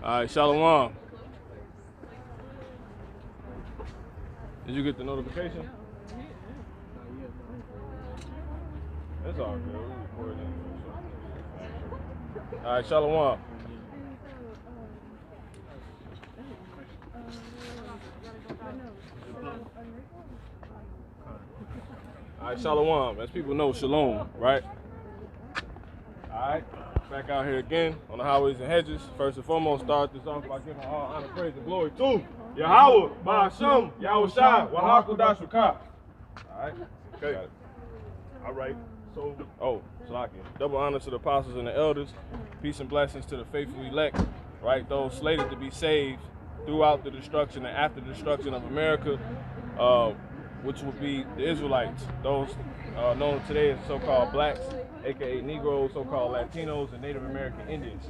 All right, Shalom. Did you get the notification? It's all good. All right, Shalom. All right, Shalom. As people know, Shalom, right? All right, back out here again on the highways and hedges. First and foremost, start this off by giving all honor, praise, and glory to Yahweh, Ba'ashem, Yahushua, Wahakudash Rakah. All right, okay. All right. So, Salaki. Double honor to the apostles and the elders. Peace and blessings to the faithful elect, right? Those slated to be saved throughout the destruction and after the destruction of America, which would be the Israelites, those known today as so-called blacks, aka Negroes, so-called Latinos, and Native American Indians.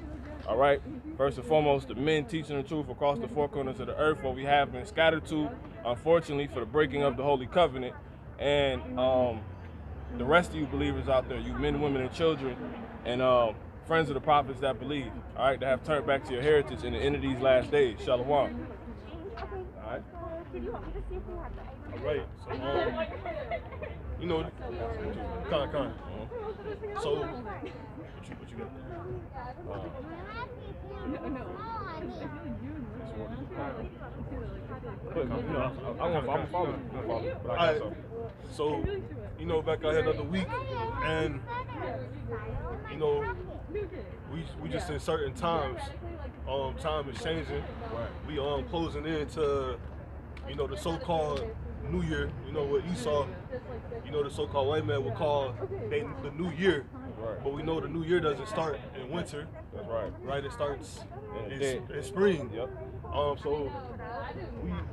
All right. First and foremost, the men teaching the truth across the four corners of the earth, where we have been scattered to, unfortunately, for the breaking of the Holy Covenant, and the rest of you believers out there, you men, women, and children, and friends of the prophets that believe, all right, that have turned back to your heritage in the end of these last days. Shalom. All right. All right. So, you know, con. So, what you got? I'm gonna follow. All right. So, you know, back out here another week, and you know, we just in certain times. Time is changing. We closing into, you know, the so-called New Year. You know what Esau, you know, the so-called white man would call the New Year. Right. But we know the New Year doesn't start in winter. That's right. Right. It starts in spring. Yep. So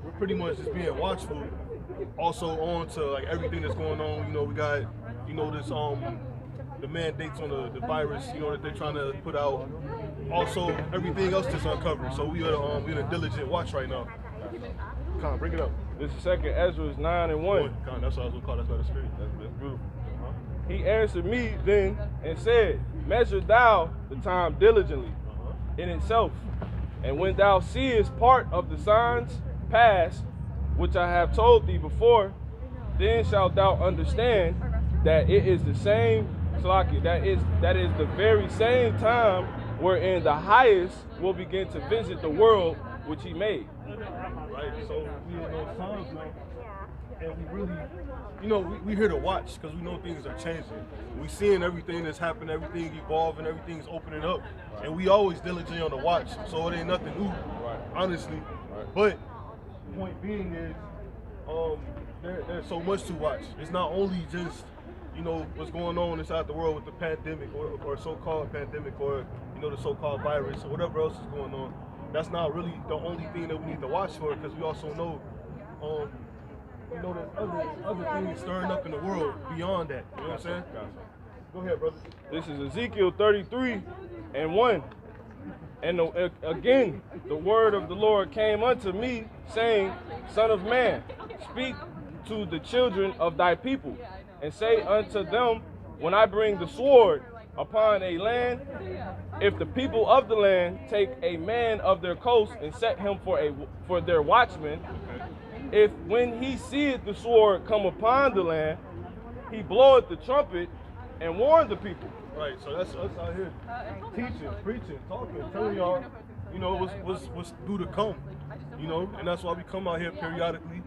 we're pretty much just being watchful. Also on to like everything that's going on. You know, we got, you know, this the mandates on the virus, you know, that they're trying to put out. Also everything else that's uncovered. So we are in a diligent watch right now. Con, bring it up. This is 2nd Ezra 9:1. Con, that's what I was gonna call. That's by the Spirit. That's beautiful. He answered me then and said, measure thou the time diligently in itself, and when thou seest part of the signs pass, which I have told thee before, then shalt thou understand that it is the same, Salaki, that is the very same time wherein the highest will begin to visit the world which he made. Right, so we in those times now, and we really, you know, we here to watch because we know things are changing. We seeing everything that's happening, everything evolving, everything's opening up, and we always diligent on the watch, so it ain't nothing new, honestly. But the point being is, there's so much to watch. It's not only just, you know, what's going on inside the world with the pandemic or so-called pandemic, or, you know, the so-called virus or whatever else is going on. That's not really the only thing that we need to watch for, because we also know, you know, there's other things stirring up in the world beyond that. You know what I'm saying? Go ahead, brother. This is Ezekiel 33:1. And again, the word of the Lord came unto me, saying, Son of man, speak to the children of thy people, and say unto them, when I bring the sword upon a land, if the people of the land take a man of their coast and set him for their watchman, if when he seeth the sword come upon the land, he bloweth the trumpet and warn the people. Right, so that's us out here teaching, preaching, talking, telling y'all, you know, what's due to come, you know, and that's why we come out here periodically.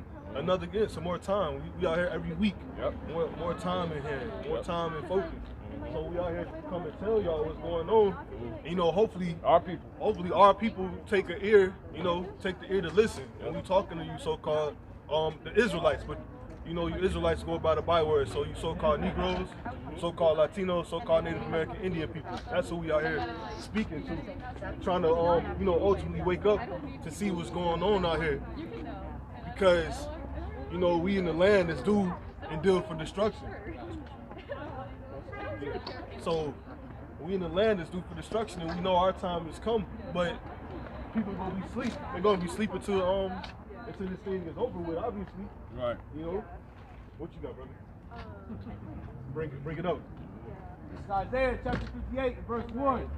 Some more time. We out here every week. Yep. More time in here, more time and focus. So we out here to come and tell y'all what's going on. And, you know, hopefully our people take an ear, you know, take the ear to listen. And we talking to you so-called the Israelites, but you know, you Israelites go by the byword, so you so-called Negroes, so-called Latinos, so-called Native American Indian people. That's who we out here speaking to, trying to, you know, ultimately wake up to see what's going on out here. Because, you know, we in the land that's due and due for destruction. So, we in the land that's due for destruction, and we know our time has come, but people gonna be asleep. They're gonna be sleeping until this thing is over with, obviously. Right. You know? What you got, brother? Bring it up. It's Isaiah chapter 58, verse 1.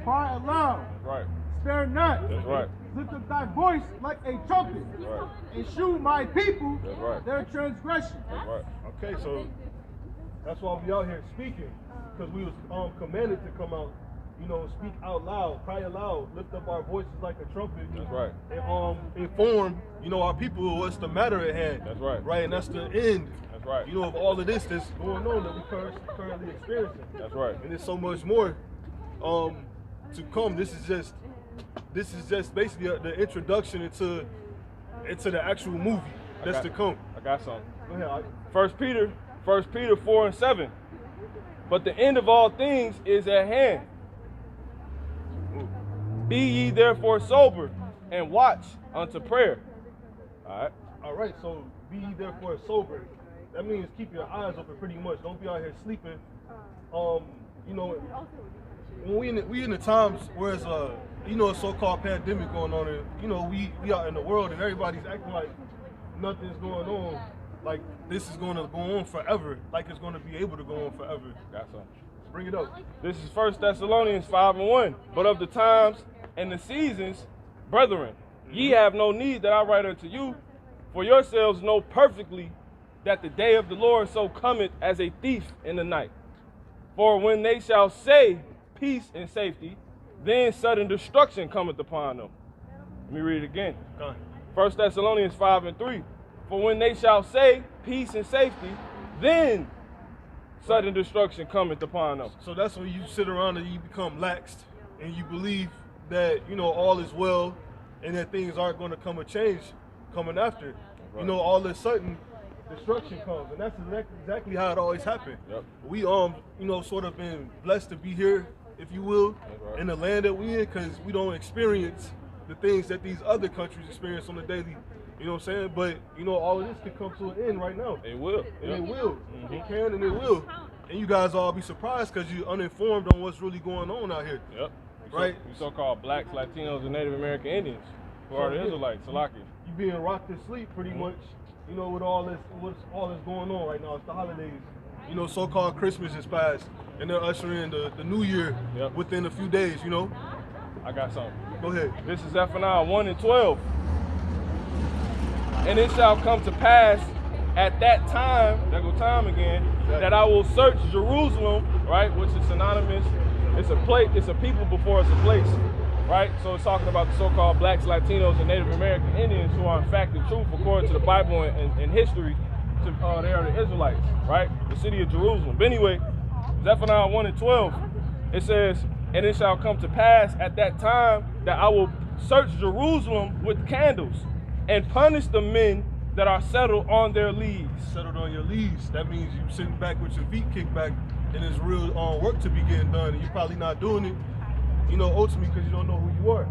Cry aloud. That's right. Spare not. That's right. Lift up thy voice like a trumpet. That's right. And shew my people That's right. their transgression. That's right. Okay, so that's why we out here speaking, because we was commanded to come out, you know, speak out loud, cry aloud, lift up our voices like a trumpet. That's right. And inform, you know, our people what's the matter at hand. That's right. Right, and that's the end. That's right. You know, of all of this that's going on that we currently experiencing. That's right. And there's so much more to come. This is just basically the introduction into the actual movie that's to come. I got something. Go ahead. First Peter 4:7. But the end of all things is at hand. Be ye therefore sober and watch unto prayer. All right. So be ye therefore sober. That means keep your eyes open pretty much. Don't be out here sleeping. You know, when we in the times where it's you know, a so-called pandemic going on, and you know, we out in the world and everybody's acting like nothing's going on, like this is going to go on forever, like it's going to be able to go on forever. Got something. Bring it up. This is 1 Thessalonians 5:1. But of the times and the seasons, brethren, ye have no need that I write unto you, for yourselves know perfectly that the day of the Lord so cometh as a thief in the night. For when they shall say peace and safety, then sudden destruction cometh upon them. Let me read it again. 1 Thessalonians 5:3. For when they shall say peace and safety, then sudden destruction cometh upon them. So that's when you sit around and you become laxed and you believe that, you know, all is well and that things aren't going to come a change coming after. Right. You know, all of a sudden destruction comes, and that's exactly how it always happened. Yep. We you know, sort of been blessed to be here, if you will, right, in the land that we in, because we don't experience the things that these other countries experience on the daily. You know what I'm saying? But you know, all of this can come to an end right now. It will. And yep. it will. Mm-hmm. It can and it will. And you guys all be surprised because you're uninformed on what's really going on out here. Yep. Right? We so-called blacks, Latinos, and Native American Indians, who are the Israelites, Salaki. You being rocked to sleep pretty much, you know, with all this going on right now. It's the holidays. You know, so-called Christmas is past, and they're ushering in the new year within a few days, you know? I got something. Go ahead. This is Zephaniah 1:12. And it shall come to pass at that time, there go time again, that I will search Jerusalem, right, which is synonymous. It's a place, it's a people before it's a place, right? So it's talking about the so-called blacks, Latinos, and Native American Indians who are in fact the truth according to the Bible and history. They are the Israelites, right? The city of Jerusalem. But anyway, Zephaniah 1:12, it says, and it shall come to pass at that time that I will search Jerusalem with candles and punish the men that are settled on their leaves. Settled on your leaves. That means you sitting back with your feet kicked back, and there's real work to be getting done, and you're probably not doing it, you know, ultimately because you don't know who you are.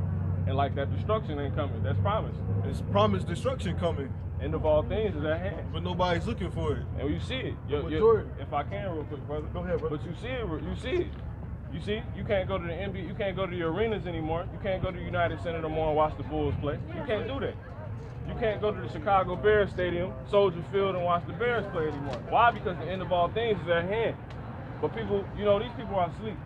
And like that destruction ain't coming. That's promised. It's promised destruction coming. End of all things is at hand. But nobody's looking for it. And you see it. If I can real quick, brother. Go ahead, brother. But you see it. You see it. You see, you can't go to the NBA, you can't go to the arenas anymore. You can't go to the United Center no more and watch the Bulls play. You can't do that. You can't go to the Chicago Bears Stadium, Soldier Field, and watch the Bears play anymore. Why? Because the end of all things is at hand. But people, you know, these people are asleep.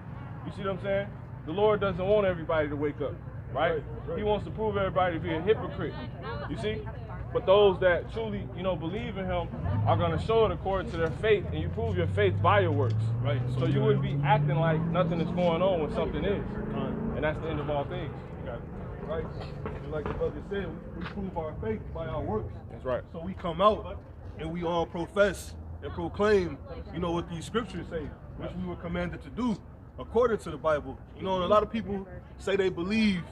You see what I'm saying? The Lord doesn't want everybody to wake up, right? He wants to prove everybody to be a hypocrite. You see? But those that truly, you know, believe in Him are going to show it according to their faith, and you prove your faith by your works. Right. So you wouldn't be acting like nothing is going on when something is. And that's the end of all things. Right. And like the brother said, we prove our faith by our works. That's right. So we come out and we all profess and proclaim, you know, what these scriptures say, which we were commanded to do according to the Bible. You know, and a lot of people say they believe.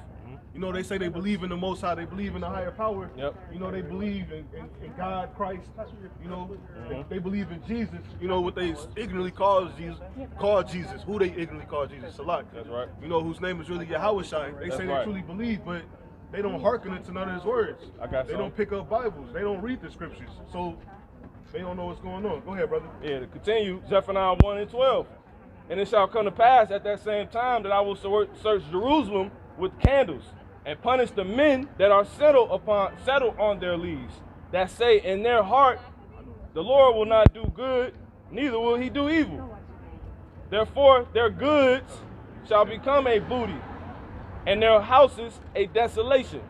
You know, they say they believe in the Most High, they believe in the higher power. Yep. You know, they believe in God, Christ. You know, they believe in Jesus. You know, what they ignorantly call Jesus, who they ignorantly call Jesus, Salak. That's right. You know, whose name is really Yahushai. They say they truly believe, but they don't hearken into none of His words. They don't pick up Bibles. They don't read the scriptures. So they don't know what's going on. Go ahead, brother. Yeah, to continue, Zephaniah 1:12. And it shall come to pass at that same time that I will search Jerusalem with candles and punish the men that are settled on their leaves, that say in their heart, the Lord will not do good, neither will he do evil. Therefore, their goods shall become a booty, and their houses a desolation.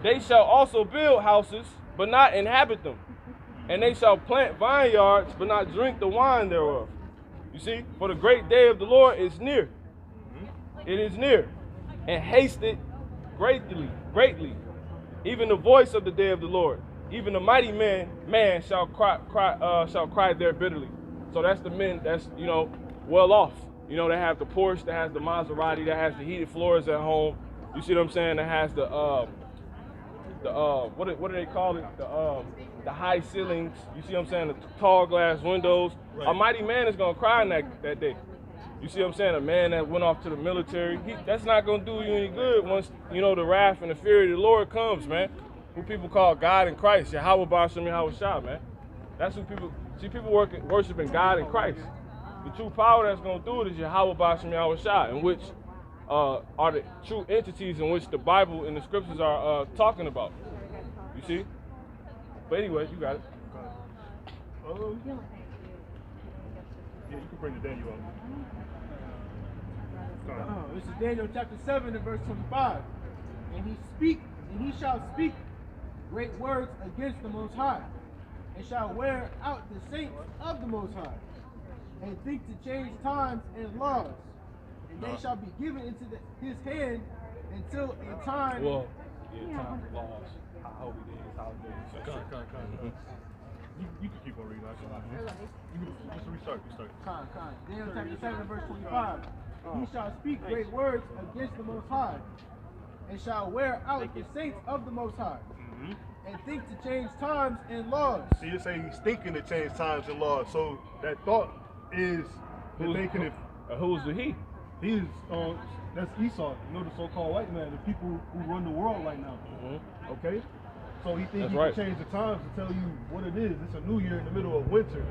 They shall also build houses, but not inhabit them. And they shall plant vineyards, but not drink the wine thereof. You see, for the great day of the Lord is near. It is near, and hasted greatly. Even the voice of the day of the Lord, even the mighty man shall cry there bitterly. So that's the men that's, you know, well off. You know, they have the Porsche, that has the Maserati, that has the heated floors at home. You see what I'm saying? That has the what do they call it? The high ceilings. You see what I'm saying? The tall glass windows. Right. A mighty man is gonna cry in that day. You see what I'm saying? A man that went off to the military, that's not gonna do you any good once, you know, the wrath and the fury of the Lord comes, man. Who people call God and Christ, Yahweh B'Shem Yahweh Shah, man. That's who people see. People worshiping God and Christ. The true power that's gonna do it is Yahweh B'Shem Yahweh Shah, in which are the true entities in which the Bible and the scriptures are talking about. You see? But anyway, you got it. Yeah, you can bring the Daniel on. This is Daniel chapter 7 and verse 25. And he shall speak great words against the Most High, and shall wear out the saints of the Most High, and think to change times and laws. And they shall be given into his hand until a time. Well, time, laws, holy days, holidays. You can keep on reading. You can just restart. Daniel chapter 7 verse 25. He shall speak great words against the Most High, and shall wear out the saints of the Most High, and think to change times and laws. See, you say he's thinking to change times and laws. So that thought is that they can. Who's the he? He's that's Esau. You know, the so-called white man, the people who run the world right now. Okay. So he thinks he can change the times to tell you what it is. It's a new year in the middle of winter.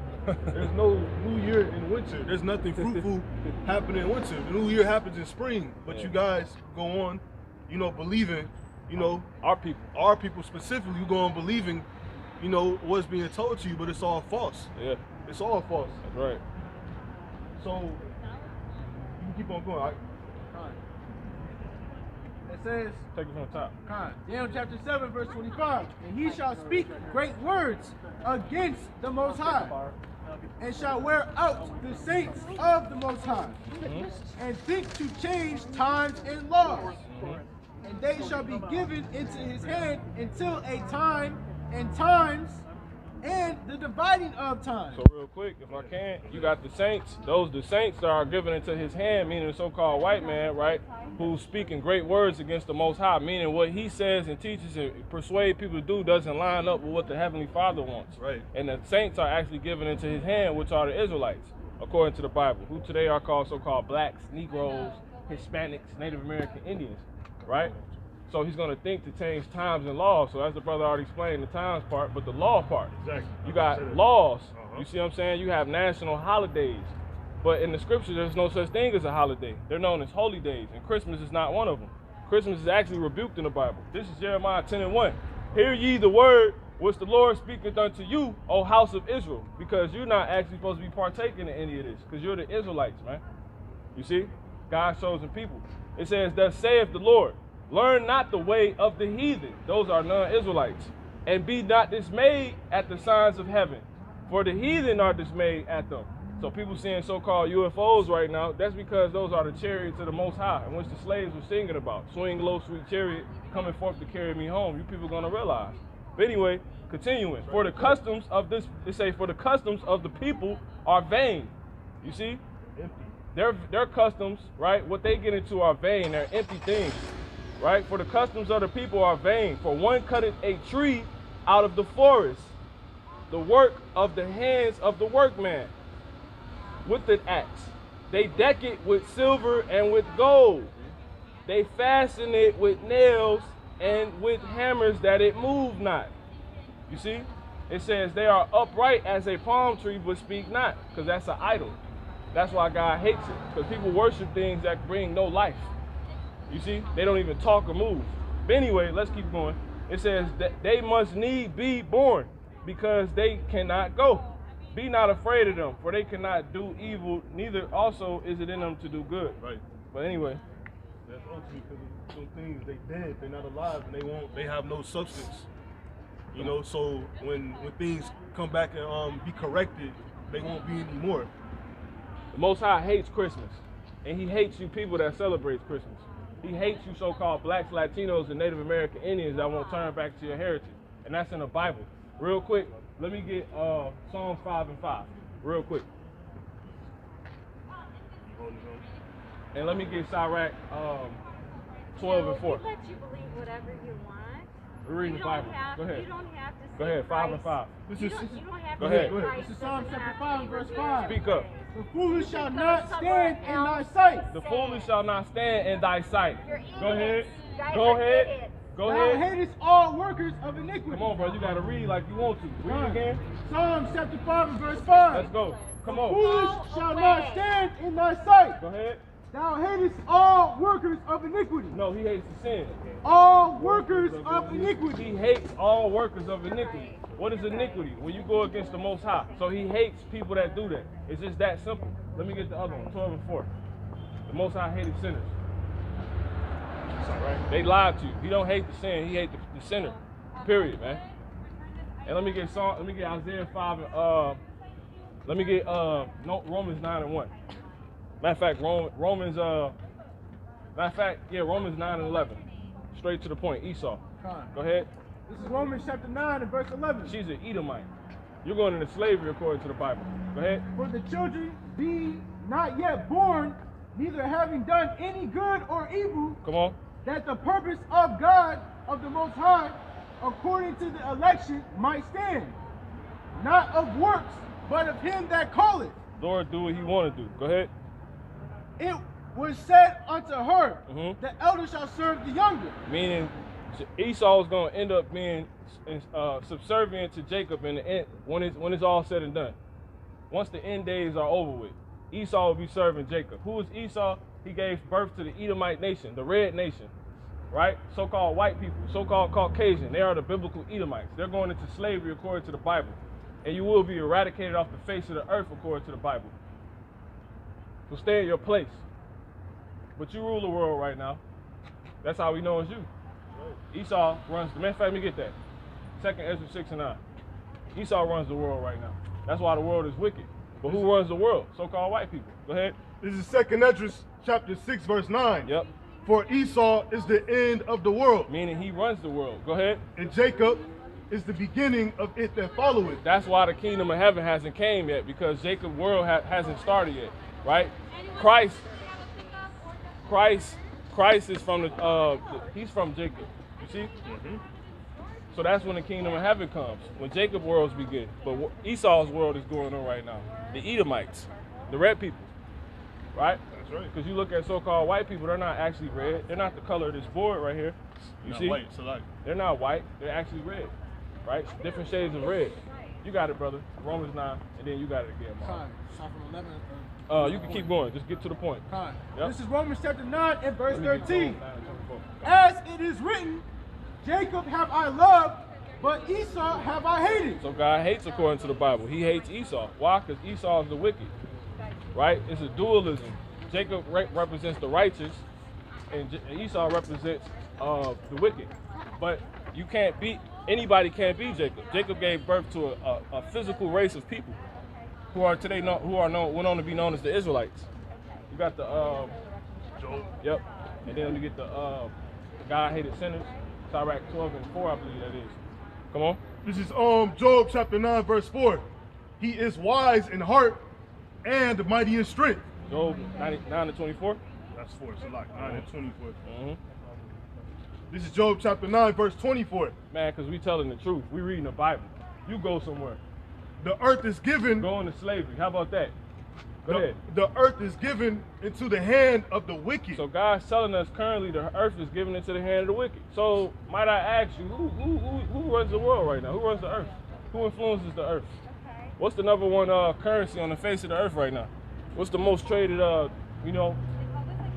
There's no new year in winter. There's nothing fruitful happening in winter. The new year happens in spring. But you guys go on, you know, believing, you know, our people specifically, go on believing, you know, what's being told to you, but it's all false. Yeah. It's all false. That's right. So you can keep on going. It says, take it from the top. Daniel chapter 7 verse 25. And he shall speak great words against the Most High, and shall wear out the saints of the Most High, and think to change times and laws. And they shall be given into his hand until a time and times and the dividing of time. So real quick, if I can, you got the saints. The saints that are given into his hand, meaning the so-called white man, right, who's speaking great words against the Most High, meaning what he says and teaches and persuade people to do doesn't line up with what the Heavenly Father wants. Right. And the saints are actually given into his hand, which are the Israelites, according to the Bible, who today are called so-called blacks, Negroes, Hispanics, Native American Indians, right? So he's going to think to change times and laws. So as the brother already explained, the times part, but the law part. Exactly. You got laws. You see what I'm saying? You have national holidays. But in the scripture, there's no such thing as a holiday. They're known as holy days, and Christmas is not one of them. Christmas is actually rebuked in the Bible. This is Jeremiah 10:1. Hear ye the word which the Lord speaketh unto you, O house of Israel, because you're not actually supposed to be partaking in any of this, because you're the Israelites, man. You see? God's chosen people. It says, thus saith the Lord, learn not the way of the heathen. Those are non-Israelites. And be not dismayed at the signs of heaven, for the heathen are dismayed at them. So people seeing so-called UFOs right now, that's because those are the chariots of the Most High, in which the slaves were singing about. Swing low, sweet chariot, coming forth to carry me home. You people are going to realize. But anyway, continuing. For the customs of this, it say, for the customs of the people are vain. You see? Empty. Their customs, right, what they get into are vain. They're empty things. Right? For the customs of the people are vain. For one cutteth a tree out of the forest, the work of the hands of the workman, with the axe. They deck it with silver and with gold. They fasten it with nails and with hammers that it move not. You see? It says they are upright as a palm tree, but speak not, because that's an idol. That's why God hates it, because people worship things that bring no life. You see, they don't even talk or move. But anyway, let's keep going. It says that they must need be born, because they cannot go. Be not afraid of them, for they cannot do evil, neither also is it in them to do good. Right. But anyway. That's ultimately because of some things they dead, they're not alive, and they have no substance. You know, so when things come back and be corrected, they won't be anymore. The Most High hates Christmas, and he hates you people that celebrate Christmas. He hates you so-called blacks, Latinos, and Native American Indians that won't turn back to your heritage. And that's in the Bible. Real quick, let me get Psalms 5 and 5. Real quick. And let me get Sirach 12 and 4. We let you believe whatever you want. We're reading the Bible. Go ahead. You don't have to Go ahead, 5 and 5. You don't have Go to ahead. say Christ This is Psalm doesn't chapter have 5, to be verse revealed. 5. Speak up. The foolish shall Go not somewhere stand in thy else. sight. The foolish shall not stand in thy sight. You're Go ahead. idiots. You guys Go are ahead. idiots. Go Thou ahead. hatest all workers of iniquity. Come on, bro. You got to read like you want to. Read again. Psalms chapter 5 and verse 5. Let's go. Come on. Foolish shall away. not stand in thy sight. Go ahead. Thou hatest all workers of iniquity. No, he hates the sin. All workers of iniquity. He hates all workers of iniquity. What is iniquity? When you go against the Most High. So he hates people that do that. It's just that simple. Let me get the other one, 12 and 4. The Most High hated sinners. That's all right. They lied to you. He don't hate the sin. He hates the sinner. Period, man. And let me get Isaiah 5 and let me get Romans 9 and 1. Matter of fact, Romans 9 and 11. Straight to the point. Esau. Go ahead. This is Romans chapter 9 and verse 11. She's an Edomite. You're going into slavery according to the Bible. Go ahead. For the children be not yet born, neither having done any good or evil, Come on. that the purpose of God, of the Most High, according to the election, might stand. Not of works, but of him that calleth. Lord, do what he want to do. Go ahead. It was said unto her, Mhm. the elder shall serve the younger. Meaning Esau is going to end up being subservient to Jacob in the end when it's all said and done. Once the end days are over with, Esau will be serving Jacob. Who is Esau? He gave birth to the Edomite nation, the red nation, right? So-called white people, so-called Caucasian. They are the biblical Edomites. They're going into slavery according to the Bible. And you will be eradicated off the face of the earth according to the Bible. So stay in your place. But you rule the world right now. That's how we know it's you. Esau runs the, matter of fact, let me get that. 2nd Ezra 6 and 9. Esau runs the world right now. That's why the world is wicked. But who runs the world? So-called white people. Go ahead. This is 2nd Ezra chapter 6 verse 9. Yep. For Esau is the end of the world, Meaning he runs the world. Go ahead. and Jacob is the beginning of it that followeth. That's why the kingdom of heaven hasn't came yet, because Jacob's world hasn't started yet, right? Christ is from he's from Jacob. You see? So that's when the kingdom of heaven comes, when Jacob's worlds begin. But Esau's world is going on right now. The Edomites, the red people, right? That's right. Because you look at so-called white people, they're not actually red. They're not the color of this board right here. You Not see? white, so like They're not white. They're actually red, right? Different shades of red. You got it, brother. Romans 9, and then you got it again, Mark. Con, start from 11. You can keep going. Just get to the point. Con. Yep. This is Romans chapter 9 and verse Let me get 13. Romans 9 and 24. As it is written, Jacob have I loved, but Esau have I hated. So God hates according to the Bible. He hates Esau. Why? Because Esau is the wicked, right? It's a dualism. Jacob represents the righteous, and Esau represents the wicked. But you can't be, anybody can't be Jacob. Jacob gave birth to a physical race of people who are today went on to be known as the Israelites. You got the Job. Yep. And then you get the God hated sinners. Sirach 12 and 4, I believe that is. Come on. This is Job chapter 9 verse 4. He is wise in heart and mighty in strength. Job 9 and 24. That's 4, so like 9 and 24. Mm-hmm. This is Job chapter 9 verse 24. Man, because we telling the truth. We reading the Bible. You go somewhere. The earth is given. Go into slavery. How about that? Go ahead. The earth is given into the hand of the wicked. So God's telling us currently the earth is given into the hand of the wicked. So might I ask you, who runs the world right now? Who runs the earth? Who influences the earth? What's the number one currency on the face of the earth right now? What's the most traded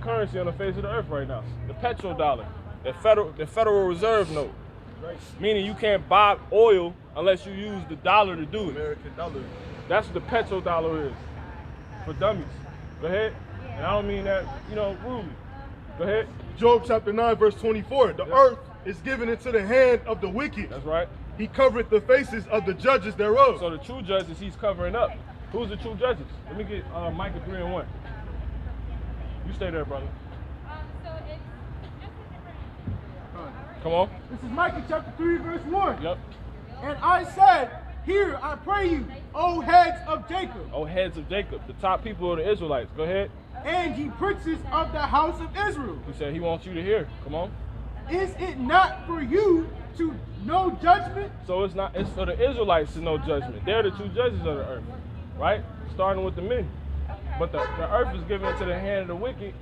currency on the face of the earth right now? The petrodollar, the Federal Reserve note. Meaning you can't buy oil unless you use the dollar to do it. American dollar. That's what the petrodollar is for dummies. Go ahead. And I don't mean that, rudely. Go ahead. Job chapter 9, verse 24. The earth is given into the hand of the wicked. That's right. He covereth the faces of the judges thereof. So the true judges he's covering up. Who's the true judges? Let me get Micah 3:1. You stay there, brother. So it's just a different. Come on. This is Micah chapter 3, verse 1. Yep. And I said, hear, I pray you, O heads of Jacob, Oh, heads of Jacob, the top people of the Israelites. Go ahead. and ye princes of the house of Israel. He said he wants you to hear. Come on. Is it not for you to know judgment? So it's for the Israelites to know judgment. They're the true judges of the earth, right? Starting with the men. But the earth is given into the hand of the wicked,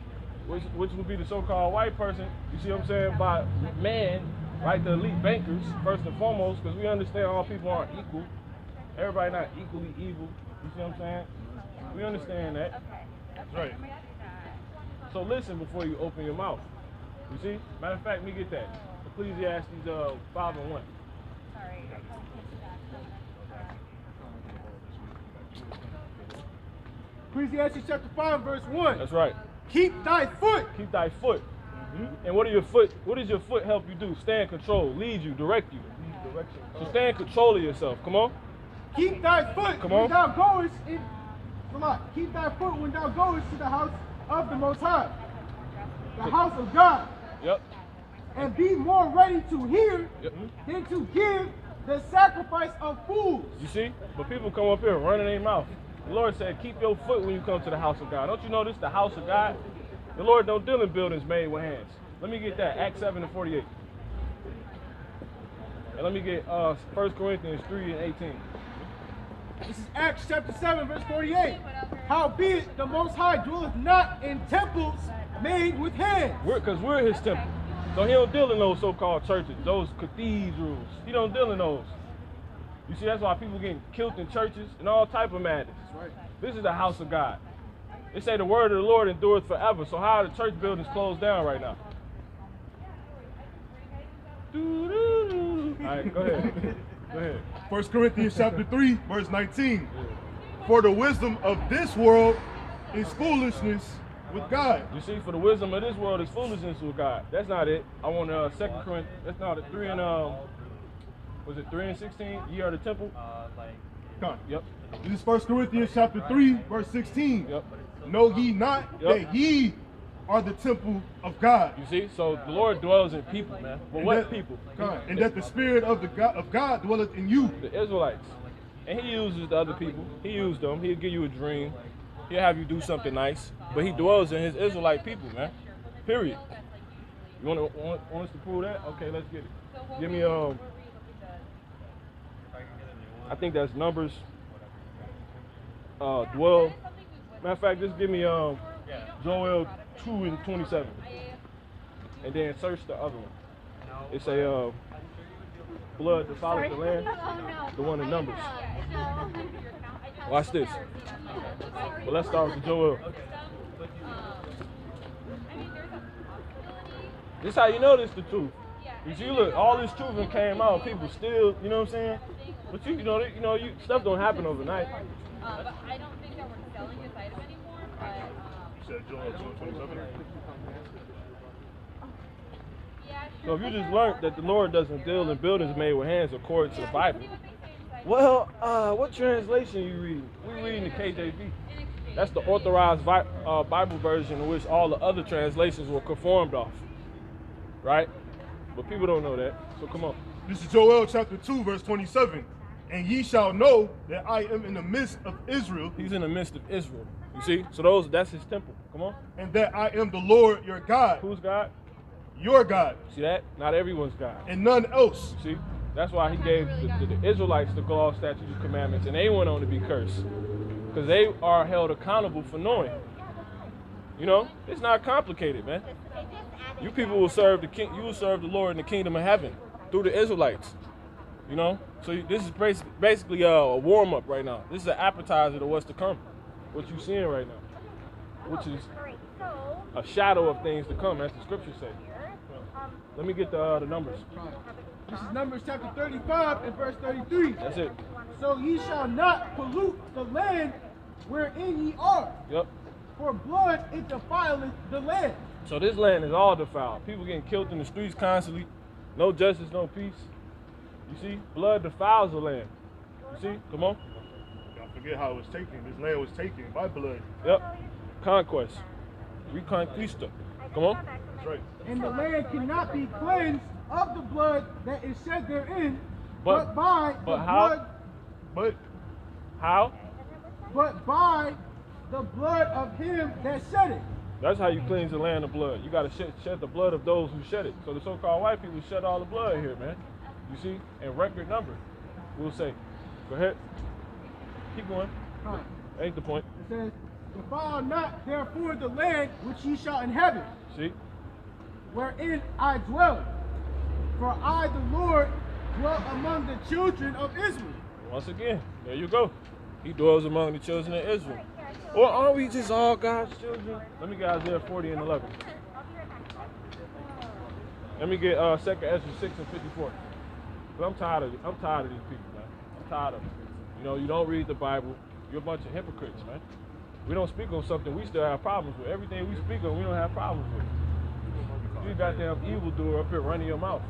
which would be the so-called white person. You see what I'm saying? By man, right? The elite bankers, first and foremost, because we understand all people aren't equal. Everybody not equally evil. You see what I'm saying? We understand that. That's right. So listen before you open your mouth. You see? Matter of fact, let me get that. Ecclesiastes 5:1. Ecclesiastes chapter 5, verse 1. That's right. Keep thy foot. Keep thy foot. And what does your foot help you do? Stay in control, lead you, direct you. So stay in control of yourself. Come on. Keep thy foot Come when on. thou goest in. Come on. Keep thy foot when thou goest to the house of the Most High, the house of God, Yep. and be more ready to hear Yep. than to give the sacrifice of fools. You see? But people come up here running their mouth. The Lord said, keep your foot when you come to the house of God. Don't you know this is the house of God? The Lord don't deal in buildings made with hands. Let me get that. Acts 7:48. And let me get 1 Corinthians 3:18. This is Acts chapter 7, verse 48. Howbeit the Most High dwelleth not in temples made with hands. Because we're his temple. So he don't deal in those so-called churches, those cathedrals. He don't deal in those. You see, that's why people getting killed in churches and all type of madness. Right. This is the house of God. They say the word of the Lord endureth forever. So how are the church buildings closed down right now? All right, go ahead. Go ahead. 1 Corinthians chapter 3, verse 19. For the wisdom of this world is foolishness with God. You see, for the wisdom of this world is foolishness with God. That's not it. I want 2 Corinthians. That's not it. 3 and was it 3 and 16? Ye are the temple. Come on. Yep. This is 1 Corinthians chapter 3, verse 16. Yep. Know ye not that ye are the temple of God? You see, so the Lord dwells in people, man. But what that, people? God, and that the Spirit of God dwelleth in you. The Israelites. And he uses the other people. He used them. He'll give you a dream. He'll have you do something nice. But he dwells in his Israelite people, man. Period. You want us to prove that? Okay, let's get it. Give me I think that's Numbers. Dwell. Matter of fact, just give me Joel 2:27. And then search the other one. It's a blood that follows the land. The one in Numbers. Watch this. Well, let's start with Joel. This how you know this the truth. Because you look, all this truth and came out, people still, you know what I'm saying? But you stuff don't happen overnight. I don't think that we're selling this item anymore, but Said Joel 2:27. So if you just learned that the Lord doesn't deal in buildings made with hands according to the Bible. Well, what translation you reading? We reading the KJV. That's the authorized Bible version in which all the other translations were conformed off. Right? But people don't know that. So come on. This is Joel chapter 2, verse 27. And ye shall know that I am in the midst of Israel, He's in the midst of Israel. You see? So that's his temple. Come on. and that I am the Lord your God, Who's God? your God, See that? Not everyone's God. and none else. See? That's why he gave the Israelites the law, statutes, and commandments, and they went on to be cursed. Because they are held accountable for knowing. You know? It's not complicated, man. You people will serve the king. You will serve the Lord in the kingdom of heaven through the Israelites. You know, so this is basically a warm up right now. This is an appetizer to what's to come. What you're seeing right now, which is a shadow of things to come, as the scriptures say. Let me get the numbers. This is Numbers chapter 35 and verse 33. That's it. So ye shall not pollute the land wherein ye are, Yep. for blood it defileth the land. So this land is all defiled. People getting killed in the streets constantly. No justice, no peace. You see? Blood defiles the land. You see? Come on. Don't forget how it was taken. This land was taken by blood. Yep. Conquest. Reconquista. Come on. That's right. And the land cannot be cleansed of the blood that is shed therein, But- but by but the how? blood, But How? but by the blood of him that shed it. That's how you cleanse the land of blood. You got to shed the blood of those who shed it. So the so-called white people shed all the blood here, man. You see? In record number, we'll say. Go ahead. Keep going. Right. Ain't the point. It says, defile not therefore the land which ye shall inhabit, See? wherein I dwell. For I, the Lord, dwell among the children of Israel. Once again, there you go. He dwells among the children of Israel. Or aren't we just all God's children? Let me get Isaiah 40 and 11. Let me get 2nd Ezra 6 and 54. But I'm tired of these people, man. I'm tired of them. You know, you don't read the Bible. You're a bunch of hypocrites, man. We don't speak on something we still have problems with. Everything we speak on, we don't have problems with. You goddamn evildoer up here running your mouth.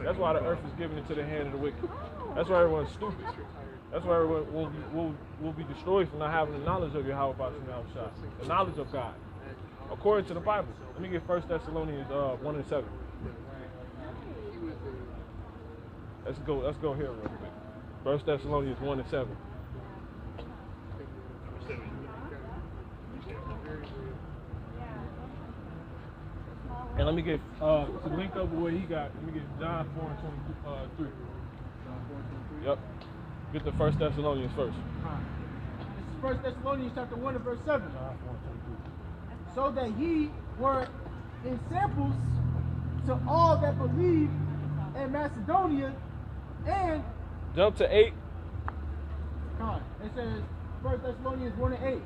That's why the earth is given into the hand of the wicked. That's why everyone's stupid. That's why everyone will be destroyed for not having the knowledge of Yahweh Shah, the knowledge of God, according to the Bible. Let me get 1 Thessalonians 1 and 7. Let's go here real quick. 1 Thessalonians 1 and 7. And let me get to link up with what he got. Let me get John 4 and 23. Yep. Get the 1 Thessalonians first. This is 1 Thessalonians chapter 1 and verse 7. John 4 and 23. So that ye were ensamples to all that believe in Macedonia, and Jump to 8. it says 1 Thessalonians 1 and 8.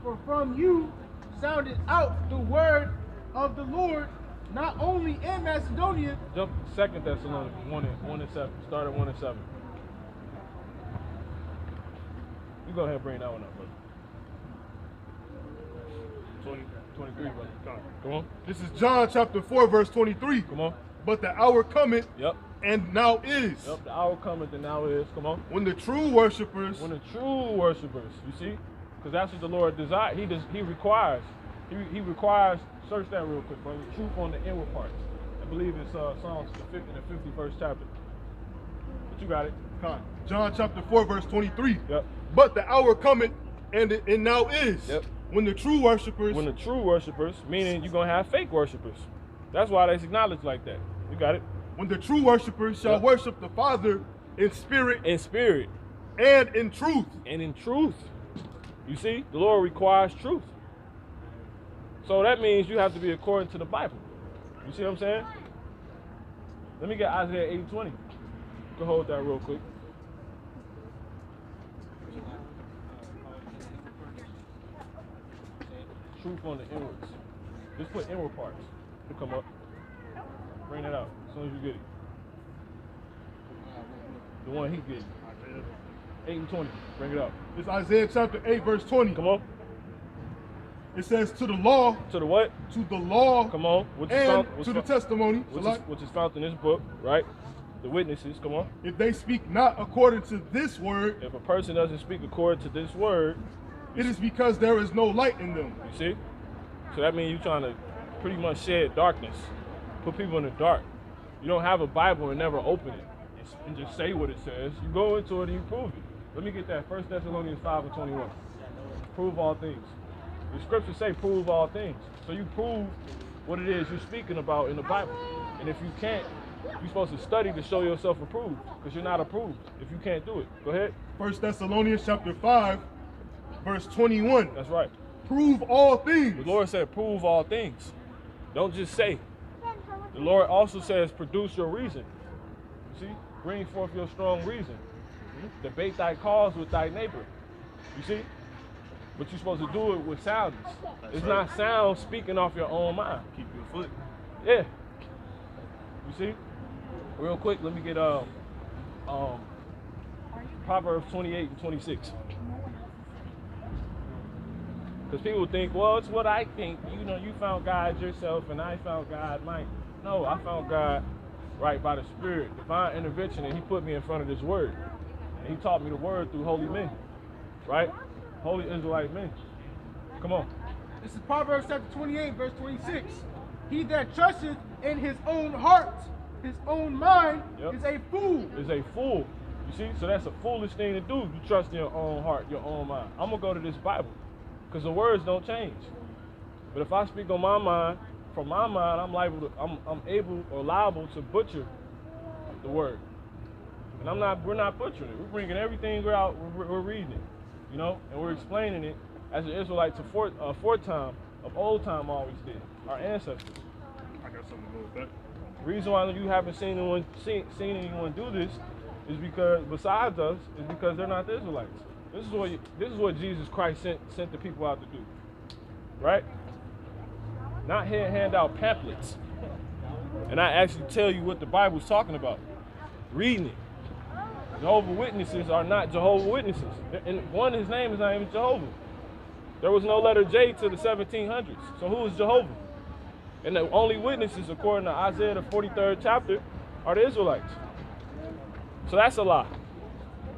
For from you sounded out the word of the Lord, not only in Macedonia. Jump 2 Thessalonians 1 and 7. Start at 1 and 7. You go ahead and bring that one up, brother. 23, brother. Come on. This is John chapter 4, verse 23. Come on. But the hour cometh, Yep. and now is, Yep. The hour cometh and now is. Come on. when the true worshipers, When the true worshipers, you see, because that's what the Lord desires. He requires. He requires. Search that real quick, brother. Truth on the inward parts. I believe it's Psalms the 51st chapter. But you got it. John chapter 4, verse 23. Yep. But the hour cometh, and now is, Yep. when the true worshipers, When the true worshipers, meaning you're gonna have fake worshipers. That's why they acknowledge like that. You got it. when the true worshipers shall Yep. worship the Father in spirit In spirit and in truth. and in truth. You see, the Lord requires truth. So that means you have to be according to the Bible. You see what I'm saying? Let me get Isaiah 8:20. You can hold that real quick. Truth on the inwards. Just put inward parts. It'll come up. Bring that out as soon as you get it. The one he gets. 8 and 20. Bring it out. It's Isaiah chapter 8, verse 20. Come on. It says, to the law, To the what? to the law, Come on. Which is and found, to the testimony, which is found in this book, right? The witnesses. Come on. if they speak not according to this word, If a person doesn't speak according to this word, it is because there is no light in them. you see? So that means you're trying to pretty much shed darkness, put people in the dark. You don't have a Bible and never open it and just say what it says. You go into it and you prove it. Let me get that. 1 Thessalonians 5 and 21. Prove all things. The scriptures say prove all things. So you prove what it is you're speaking about in the Bible. And if you can't, you're supposed to study to show yourself approved, because you're not approved if you can't do it. Go ahead. 1 Thessalonians chapter 5, verse 21. That's right. Prove all things. The Lord said prove all things. Don't just say. The Lord also says produce your reason. You see? Bring forth your strong reason. Debate thy cause with thy neighbor. You see? But you're supposed to do it with soundness. It's not sound speaking off your own mind. Keep your foot. Yeah. You see? Real quick, let me get Proverbs 28 and 26. Because people think, well, it's what I think. You know, you found God yourself and I found God mine. No, I found God right by the Spirit, divine intervention, and he put me in front of this word. And he taught me the word through holy men, right? Holy Israelite men. Come on. This is Proverbs chapter 28, verse 26. He that trusteth in his own heart, his own mind, Yep. is a fool. Is a fool. You see? So that's a foolish thing to do. You trust in your own heart, your own mind. I'm going to go to this Bible because the words don't change. But if I speak on my mind, from my mind, I'm able or liable to butcher the word. And we're not butchering it. We're bringing everything out, we're reading it, you know, and we're explaining it as the Israelites aforetime of old time always did, our ancestors. I got something to go with that. The reason why you haven't seen anyone do this is because, besides us, is because they're not the Israelites. This is what Jesus Christ sent the people out to do, right? Not hand out pamphlets, and I actually tell you what the Bible's talking about. Reading it. Jehovah's Witnesses are not Jehovah's Witnesses, and his name is not even Jehovah. There was no letter J to the 1700s. So who is Jehovah? And the only witnesses, according to Isaiah the 43rd chapter, are the Israelites. So that's a lie.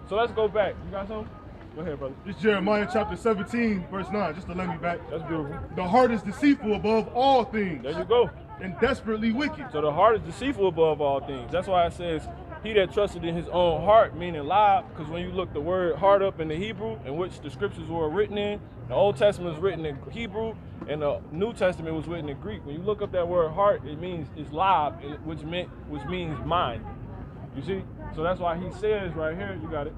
So let's go back. You got something? Go ahead, brother. This Jeremiah chapter 17, verse 9, just to let me back. That's beautiful. The heart is deceitful above all things There you go. and desperately wicked. So the heart is deceitful above all things. That's why it says, he that trusted in his own heart, meaning lie, because when you look the word heart up in the Hebrew, in which the scriptures were written in, the Old Testament was written in Hebrew, and the New Testament was written in Greek. When you look up that word heart, it means it's live, which means mind. You see? So that's why he says right here, you got it.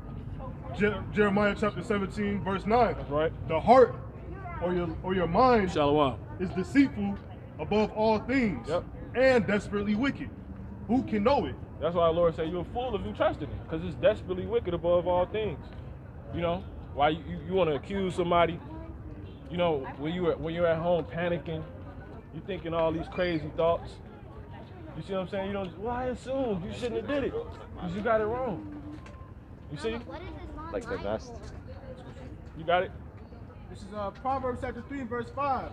Jeremiah chapter 17, verse 9. That's right. The heart or your mind Shalom. is deceitful above all things Yep. and desperately wicked. Who can know it? That's why the Lord said you're a fool if you trust in it, because it's desperately wicked above all things. You know, why you want to accuse somebody? You know, when you're at home panicking, you thinking all these crazy thoughts. You see what I'm saying? You don't. Well, I assumed you shouldn't have did it because you got it wrong. You see? Like the vest. You got it. This is Proverbs chapter 3, verse 5.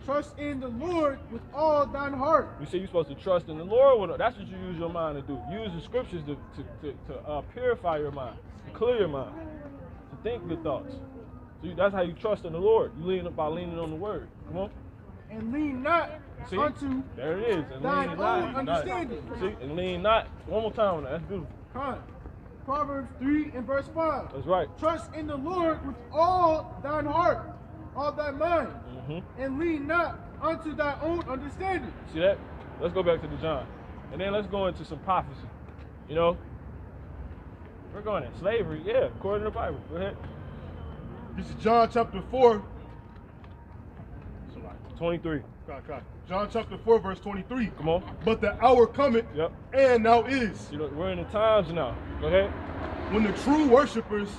Trust in the Lord with all thine heart. You see, you're supposed to trust in the Lord. That's what you use your mind to do. Use the scriptures to purify your mind, to clear your mind, to think good thoughts. So that's how you trust in the Lord. You by leaning on the word. Come on. And lean not See? unto There it is. And thine lean own not. understanding. See? And lean not. One more time on that. That's beautiful. Con. Proverbs 3 and verse 5. That's right. Trust in the Lord with all thine heart, all thy mind, and lean not unto thy own understanding. See that? Let's go back to the John. And then let's go into some prophecy. You know? We're going in slavery. Yeah, according to the Bible. Go ahead. This is John chapter 4. 23. John chapter 4, verse 23. Come on. But the hour cometh, Yep. and now is, You know, we're in the times now. Go ahead. when the true worshipers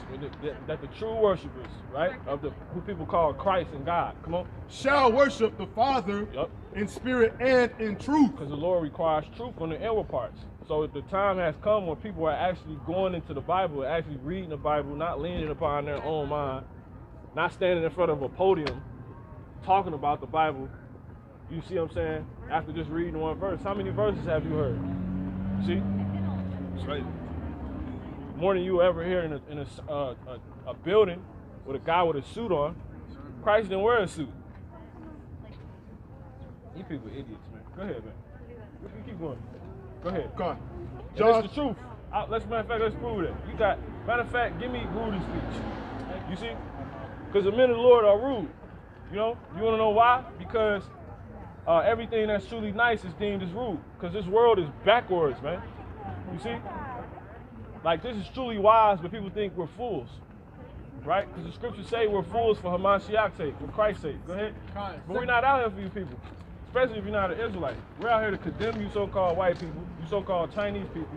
That the true worshipers, right, of who people call Christ and God. Come on. shall worship the Father Yep. in spirit and in truth. Because the Lord requires truth on the inward parts. So the time has come when people are actually going into the Bible, actually reading the Bible, not leaning upon their own mind, not standing in front of a podium talking about the Bible. You see what I'm saying? After just reading one verse. How many verses have you heard? See? That's right. More than you ever hear in a building with a guy with a suit on. Christ didn't wear a suit. You people are idiots, man. Go ahead, man. You keep going. Go ahead. Come on. And John, that's the truth. Matter of fact, let's prove it. Matter of fact, give me Rudy's speech. You see? Because the men of the Lord are rude. You know? You want to know why? Because everything that's truly nice is deemed as rude. Because this world is backwards, man. You see? Like, this is truly wise, but people think we're fools. Right? Because the scriptures say we're fools for Hamashiach's sake, for Christ's sake. Go ahead. But we're not out here for you people. Especially if you're not an Israelite. We're out here to condemn you so-called white people, you so-called Chinese people.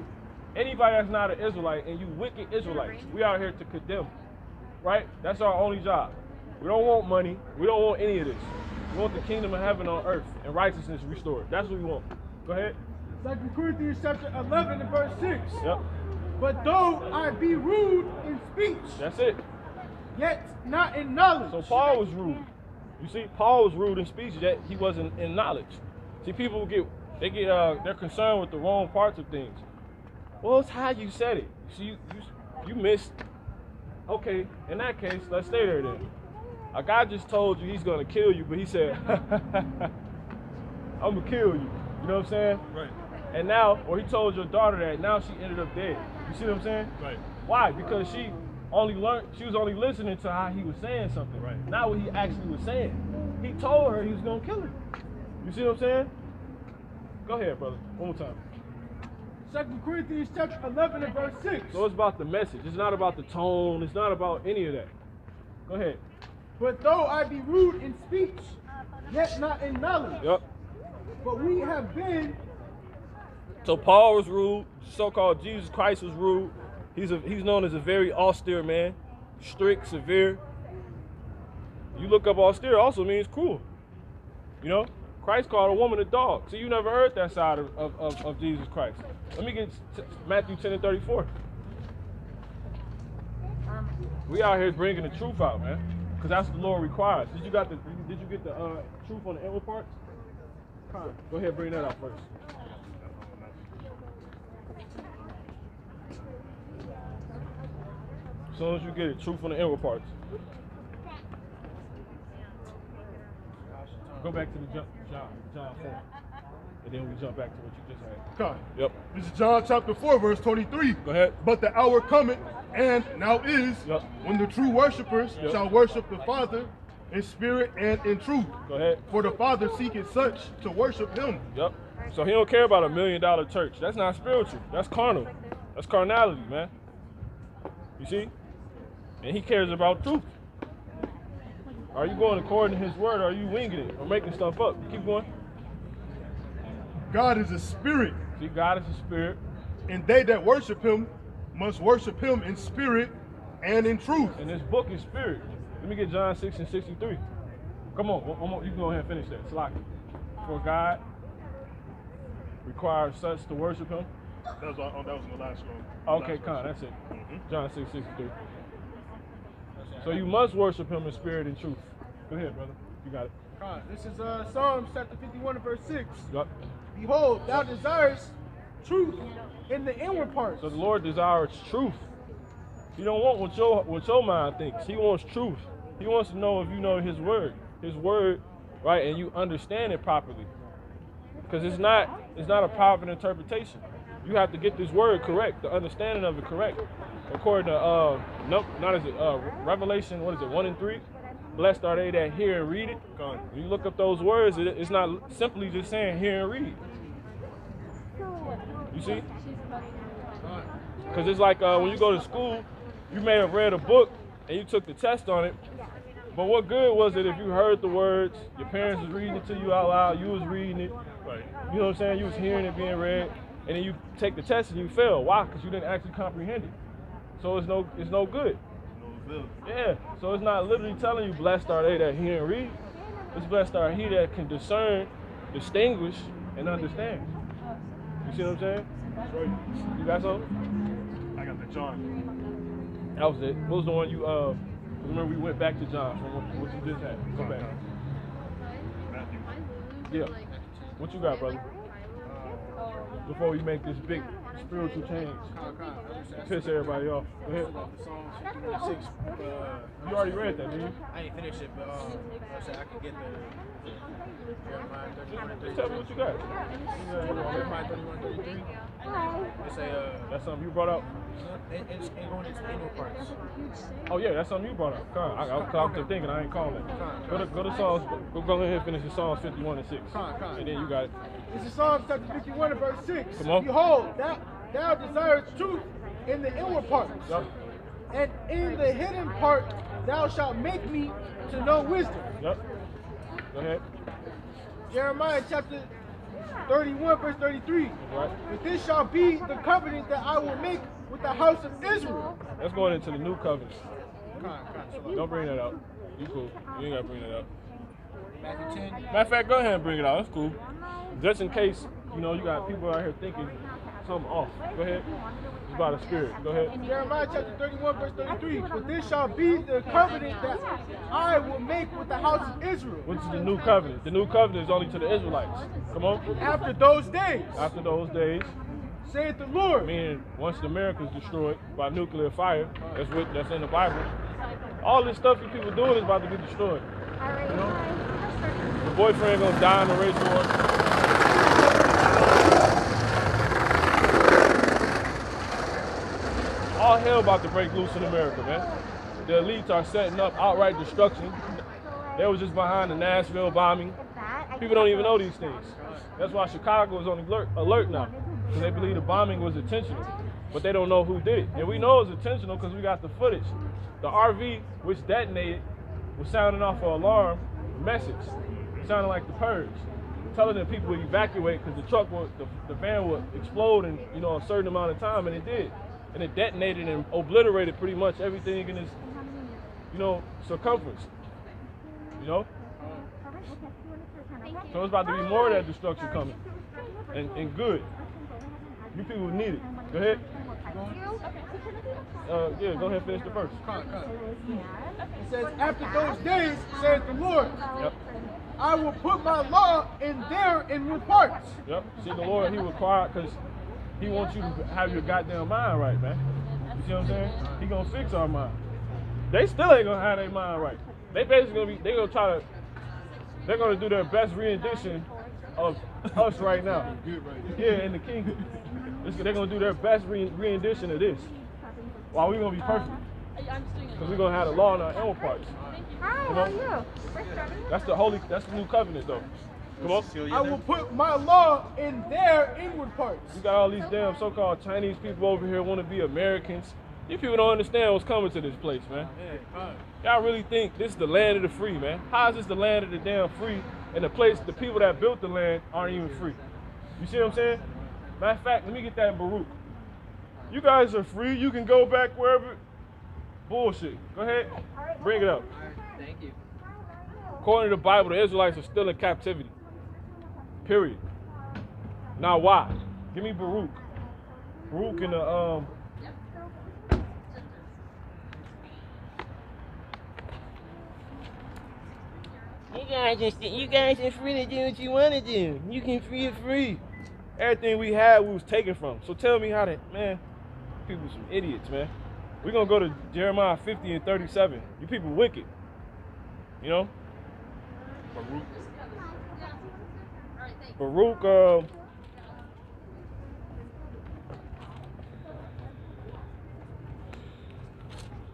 Anybody that's not an Israelite and you wicked Israelites, we out here to condemn. Right? That's our only job. We don't want money. We don't want any of this. We want the kingdom of heaven on earth and righteousness restored. That's what we want. Go ahead. 2 Corinthians chapter 11 and verse 6. Yep. But though I be rude in speech, That's it. yet not in knowledge. So Paul was rude. You see, Paul was rude in speech, yet he wasn't in knowledge. See, people they're concerned with the wrong parts of things. Well, it's how you said it. See, you missed. Okay, in that case, let's stay there then. A guy just told you he's gonna kill you, but he said, I'm gonna kill you. You know what I'm saying? Right. And now, or he told your daughter that, now she ended up dead. You see what I'm saying? Right. Why? Because she was only listening to how he was saying something. Right. Not what he actually was saying. He told her he was gonna kill her. You see what I'm saying? Go ahead, brother. One more time. 2 Corinthians chapter 11 and verse 6. So it's about the message. It's not about the tone. It's not about any of that. Go ahead. But though I be rude in speech, yet not in knowledge. Yep. But we have been. So Paul was rude. So-called Jesus Christ was rude. He's known as a very austere man, strict, severe. You look up austere also means cruel. You know, Christ called a woman a dog. So you never heard that side of Jesus Christ. Let me get Matthew 10 and 34. We out here bringing the truth out, man, because that's what the Lord requires. Did you get the truth on the inward parts? Go ahead, bring that out first. As soon as you get it, truth on the inward parts. Go back to the John 4. And then we jump back to what you just had. God. Yep. This is John chapter 4, verse 23. Go ahead. But the hour cometh, and now is, Yep. when the true worshipers Yep. shall worship the Father in spirit and in truth. Go ahead. For the Father seeketh such to worship him. Yep. So he don't care about $1 million church. That's not spiritual. That's carnal. That's carnality, man. You see? And he cares about truth. Are you going according to his word, or are you winging it or making stuff up? Keep going. God is a spirit, See, God is a spirit, and they that worship him must worship him in spirit and in truth. and this book is spirit. Let me get John 6 and 63. Come on, one more. You can go ahead and finish that. Slack it. For God requires such to worship him. That was in the last one. Okay, come on, that's it. John 6, 63. So you must worship him in spirit and truth. Go ahead, brother. You got it. This is Psalms chapter 51 and verse 6. Yep. Behold, thou desirest truth in the inward parts. So the Lord desires truth. He don't want what your mind thinks. He wants truth. He wants to know if you know his word, right, and you understand it properly. Because it's not a private interpretation. You have to get this word correct, the understanding of it correct. According to Revelation, 1 and 3? Blessed are they that hear and read it. When you look up those words, it's not simply just saying hear and read. You see? Because it's like when you go to school, you may have read a book and you took the test on it. But what good was it if you heard the words, your parents was reading it to you out loud, you was reading it, Right. you know what I'm saying? You was hearing it being read, and then you take the test and you fail. Why? Because you didn't actually comprehend it. So it's no good. Yeah. So it's not literally telling you blessed are they that hear and read. It's blessed are he that can discern, distinguish, and understand. You see what I'm saying? That's right. You got something? I got the John. That was it. What was the one you remember we went back to John from what you just had. Go back. Matthew. Yeah. What you got, brother? Before we make this big spiritual change. Piss everybody off. Go ahead. Psalms 51:6. You already read that, didn't you? I ain't finished it, but I said I could get the Jeremiah 31 Just tell me what you got. Jeremiah 31:33. It say That's something you brought up? it's going into inward parts. Oh yeah, that's something you brought up. Come on. I was thinking I ain't calling it. Go to Psalms. Go ahead and finish the Psalms 51 and 6. And then you got it. This is Psalms chapter 51 and verse 6. Come on. Behold, thou desirest truth in the inward parts. Yep. And in the hidden part thou shalt make me to know wisdom. Yep. Go ahead. Jeremiah chapter 31 verse 33. Right. But this shall be the covenant that I will make with the house of Israel. That's going into the new covenant. Don't bring that up. You cool. You ain't gotta bring that up. Matthew 10. Matter of fact, go ahead and bring it out. That's cool. Just in case, you got people out here thinking something off. Go ahead. It's about a spirit. Go ahead. Jeremiah chapter 31, verse 33. But this shall be the covenant that I will make with the house of Israel. Which is the new covenant. The new covenant is only to the Israelites. Come on. After those days, After those days, saith the Lord. meaning once America is destroyed by nuclear fire, that's in the Bible. All this stuff you people doing is about to get destroyed. You know? The boyfriend gonna die in the race war. All hell about to break loose in America, man. The elites are setting up outright destruction. They was just behind the Nashville bombing. People don't even know these things. That's why Chicago is on alert now, because they believe the bombing was intentional, but they don't know who did it. And we know it was intentional because we got the footage. The RV, which detonated, was sounding off an alarm message, sounding like the purge, telling the people to evacuate because the van would explode in a certain amount of time, and it did. And it detonated and obliterated pretty much everything in its circumference. So it's about to be more of that destruction coming, and good. You people need it. Go ahead. Yeah, go ahead and finish the verse. It says, after those days, saith the Lord, Yep. I will put my law in their inward parts. Yep. See, the Lord, He required, because He wants you to have your goddamn mind right, man. You see what I'm saying? He gonna fix our mind. They still ain't gonna have their mind right. They basically they're gonna do their best rendition of us right now. Yeah, in the kingdom. They're gonna do their best rendition of this. While we're gonna be perfect. Because we're gonna have the law in our inward parts. Hi, how are you? That's the new covenant though. Come on. I will put my law in their inward parts. You got all these damn so-called Chinese people over here want to be Americans. You people don't understand what's coming to this place, man. Y'all really think this is the land of the free, man? How is this the land of the damn free, and the people that built the land aren't even free? You see what I'm saying? Matter of fact, let me get that in Baruch. You guys are free. You can go back wherever. Bullshit. Go ahead. Bring it up. Thank you. According to the Bible, the Israelites are still in captivity. Period. Now why? Give me Baruch. Baruch in the You guys are free to do what you want to do. You can free. Everything we had, we was taken from. So tell me how that, man. People some idiots, man. We're gonna go to Jeremiah 50 and 37. You people wicked. You know? Baruch,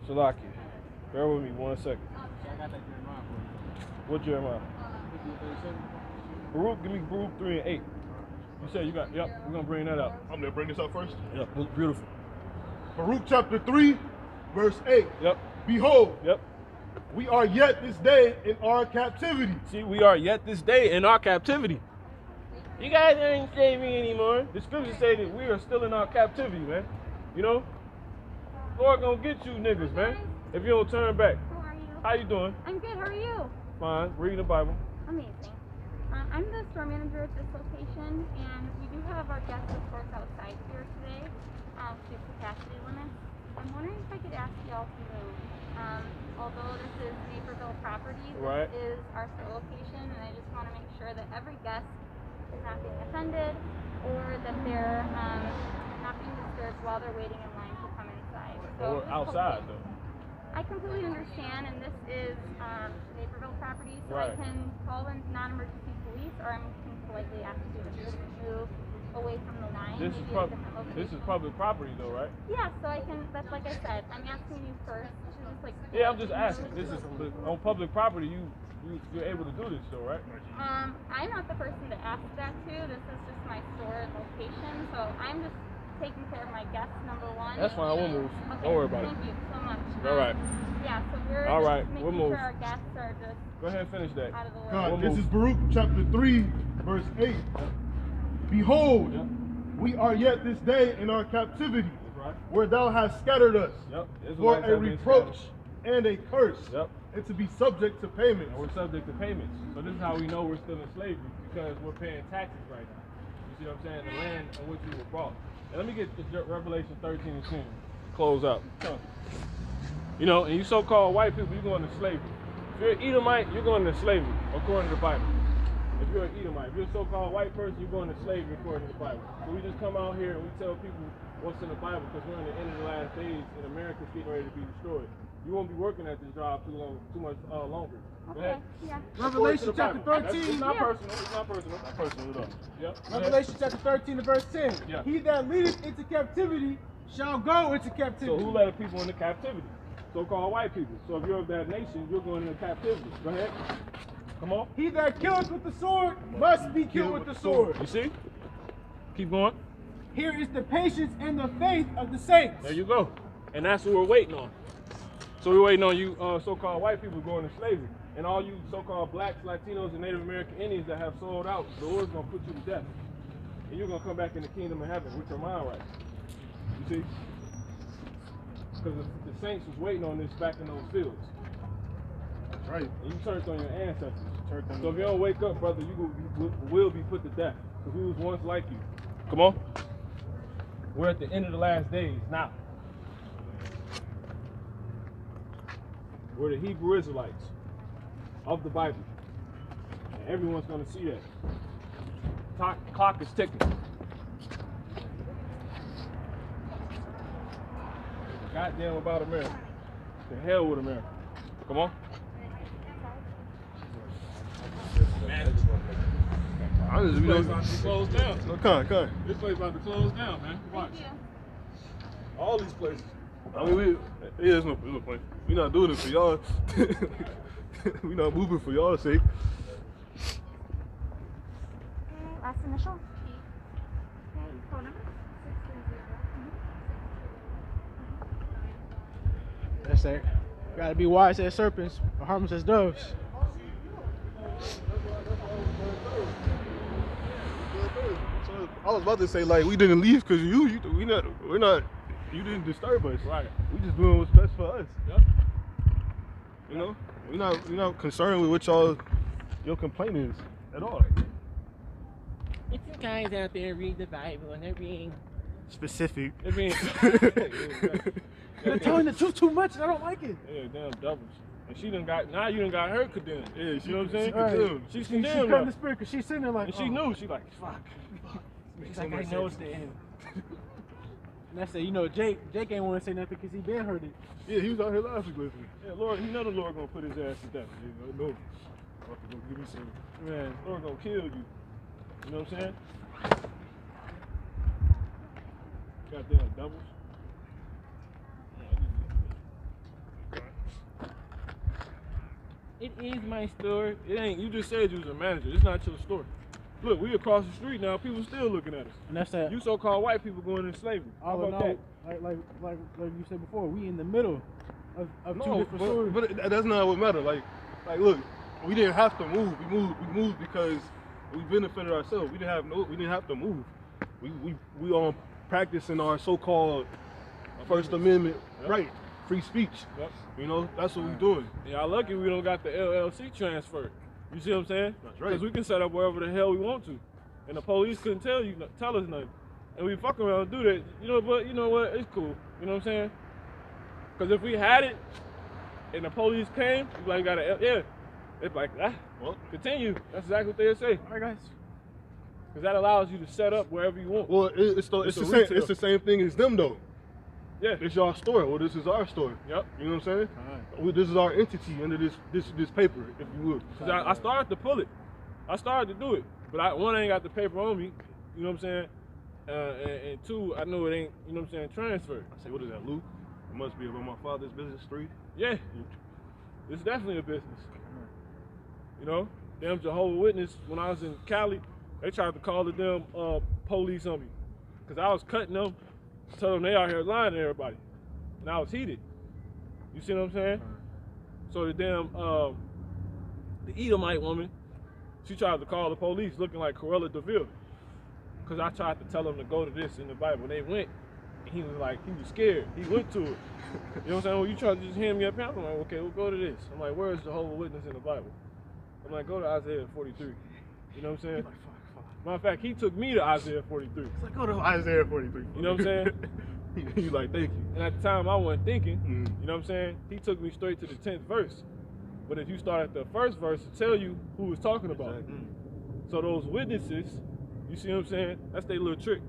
Salaki. Bear with me 1 second. What Jeremiah? Baruch, give me Baruch 3 and 8. You said you got, yep, we're gonna bring that up. I'm gonna bring this up first. Yep, that's beautiful. Baruch chapter 3, verse 8. Yep. Behold, Yep. we are yet this day in our captivity. See, we are yet this day in our captivity. You guys aren't in slavery anymore. The scriptures say that we are still in our captivity, man. You know? Lord gonna get you niggas, man. If you don't turn back. How are you? How you doing? I'm good. How are you? Fine. Reading the Bible. Amazing. I'm the store manager at this location, and we do have our guest escorts outside here today due to capacity limits. I'm wondering if I could ask y'all to move. Although this is Naperville property, Right. this is our store location, and I just want to make sure that every guest is not being offended or that they're not being disturbed while they're waiting in line to come inside. Or just outside, hoping- though. I completely understand, and this is Naperville property, so Right. I can call in non-emergency police, or I can politely ask you to move away from the line. This maybe is at a different location. this is public property, though, right? Yeah, so I can. That's like I said. I'm asking you first to just like. Yeah, I'm just asking. This is on public property. You're able to do this, though, right? I'm not the person to ask that to. This is just my store and location, so I'm just taking care of my guests, number one. That's fine. We'll move. Okay, Don't worry about it. Thank you so much. All right. Yeah, so we're All just right, making we'll move. sure our guests are just Go ahead and finish that. out of the way. God, We'll this move. is Baruch chapter 3, verse 8. Behold, Yep. we are yet this day in our captivity, That's right. where thou hast scattered us Yep. for Israelites a have been reproach scattered. and a curse, Yep. and to be subject to payment. And we're subject to payments. So this is how we know we're still in slavery, because we're paying taxes right now. You see what I'm saying? The land on which you were brought. And let me get this Revelation 13 and 10. Close out. You know, and you so-called white people, you're going to slavery. If you're an Edomite, you're going to slavery, according to the Bible. If you're an Edomite, if you're a so-called white person, you're going to slavery according to the Bible. So we just come out here and we tell people what's in the Bible because we're in the end of the last days and America's getting ready to be destroyed. You won't be working at this job too much longer. Go ahead. Yeah. Revelation chapter 13. It's not personal. It's not personal. It's not personal at all. Yep. Revelation chapter 13 and verse 10. Yeah. He that leadeth into captivity shall go into captivity. So who led the people into captivity? So-called white people. So if you're of that nation, you're going into captivity. Go ahead. Come on. He that killeth with the sword must be killed with the sword. You see? Keep going. Here is the patience and the faith of the saints. There you go. And that's what we're waiting on. So we're waiting on you so-called white people going into slavery. And all you so-called blacks, Latinos, and Native American Indians that have sold out, the Lord's going to put you to death. And you're going to come back in the kingdom of heaven with your mind right. You see? Because the saints was waiting on this back in those fields. That's right. And you turned on your ancestors. So if you don't wake up, brother, you will be put to death. Because we was once like you. Come on. We're at the end of the last days now. We're the Hebrew Israelites of the Bible. And everyone's going to see that. Clock is ticking. Goddamn about America. The hell with America. Come on. Honestly, we This don't. place about to close down. No, come on. This place about to close down, man. Watch. Thank you. All these places. I mean, there's no point. We're not doing it for y'all. We're not moving for y'all's sake. Last initial? Okay, phone number? 630. That's it. Gotta be wise as serpents, but harmless as doves. I was about to say like we didn't leave because we're not. You didn't disturb us. Right. We just doing what's best for us. Yep. You know, we're not concerned with what your complaint is at all. It's some guys out there read the Bible and they're being Specific. They're being They're telling the truth too much and I don't like it. yeah, damn doubles. And she done got now you done got her condemned. Yeah, You know what I'm saying? Right. She's She condemned cut now. the spirit because she's sitting there like, And she oh. knew. She like, fuck. She's like, I know it's the end. And I said, you know, Jake ain't want to say nothing because he been heard it. Yeah, he was out here last week listening. Yeah, Lord, you know the Lord gonna put his ass to death. No, give me some. Man, Lord gonna kill you. You know what I'm saying? Goddamn doubles. it is my store. It ain't. You just said you was a manager. It's not your store. Look, we across the street now. People still looking at us. And that's that. You so-called white people going into slavery. How All in about all, that? like you said before, we in the middle of two No, different stories. but that's not what matters. Like, look, we didn't have to move. We moved because we benefited ourselves. We didn't have to move. We practicing our so-called First Amendment right, free speech. Yep. You know, that's what we doing. Y'all lucky we don't got the LLC transferred. You see what I'm saying? That's right. Because we can set up wherever the hell we want to, and the police couldn't tell us nothing, and we fuck around and do that. You know, but you know what? It's cool. You know what I'm saying? Because if we had it, and the police came, you like yeah, it's like Well, continue. That's exactly what they'll say. All right, guys. Because that allows you to set up wherever you want. well, it's the same thing as them though. Yeah. It's y'all store. Well, this is our store. Yep. You know what I'm saying? This is our entity under this paper, if you would. Cause I started to pull it. I started to do it. But one, I ain't got the paper on me. You know what I'm saying? And two, I know it ain't, you know what I'm saying, transferred. I say, what is that, Luke? It must be about my father's business. 3. Yeah. It's definitely a business. You know? Them Jehovah's Witness, when I was in Cali, they tried to call the damn police on me. Cause I was cutting them, telling them they out here lying to everybody. And I was heated. You see what I'm saying? So the damn, the Edomite woman, she tried to call the police looking like Cruella DeVille. Because I tried to tell them to go to this in the Bible. They went, and he was scared. He went to it. You know what I'm saying? Well, you try to just hand me a pen. I'm like, okay, we'll go to this. I'm like, where is Jehovah's Witness in the Bible? I'm like, go to Isaiah 43. You know what I'm saying? Matter of fact, he took me to Isaiah 43. It's like, go to Isaiah 43. You know what I'm saying? He's like, thank you. And at the time, I wasn't thinking. Mm. You know what I'm saying? He took me straight to the 10th verse. But if you start at the first verse, to tell you who was talking about. Exactly. So those witnesses, you see what I'm saying? That's their little trick.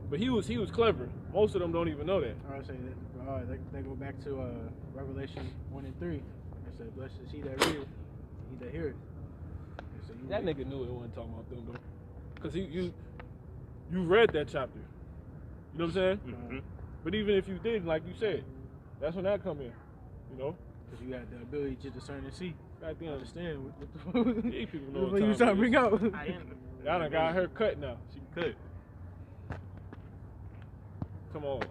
But he was clever. Most of them don't even know that. I would say that they go back to Revelation 1 and 3. They said, "Blessed is he that readeth, he that heareth." So That nigga knew it wasn't talking about them though. Cause you read that chapter. You know what I'm saying? Mm-hmm. But even if you didn't, like you said, that's when that come in. You know? because you got the ability to discern and see. Goddamn. Understand what the These people know what you what trying to time bring it out. is. Y'all done got her cut now. She cut. Come on.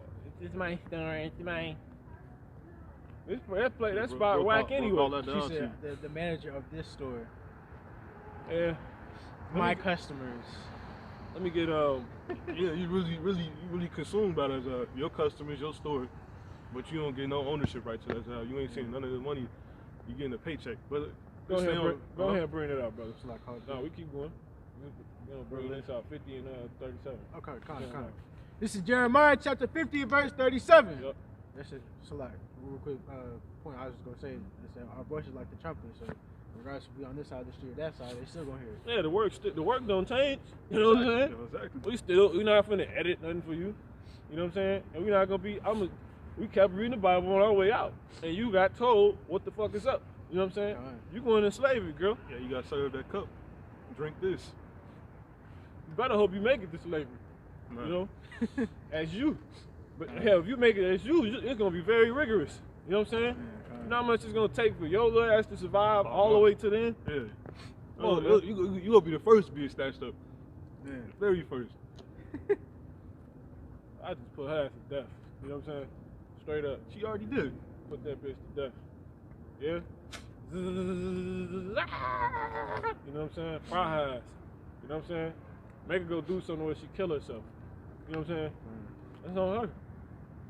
It's my store. It's my. That's about whack anyway. She said the manager of this store. Yeah. My customers. Let me get Yeah, you really consumed by that. Your customers, your store, but you don't get no ownership right to that job. You ain't seeing none of the money. You getting a paycheck. But go ahead and bring it up, brother. It's like hard. No, we keep going. We're gonna bring this out 50 and 37. Okay, come Yeah, on. This is Jeremiah chapter 50, verse 37. Yep. That's it. So like, real quick point I was just gonna say is that our voices like the trumpet, so regardless if we on this side of the street or that side, they still gonna hear it. Yeah, the work don't change. You know what I'm saying? Exactly. We not finna edit nothing for you. You know what I'm saying? And we not gonna be. We kept reading the Bible on our way out, and you got told what the fuck is up. You know what I'm saying? Right. You going in slavery, girl. Yeah, you gotta serve that cup. Drink this. You better hope you make it to slavery. Man. You know, as you. But hell, if you make it as you, it's gonna be very rigorous. You know what I'm saying? You know how much it's gonna take for your little ass to survive all the way to the end? Yeah. Oh, Oh, you gonna be the first to be snatched up. Yeah. Very first. I just put her ass to death. You know what I'm saying? Straight up. She already did. Put that bitch to death. Yeah? You know what I'm saying? Fry her ass. You know what I'm saying? Make her go do something where she kill herself. You know what I'm saying? That's on her.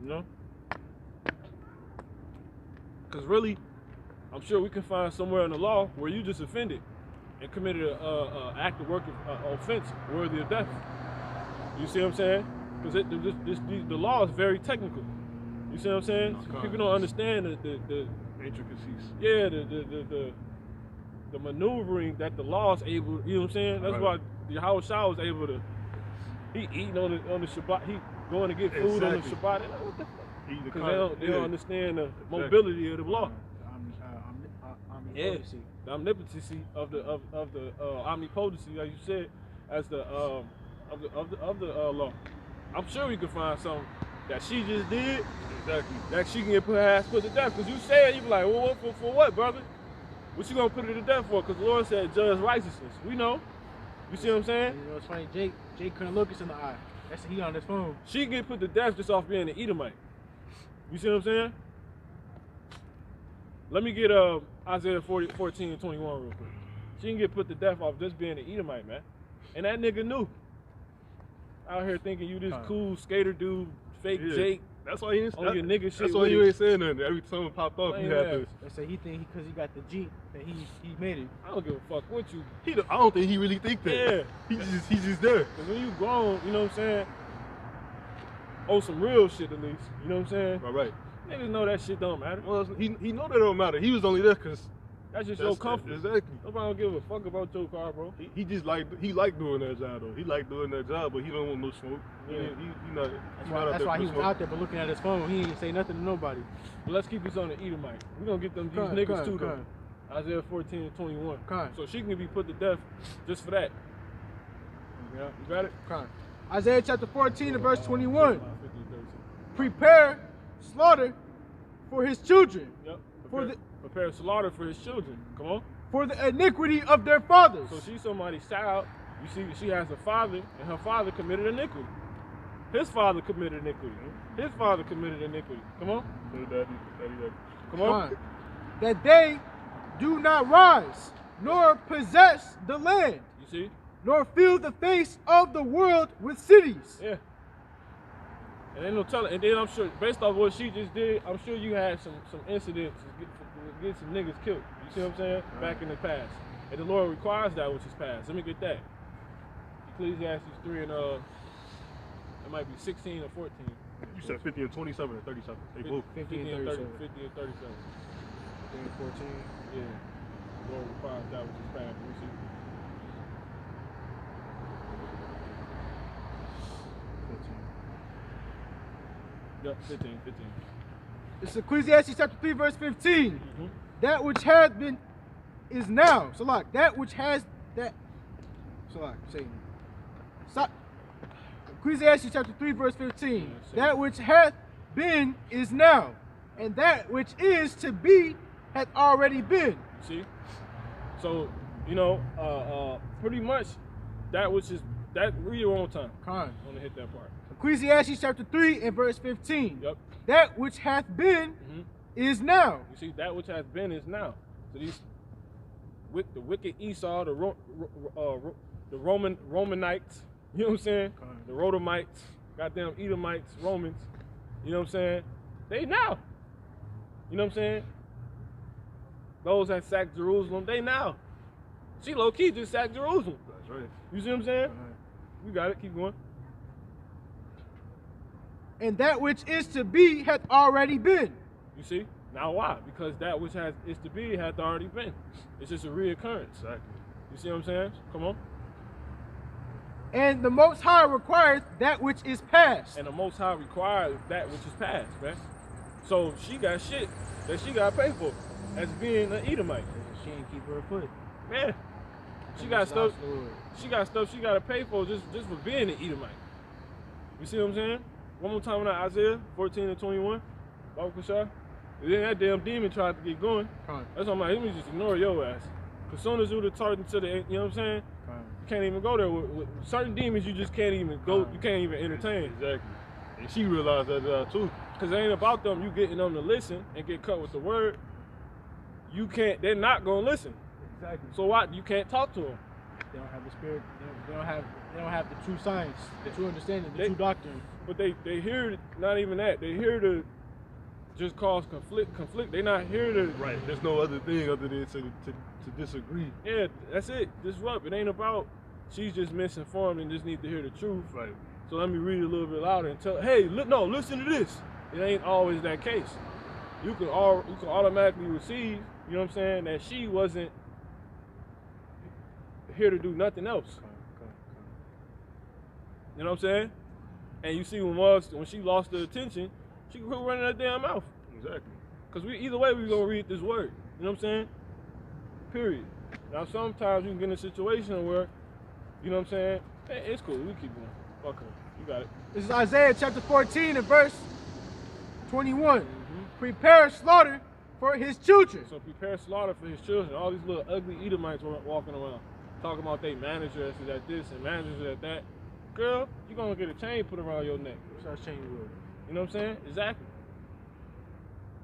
You know? Because really, I'm sure we can find somewhere in the law where you just offended and committed an act of work of offense worthy of death. You see what I'm saying? Because the law is very technical. You see what I'm saying? Okay. People don't understand the Intricacies. yeah, the maneuvering that the law is able, you know what I'm saying? That's Right. why Yahweh Shah was able to, he eating on the Shabbat, he going to get food on the Exactly. Shabbat. They're like, what the fuck? Because they don't understand the mobility of the law. Omnipotency. The omnipotency of the omnipotency, as you said, as the of the law. I'm sure we can find something that she just did Exactly. that she can get her ass put to death. Because you said, you be like, well, for what, brother? What you gonna put her to death for? Because the Lord said, judge righteousness. We know. You see what I'm saying? And you know what's funny? Jake couldn't look us in the eye. That's he on his phone. She can get put to death just off being an Edomite. You see what I'm saying? Let me get Isaiah 14 and 21 real quick. She can get put to death off just being an Edomite, man. And that nigga knew. Out here thinking you this cool skater dude, fake Yeah. Jake. That's why he ain't. On your nigga shit That's why with you it. ain't saying nothing. Every time it popped off, you had to. They say he think because he got the Jeep that he made it. I don't give a fuck what you. I don't think he really think that. Yeah. He's just there. Cause when you grown, you know what I'm saying? Oh, some real shit at least. You know what I'm saying? All right. Niggas know that shit don't matter. Well, he know that don't matter. He was only there because That's just your comfort. Exactly. Nobody don't give a fuck about your car, bro. He just like doing that job though. He like doing that job, but he don't want no smoke. Yeah. He not. That's why he was out there, but looking at his phone, he ain't say nothing to nobody. But let's keep this on the Edomite. We're gonna get them these Come niggas on, too, come though. Isaiah 14 and 21. Come on. So she can be put to death just for that. Yeah, you got it? Come. Isaiah chapter 14 and verse 21. 50 and 36. Prepare slaughter for his children, Yep. For Prepare slaughter for his children. Come on. for the iniquity of their fathers. So she's somebody's child. You see, she has a father, and her father committed iniquity. His father committed iniquity. His father committed iniquity. Come on. Daddy. Come on. Come. That they do not rise, nor possess the land, You see? nor fill the face of the world with cities. Yeah. And ain't no telling. And then I'm sure, based off what she just did, I'm sure you had some incidents to get some niggas killed. You see what I'm saying? Back in the past. And the Lord requires that which is past. Let me get that. Ecclesiastes 3 and it might be 16 or 14. You said 50 and 27 and 37. They both. 50 and 30, 37. 50 and 37. 50 and 14. Yeah. Lord requires that which is past. You see? 15. Yep, 15. It's Ecclesiastes chapter 3, verse 15. That which has been is now. So like that which has that. So like say. Stop. Ecclesiastes chapter 3, verse 15. That which hath been is now, and that which is to be hath already been. See? So, you know, pretty much that which is that. Read it one more time. Con. I want to hit that part. Ecclesiastes chapter 3 and verse 15. Yep. That which hath been is now. You see, that which has been is now. So these, with the wicked Esau, the Romanites, you know what I'm saying? The Rodomites, goddamn Edomites, Romans, you know what I'm saying? They now. You know what I'm saying? Those that sacked Jerusalem, they now. She low key just sacked Jerusalem. That's right. You see what I'm saying? You got it. Keep going. And that which is to be hath already been. You see? Now why? Because that which is to be hath already been. It's just a reoccurrence. Exactly. You see what I'm saying? Come on. And the Most High requires that which is past. And the Most High requires that which is past, man. So she got shit that she got to pay for as being an Edomite. She ain't keep her foot. Man, she got stuff. She got stuff she got to pay for just for being an Edomite. You see what I'm saying? One more time on that Isaiah 14 and 21. Baba Kushar. And then that damn demon tried to get going. That's what I'm like, let me just ignore your ass. As soon as you would have turned into the, you know what I'm saying? You can't even go there. With certain demons, you just can't even go, you can't even entertain. Exactly. And she realized that too. Because it ain't about them, you getting them to listen and get cut with the word. You can't, they're not going to listen. Exactly. So what? You can't talk to them. They don't have the spirit. They don't have the true science, the true understanding, the true doctrine. But they hear not even that. They hear to just cause conflict. They not here to. Right. There's no other thing other than to disagree. Yeah, that's it. Disrupt. It ain't about she's just misinformed and just need to hear the truth. Right. So let me read it a little bit louder and tell. Hey, no, listen to this. It ain't always that case. You can automatically receive. You know what I'm saying? That she wasn't here to do nothing else. You know what I'm saying? And you see when she lost her attention, she quit running her damn mouth. Exactly. Because either way we gonna read this word. You know what I'm saying? Period. Now sometimes you can get in a situation where, you know what I'm saying? Hey, it's cool. We keep going. Fuck her. You got it. This is Isaiah chapter 14 and verse 21. Prepare slaughter for his children. So prepare slaughter for his children. All these little ugly Edomites walking around talking about they managers at this and managers at that. Girl, you gonna get a chain put around your neck. What size chain you wear? You know what I'm saying? Exactly.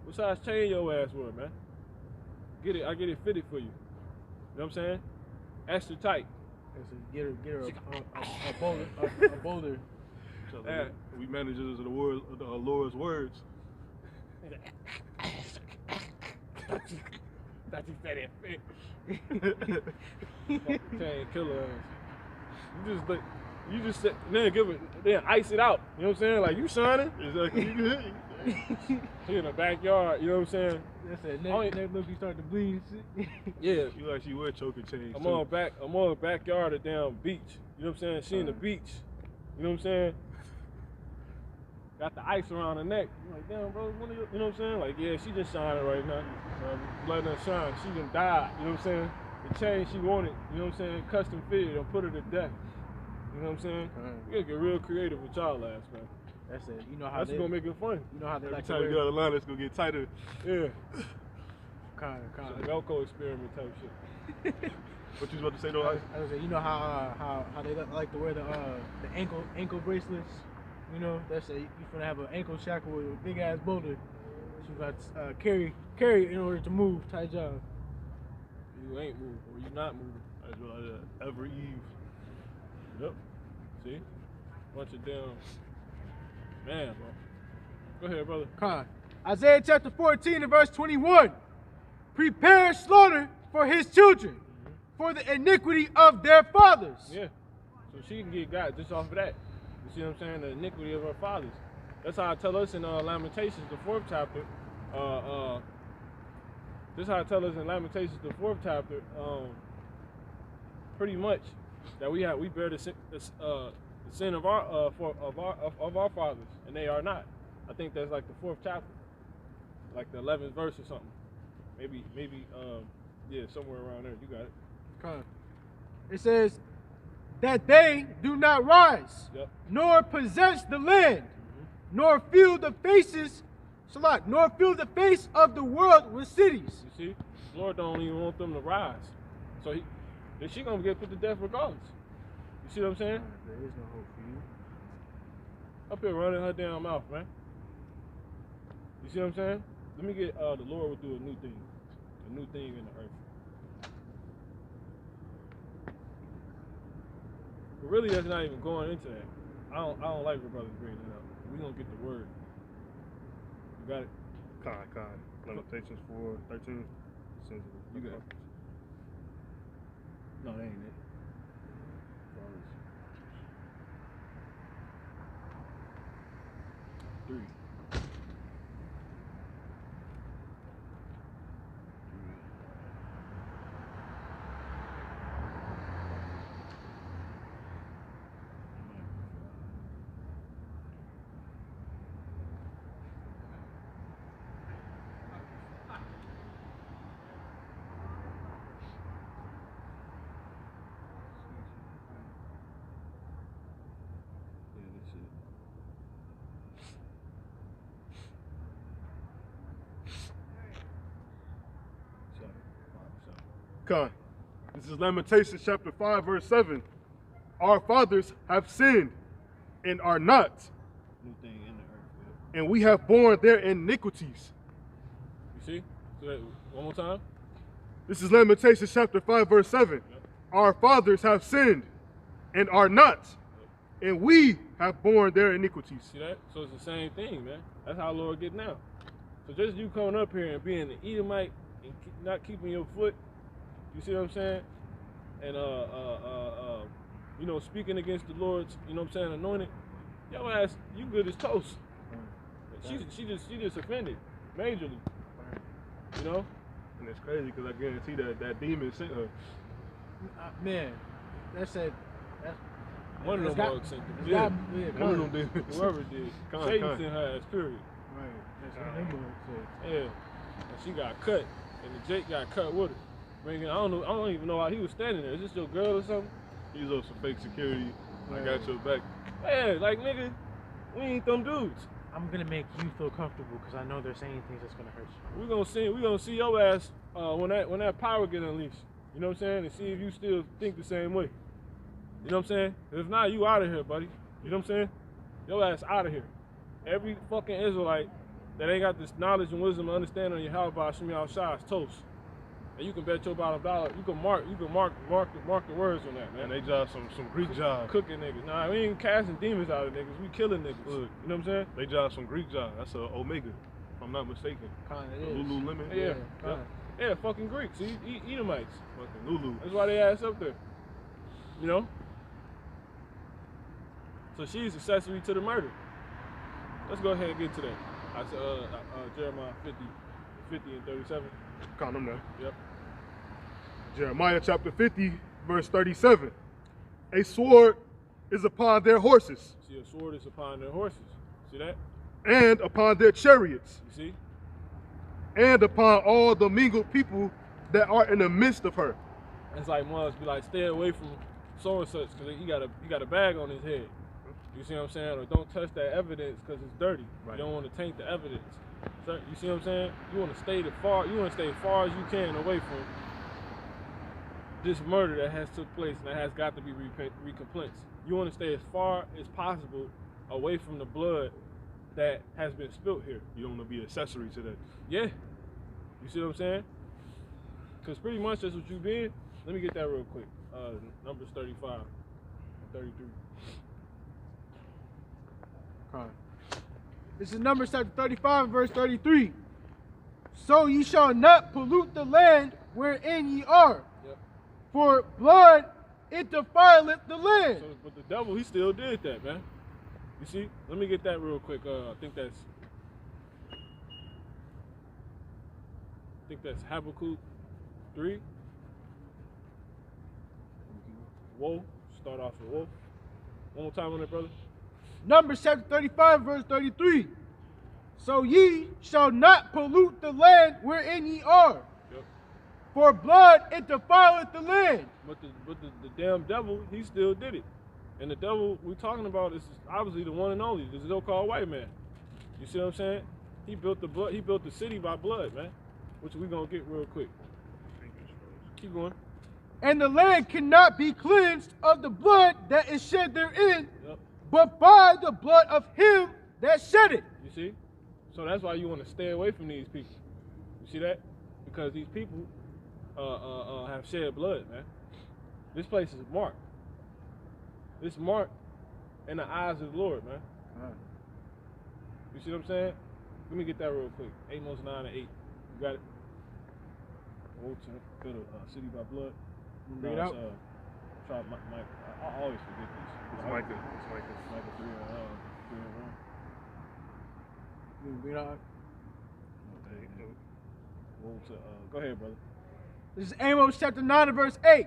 What size chain your ass wear, man? I get it fitted for you. You know what I'm saying? Extra tight. Get her a boulder. Yeah. We managers of the Lord's words. Thought you said it fit. Chain killer ass. You just said, then ice it out. You know what I'm saying? Like, you shining? Exactly. She in the backyard, you know what I'm saying? That's it. Neck look, you start to bleed and shit. Yeah. You actually wear choker chains. I'm on the backyard of damn beach. You know what I'm saying? She in the beach. You know what I'm saying? Got the ice around her neck. I'm like, damn, bro, you know what I'm saying? Like, yeah, she just shining right now. Letting her shine. She done died, you know what I'm saying? The chain she wanted, you know what I'm saying? Custom fitted and put her to death. You know what I'm saying? We gotta get real creative with y'all ass, man. That's it. You know how that's gonna make it fun. You know how they Every like time to you get out of line, it's gonna get tighter. Yeah. Kind of. Velcro experiment type shit. What you was about to say though? I was saying, you know how they like to wear the ankle bracelets. You know, that's you finna have an ankle shackle with a big ass boulder. You got carry in order to move. Tight job. You ain't moving, or you not moving. That's what I did. Ever Eve. Yep. See? Bunch of damn. Man, bro. Go ahead, brother. Con. Isaiah chapter 14 and verse 21. Prepare slaughter for his children, for the iniquity of their fathers. Yeah. So she can get God just off of that. You see what I'm saying? The iniquity of her fathers. That's how I tell us in Lamentations, the 4th chapter. This is how I tell us in Lamentations, the 4th chapter. Pretty much that we bear the sin of our fathers, and they are not. I think that's like the 4th chapter, like the 11th verse or something. Maybe yeah, somewhere around there. You got it. Okay. It says that they do not rise, Yep. nor possess the land, nor fill the faces, Salat, nor fill the face of the world with cities. You see, the Lord don't even want them to rise, so then she gonna get put to death regardless. You see what I'm saying? There is no hope for you. Up here running her damn mouth, man. You see what I'm saying? Let me get the Lord will do a new thing in the earth. But really, that's not even going into that. I don't like your brothers bringing it up. We gonna get the word. You got it. Con. Lamentations 4:13. You got it. No, that ain't it. Three. Con. This is Lamentations chapter 5, verse 7. Our fathers have sinned and are not, New thing in the earth. and we have borne their iniquities. You see? So that, one more time. This is Lamentations chapter 5, verse 7. Yep. Our fathers have sinned and are not, and we have borne their iniquities. See that? So it's the same thing, man. That's how Lord get now. So just you coming up here and being an Edomite and not keeping your foot, you see what I'm saying? And you know, speaking against the Lord's, you know what I'm saying, anointed, your ass, you good as toast. She just offended majorly. You know? And it's crazy because I guarantee that demon sent her. Man, that's One of it's them got- bugs sent them. it's Yeah. got- yeah, One of con. them demons. Whoever did. Con, Satan con. sent her ass, period. Right. That's what them bugs said. Yeah. And she got cut. And the Jake got cut with her. Bringing, I don't even know how he was standing there. Is this your girl or something? He's on some fake security. I got your back. Yeah, like nigga, we ain't them dudes. I'm gonna make you feel comfortable because I know they're saying things that's gonna hurt you. We gonna see your ass when that power get unleashed. You know what I'm saying? And see if you still think the same way. You know what I'm saying? If not, you out of here, buddy. You know what I'm saying? Your ass out of here. Every fucking Israelite that ain't got this knowledge and wisdom and understanding on your house by Shemi Al-Shah is toast. And you can bet your bottom dollar. You can mark the words on that, man. And they job some Greek job. Cooking niggas. Nah, we ain't casting demons out of niggas. We killing niggas. Look. You know what I'm saying? They job some Greek job. That's a Omega, if I'm not mistaken. Kind of is. Lululemon. Yeah. Right. Yeah, fucking Greeks. Edomites. Fucking Lulu. That's why they ass up there. You know? So she's accessory to the murder. Let's go ahead and get to that. I said Jeremiah 50 and 37. Count them there. Yep. Jeremiah chapter 50, verse 37. A sword is upon their horses, See, a sword is upon their horses. See that? and upon their chariots, You see? and upon all the mingled people that are in the midst of her. It's like must be like, stay away from so and such because he got a bag on his head. You see what I'm saying? Or don't touch that evidence because it's dirty. Right. You don't want to taint the evidence. So, you see what I'm saying? You want to stay far as you can away from this murder that has took place and that has got to be recompensed. You want to stay as far as possible away from the blood that has been spilt here. You don't want to be accessory to that. Yeah. You see what I'm saying? Because pretty much that's what you've been. Let me get that real quick. Numbers 35 and 33. Right. This is Numbers chapter 35, verse 33. So ye shall not pollute the land wherein ye are, Yep. for blood it defileth the land. So, but the devil, he still did that, man. You see? Let me get that real quick. I think that's Habakkuk 3. Woe. Start off with woe. One more time on that, brother. Numbers chapter 35, verse 33. So ye shall not pollute the land wherein ye are. Yep. For blood it defileth the land. But the damn devil, he still did it. And the devil we're talking about is obviously the one and only, the so-called white man. You see what I'm saying? He built the city by blood, man. Which we're gonna get real quick. Keep going. And the land cannot be cleansed of the blood that is shed therein, Yep. but by the blood of him that shed it. You see? So that's why you want to stay away from these people. You see that? Because these people have shed blood, man. This place is marked. It's marked in the eyes of the Lord, man. You see what I'm saying? Let me get that real quick. Amos 9 and 8. You got it? Woe to build a city by blood. Bring it out. Try Mike. I always forget this. It's Micah. It's Micah. Micah 3 and 1. Bring it out. Woe to, go ahead, brother. This is Amos chapter 9 and verse 8.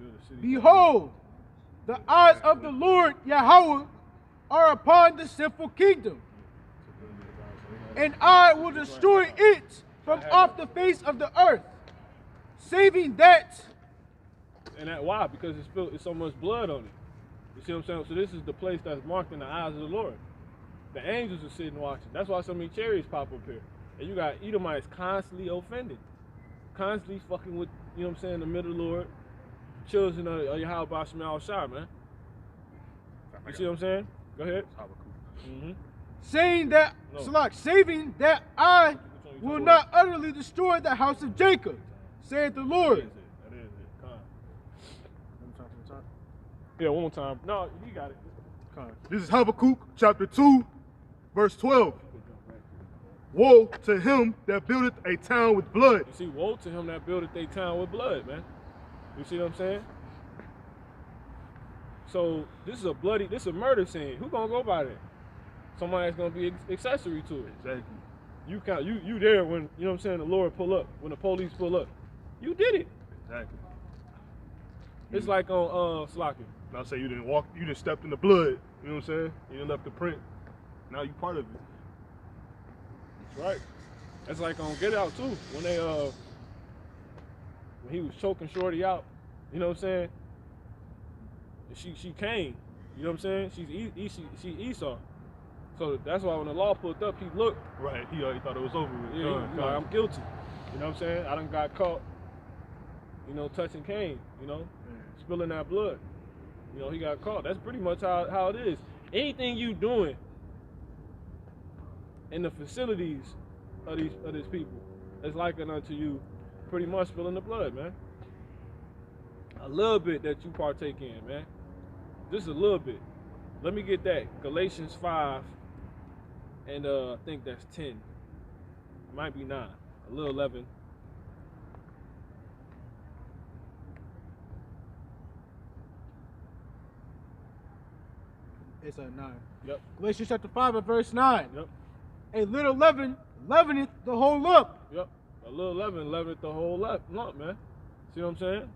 Build a city. Behold, the eyes of the Lord Yahweh are upon the sinful kingdom, and I will destroy it from off the face of the earth, saving that. And that why? Because it's so much blood on it. You see what I'm saying? So this is the place that's marked in the eyes of the Lord. The angels are sitting watching. That's why so many chariots pop up here. And you got Edomites constantly offended. Constantly fucking with, you know what I'm saying, the middle Lord. Children of Yahweh Shemal Shah, man. You see what I'm saying? Go ahead. Mm-hmm. Saying that, saving that I will not utterly destroy the house of Jacob, saith the Lord. That is it. Yeah, one more time. No, you got it. This is Habakkuk chapter 2, verse 12. Woe to him that buildeth a town with blood. You see, woe to him that buildeth a town with blood, man. You see what I'm saying? So this is a murder scene. Who gonna go by that? Somebody's gonna be accessory to it. Exactly. You there when, you know what I'm saying, the Lord pull up, when the police pull up. You did it. Exactly. It's like on Slocky. Now say you didn't step in the blood. You know what I'm saying? You didn't left the print. Now you part of it. That's right. That's like on Get Out too. When they when he was choking Shorty out, you know what I'm saying? She came. You know what I'm saying? She's Esau. So that's why when the law pulled up, he looked. Right. He thought it was over with. Yeah, he like, I'm guilty. You know what I'm saying? I done got caught, you know, touching Cain, you know, spilling that blood. You know, he got caught. That's pretty much how it is. Anything you doing in the facilities of these people is likened unto you pretty much spilling the blood, man. A little bit that you partake in, man. Just a little bit. Let me get that. Galatians 5 and I think that's 10. It might be 9. A little 11. It's a 9. Yep. Galatians chapter 5 and verse 9. Yep. A little leaven leaveneth the whole lump. Yep. A little leaveneth the whole lump, man. See what I'm saying?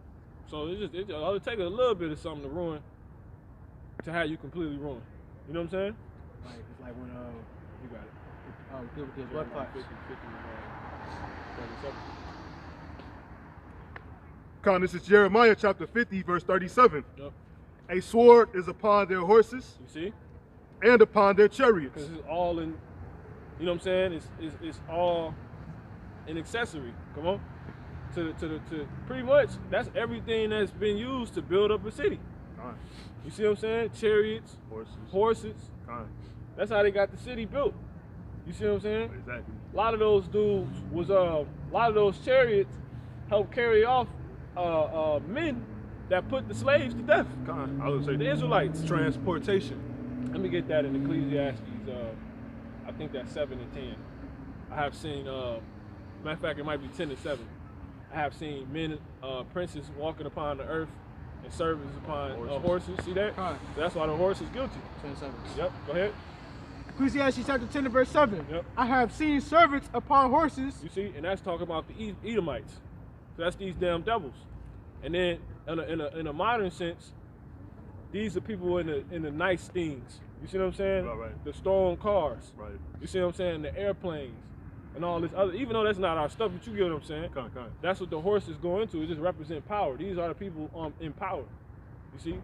So it'll take a little bit of something to ruin, to have you completely ruined. You know what I'm saying? Like, it's like when You got it. good with his blood clots. 50, 37. Con, this is Jeremiah chapter 50, verse 37. Yep. A sword is upon their horses You see? and upon their chariots. Because it's all in, you know what I'm saying? It's all an accessory. Come on. To pretty much, that's everything that's been used to build up a city. Con. You see what I'm saying? Chariots, horses. Con. That's how they got the city built. You see what I'm saying? Exactly. A lot of those dudes was a lot of those chariots helped carry off men that put the slaves to death. Con. I would say The Israelites. transportation. Let me get that in Ecclesiastes. I think that's 7 and 10. I have seen. Matter of fact, it might be 10 and 7. I have seen men, princes walking upon the earth and service upon horses. See that? Con. So that's why the horse is guilty. 27. Yep. Go ahead. Ecclesiastes chapter 10 and verse 7. Yep. I have seen servants upon horses. You see, and that's talking about the Edomites. So that's these damn devils. And then in a modern sense, these are people in the nice things. You see what I'm saying? Right. The stolen cars. Right. You see what I'm saying? The airplanes and all this other. Even though that's not our stuff, but you get what I'm saying. Con. That's what the horses go into. It just represent power. These are the people in power. You see?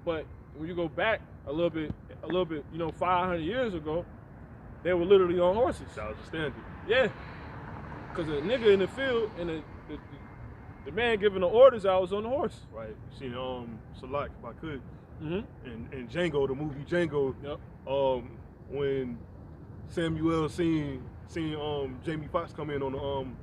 But when you go back a little bit, 500 years ago, they were literally on horses. That was the standard. Yeah. Because a nigga in the field and the man giving the orders out was on the horse. Right. You seen Salak, if I could, Mm-hmm. and Django, the movie Django. Yep. When Samuel seen Jamie Foxx come in on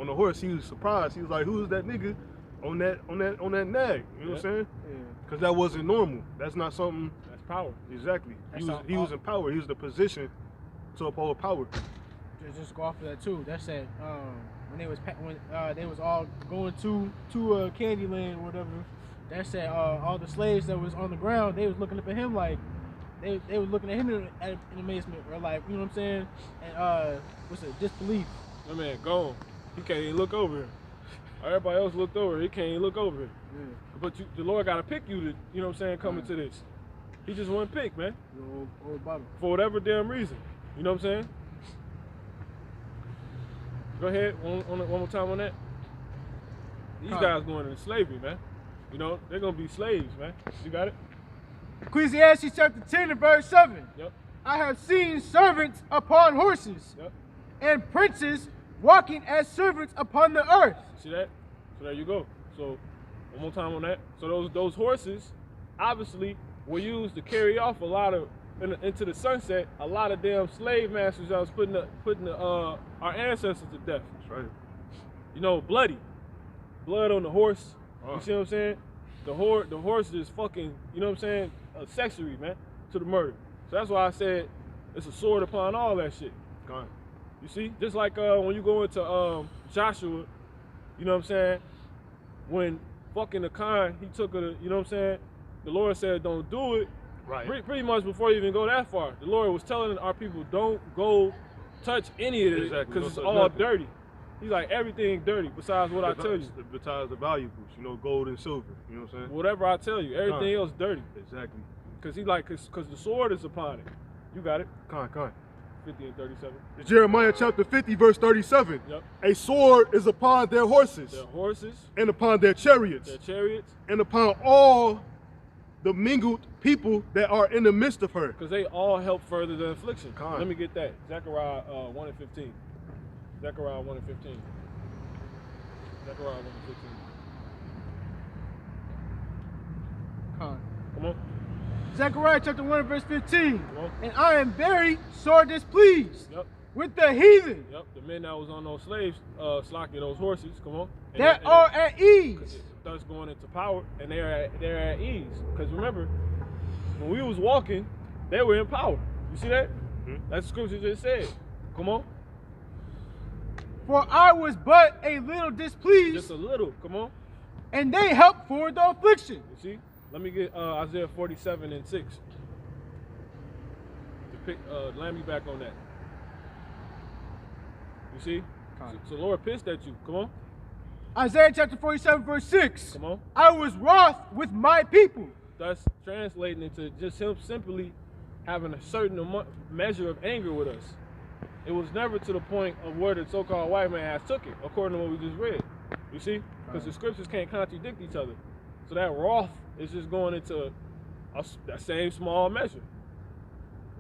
the horse, he was surprised. He was like, "Who's that nigga on that nag?" You know what I'm saying? Yeah. Because that wasn't normal. That's not something. That's power. Exactly. That's He was in power. He was the position to uphold power. Just go off of that too. That said, when they was all going to Candyland or whatever, that said all the slaves that was on the ground, they was looking up at him like they was looking at him in amazement, or like, you know what I'm saying? And what's it? Disbelief. My man gone. He can't even look over here. Everybody else looked over. He can't even look over here. Yeah. But the Lord got to pick you to, you know what I'm saying, coming to this. He just wasn't picked, man, The old bottle. for whatever damn reason. You know what I'm saying? Go ahead, one more time on that. These guys going into slavery, man. You know, they're going to be slaves, man. You got it? Ecclesiastes chapter 10 and verse 7. Yep. I have seen servants upon horses, Yep. and princes walking as servants upon the earth. See that? So there you go. So one more time on that. So those horses obviously were used to carry off a lot of into the sunset. A lot of damn slave masters that was putting our ancestors to death. That's right. You know, blood on the horse. Oh. You see what I'm saying? The horse is fucking. You know what I'm saying? Accessory, man, to the murder. So that's why I said it's a sword upon all that shit. Con. You see, just like when you go into Joshua, you know what I'm saying? When fucking Achan, he took her to, you know what I'm saying? The Lord said, don't do it. Right. Pretty much before you even go that far, the Lord was telling our people, don't go touch any of it Exactly. because it's Don't all touch nothing. dirty. He's like, everything dirty besides what I tell you. Besides the valuables, gold and silver. You know what I'm saying? Whatever I tell you, everything else dirty. Exactly. Because he like, because the sword is upon it. You got it. Con. 50 and 37. Jeremiah chapter 50, verse 37. Yep. A sword is upon their horses, Their horses, and upon their chariots, their chariots, and upon all the mingled people that are in the midst of her. because they all help further the affliction. Con. Let me get that. Zechariah 1 and 15. Zechariah 1 and 15. Zechariah 1 and 15. Come on. Zechariah chapter 1 and verse 15. Come on. And I am very sore displeased Yep. with the heathen Yep. The men that was on those slaves, slocking those horses. Come on. And that are at ease. Starts going into power, and they're at ease. Because remember, when we was walking, they were in power. You see that? Mhm. That's the scripture just said. Come on. For I was but a little displeased, Just a little. Come on. and they helped for the affliction. You see? Let me get Isaiah 47 and 6. Land me back on that. You see? So Lord pissed at you. Come on. Isaiah chapter 47 verse 6. Come on. I was wroth with my people. That's translating into just him simply having a certain measure of anger with us. It was never to the point of where the so-called white man has took it, according to what we just read. You see? Because the scriptures can't contradict each other. So that wrath is just going into that same small measure.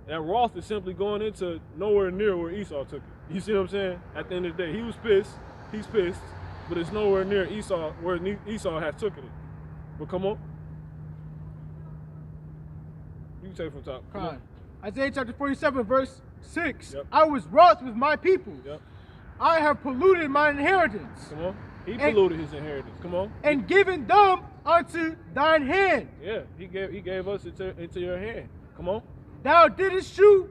That wrath is simply going into nowhere near where Esau took it. You see what I'm saying? At the end of the day, he was pissed. He's pissed. But it's nowhere near Esau where Esau has taken it. But come on. You can take it from top. Come on. Isaiah chapter 47 verse 6. Yep. I was wroth with my people. Yep. I have polluted my inheritance Come on. He polluted his inheritance. Come on. and given them unto thine hand. Yeah, he gave us into your hand. Come on. Thou didst shew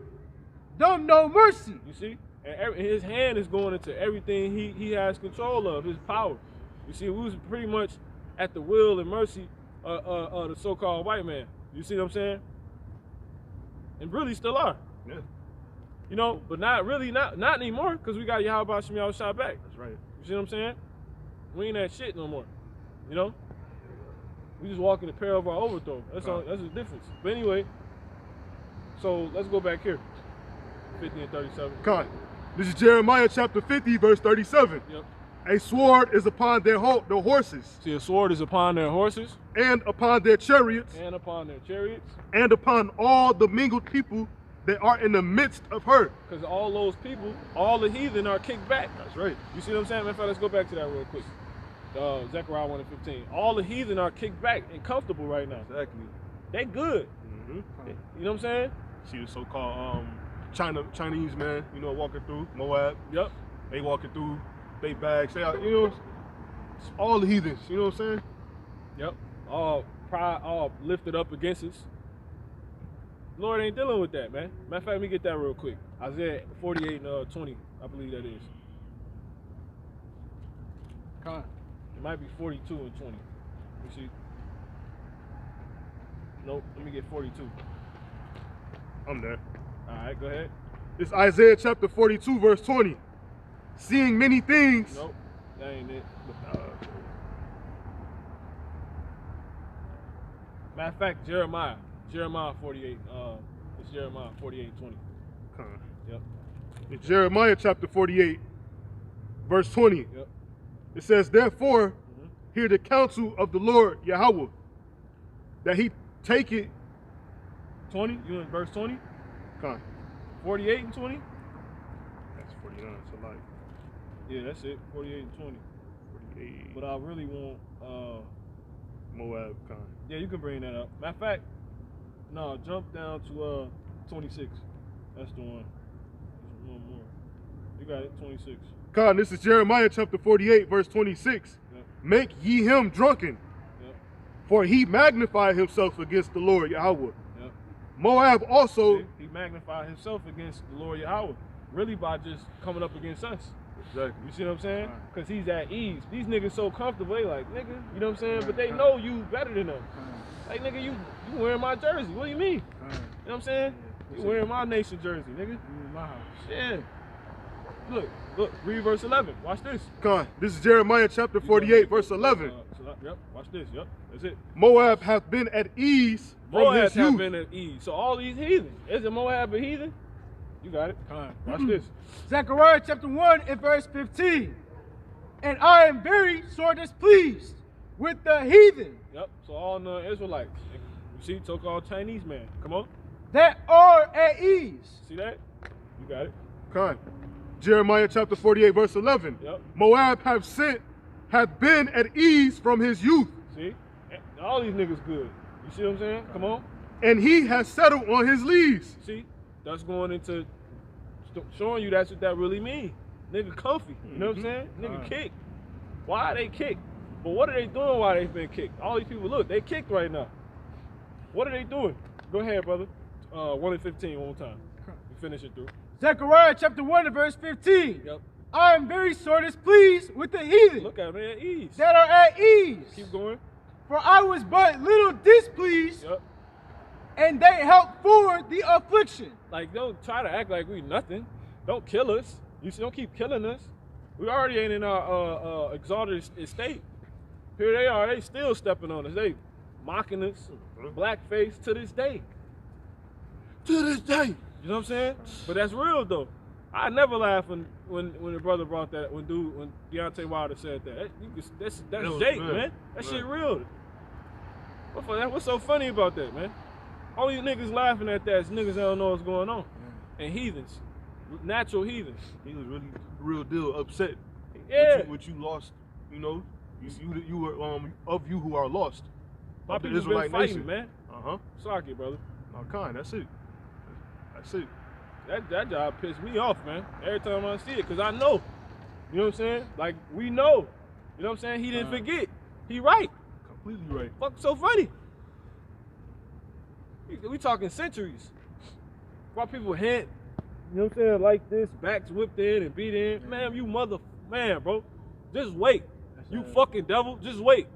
them no mercy. You see? And his hand is going into everything he has control of, his power. You see, we was pretty much at the will and mercy the so-called white man. You see what I'm saying? And really still are. Yeah. You know, but not anymore, because we got Yahweh Shem Yahweh shot back. That's right. You see what I'm saying? We ain't that shit no more. You know? We just walk in the peril of our overthrow. That's all. That's the difference. But anyway, so let's go back here. 50 and 37. Con. This is Jeremiah chapter 50, verse 37. Yep. A sword is upon their horses, See, a sword is upon their horses and upon their chariots, and upon their chariots, and upon all the mingled people that are in the midst of her. because all those people, all the heathen are kicked back. That's right. You see what I'm saying? Matter of fact, let's go back to that real quick. Zechariah 1 and 15. All the heathen are kicked back and comfortable right now. Exactly. They good. Mm-hmm. You know what I'm saying? See the so-called Chinese man, you know, walking through Moab. Yep. They walking through, they bags, they out, you know, it's all the heathens, you know what I'm saying? Yep. All pride, all lifted up against us. Lord ain't dealing with that, man. Matter of fact, let me get that real quick. Isaiah 48 and 20, I believe that is. Con. It might be 42 and 20. You see? Nope, let me get 42. I'm there. All right, go ahead. It's Isaiah chapter 42, verse 20. Seeing many things. Nope, that ain't it. Matter of fact, Jeremiah 48. It's Jeremiah 48 20. Yep. In Jeremiah chapter 48, verse 20. Yep. It says, therefore, hear the counsel of the Lord Yahweh, that he take it. 20, you in verse 20? Con. 48 and 20? That's 49, so like Yeah, that's it. 48 and 20. 48. But I really want, Moab, con. yeah, you can bring that up. Matter of fact, no, jump down to 26. That's the one. There's one more. You got it, 26. Con, this is Jeremiah chapter 48, verse 26. Yep. Make ye him drunken, Yep. for he magnified himself against the Lord Yahweh. Yep. Moab also. See, he magnified himself against the Lord Yahweh, really by just coming up against us. Exactly. You see what I'm saying? Right. Because he's at ease. These niggas so comfortable, they like, nigga, you know what I'm saying? But they know you better than them. Like, nigga, you wearing my jersey. What do you mean? You know what I'm saying? You wearing my nation jersey, nigga. My house. Yeah. Look, read verse 11. Watch this. Con, this is Jeremiah chapter 48, verse 11. Yep, watch this. Yep, that's it. Moab hath been at ease from Moab his have youth. been at ease. So all these heathen, is it Moab a heathen? You got it. Watch this. Zechariah chapter 1 and verse 15. And I am very sore displeased with the heathen Yep. So all the Israelites. You see, so-called Chinese man. Come on. that are at ease. See that? You got it. Con. Jeremiah chapter 48, verse 11. Yep. Moab hath been at ease from his youth, See? All these niggas good. You see what I'm saying? Come on. and he has settled on his lees. See? That's going into showing you that's what that really means. Nigga comfy. You know what I'm saying? Nigga kick. Why they kick? But what are they doing while they've been kicked? All these people, look, they kicked right now. What are they doing? Go ahead, brother. 1 and 15 one more time. You finish it through. Zechariah chapter 1 and verse 15. Yep. I am very sore displeased with the heathen Look at me at ease. that are at ease. Keep going. For I was but little displeased, Yep. and they helped forward the affliction. Like, don't try to act like we nothing. Don't kill us. You see, don't keep killing us. We already ain't in our exalted estate. Here they are. They still stepping on us. They mocking us, blackface to this day. To this day. You know what I'm saying? But that's real though. I never laugh when the brother brought that when Deontay Wilder said that. That's Jake, man. That shit real. What's so funny about that, man? All these niggas laughing at that is niggas that don't know what's going on. And heathens. Natural heathens. He was really real deal upset. Yeah. What you lost, you know. You were of you who are lost. My Of the people been Israelite fighting, nation. man. Sock it, brother. No, Con, that's it. That's it. That job pissed me off, man. Every time I see it, because I know. You know what I'm saying? Like, we know. You know what I'm saying? He didn't forget. He right. Completely right. Fuck so funny. We talking centuries. Why people hint, you know what I'm saying, like this, backs whipped in and beat in. Man, you man, bro. Just wait. You fucking devil, just wait.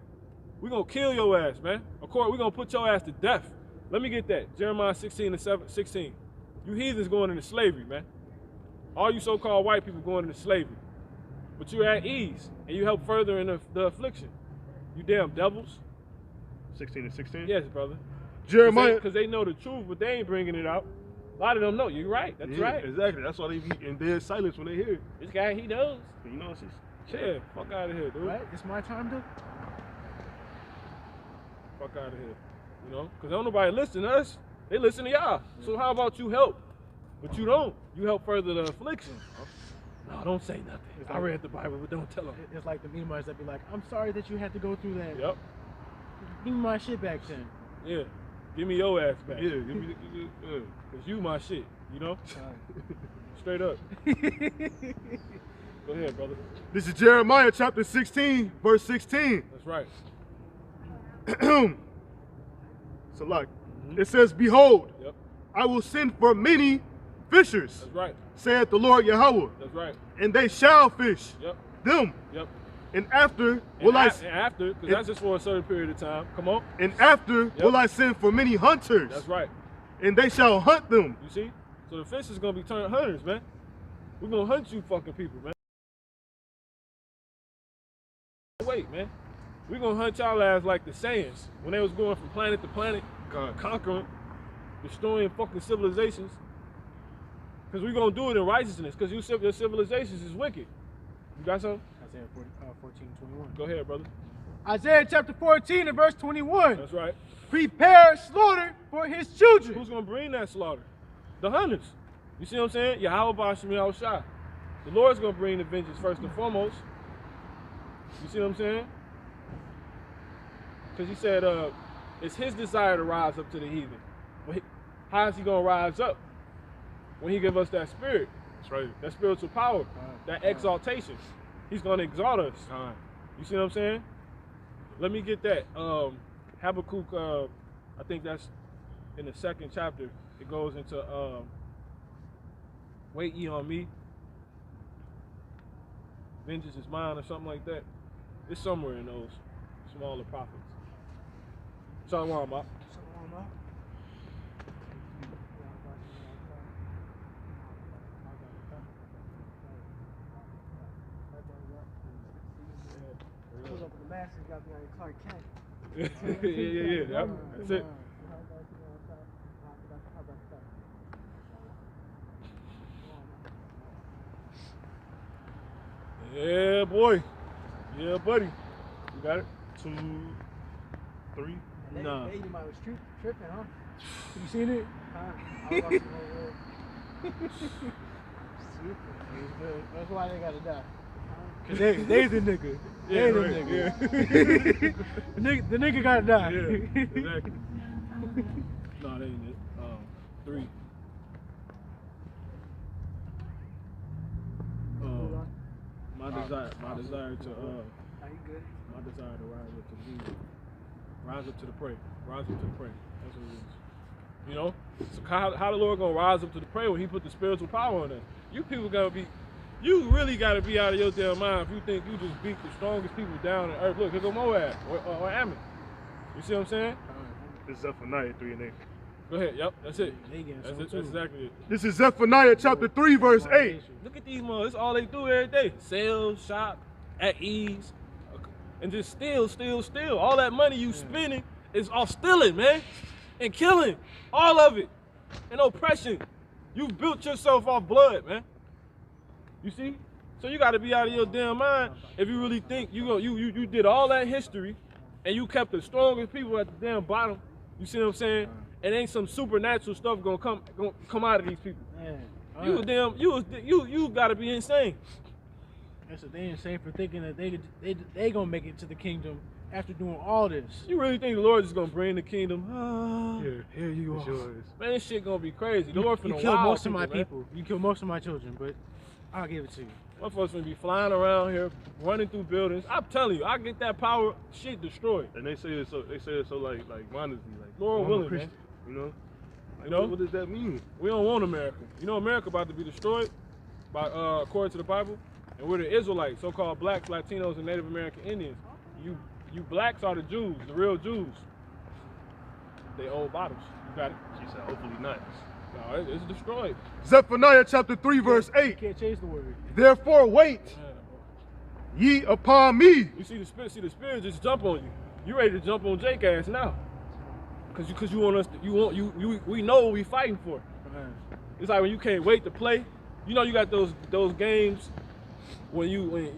We're going to kill your ass, man. Of course, we're going to put your ass to death. Let me get that. Jeremiah 16:16. You heathens going into slavery, man. All you so-called white people going into slavery. But you're at ease, and you help further in the affliction. You damn devils. 16:16? Yes, brother. Jeremiah. Because they know the truth, but they ain't bringing it out. A lot of them know. You're right. That's Yeah, right. Exactly. That's why they be in dead silence when they hear it. This guy, he knows. You know, it's just. Yeah, fuck out of here, dude. Right? It's my time to. Fuck out of here. You know? Because don't nobody listen to us. They listen to y'all. So how about you help? But you don't. You help further the affliction. No, don't say nothing. I read the Bible, but don't tell them. It's like the Edomites that be like, I'm sorry that you had to go through that. Yep. Give me my shit back then. Yeah. Give me your ass back. Yeah, give me Because you my shit, you know? Straight up. Go ahead, brother. This is Jeremiah chapter 16, verse 16. That's right. So like, it says, behold, Yep. I will send for many fishers, That's right. saith the Lord Yahweh, That's right. and they shall fish Yep. them. Yep. And after And will I after, because that's just for a certain period of time. Come on. and after will I send for many hunters, That's right. and they shall hunt them. You see? So the fish is gonna be turned hunters, man. We're gonna hunt you fucking people, man. Wait, man. We're gonna hunt y'all ass like the Saiyans when they was going from planet to planet, conquering, destroying fucking civilizations. Because we're gonna do it in righteousness, because your civilizations is wicked. You got something? Isaiah 14:21. Go ahead, brother. Isaiah chapter 14 and verse 21. That's right. Prepare slaughter for his children. Who's gonna bring that slaughter? The hunters. You see what I'm saying? Yahweh Bashim Yahushua. The Lord's gonna bring the vengeance first and foremost. You see what I'm saying? Because he said it's his desire to rise up to the heathen. But how is he gonna rise up? When he give us that spirit. That's right. That spiritual power, that exaltation. He's gonna exalt us. You see what I'm saying? Let me get that. Habakkuk, I think that's in the 2nd chapter. It goes into wait ye on me. Vengeance is mine or something like that. It's somewhere in those smaller prophets. Shalom, Mark. Pulls up with the mask and got me on your Clark Kent. yeah. That's it. Yeah, boy. Yeah, buddy. You got it? 2, 3. Nah. They might was tripping, huh? You seen it? That's why they gotta die. Cause they the nigga. Yeah, They the right, nigga. the nigga gotta die. Yeah, exactly. No, that ain't it. 3. My desire to Are you good? my desire to rise up to the heathen. Rise up to the prey. Rise up to the prey. That's what it is. You know? So how the Lord gonna rise up to the prey when he put the spiritual power on us? You people you really gotta be out of your damn mind if you think you just beat the strongest people down on earth. Look, here go Moab or Ammon. You see what I'm saying? This is Zephaniah 3 and 8. Go ahead, yep, that's it. They getting That's some it. too. That's exactly it. This is Zephaniah chapter 3, verse 8. Look at these motherfuckers. That's all they do every day. Sell, shop, at ease, and just steal. All that money you spending is all stealing, man, and killing. All of it. And oppression. You built yourself off blood, man. You see? So you got to be out of your damn mind if you really think you did all that history and you kept the strongest people at the damn bottom. You see what I'm saying? And ain't some supernatural stuff gonna come out of these people. Man, You gotta be insane. That's what they insane for thinking that they gonna make it to the kingdom after doing all this. You really think the Lord is gonna bring the kingdom? Here you are. Yours. Man, this shit gonna be crazy. The Lord You finna killed wow most of my man. people. You killed most of my children, but I'll give it to you. My folks gonna be flying around here, running through buildings. I'm telling you, I get that power, shit destroyed. And they say it so like modestly, like Lord I'm a willing, Christian, man. you know? Like, You know? what does that mean? We don't want America. You know America about to be destroyed by according to the Bible, and we're the Israelites, so-called blacks, Latinos, and Native American Indians. You You blacks are the Jews, the real Jews. They old bottles. You got it? She said, hopefully not. No, it's destroyed. Zephaniah chapter 3, verse 8. You can't change the word. Therefore wait ye upon me. You see the spirit just jump on you. You ready to jump on Jake ass now? Cause you want us to, we know what we fighting for. It's like when you can't wait to play. You know you got those games when you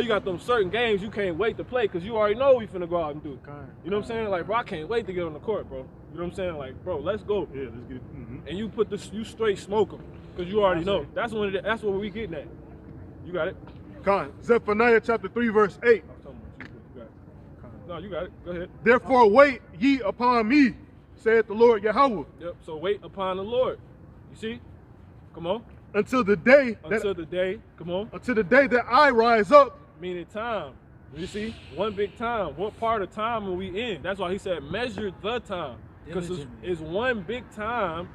got them certain games you can't wait to play because you already know we finna go out and do it. You know what I'm saying? Like, bro, I can't wait to get on the court, bro. You know what I'm saying? Like, bro, let's go. Yeah, let's get it. And you straight smoke them because you already know. That's what we getting at. You got it. Zephaniah chapter 3, verse 8. No, you got it. Go ahead. Therefore wait ye upon me, saith the Lord Yahweh. Yep. So wait upon the Lord. You see? Come on. Until the day Come on. until the day that I rise up. Meaning time. You see? One big time. What part of time are we in? That's why he said measure the time. Because it's one big time,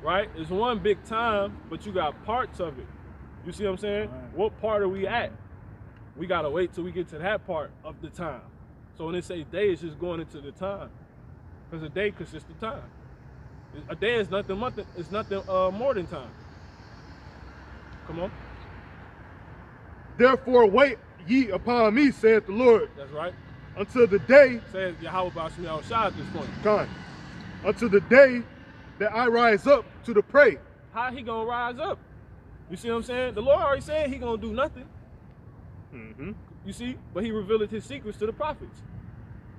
right? It's one big time, but you got parts of it. You see what I'm saying? Right. What part are we at? We gotta wait till we get to that part of the time. So when they say day, it's just going into the time. Because a day consists of time. A day is nothing more than time. Come on. Therefore wait ye upon me, saith the Lord. That's right. Until the day, Says Yahweh Bashmi Al-Shah at this point. until the day that I rise up to the prey. How he gonna rise up? You see what I'm saying? The Lord already said he gonna do nothing. You see? But he revealed his secrets to the prophets.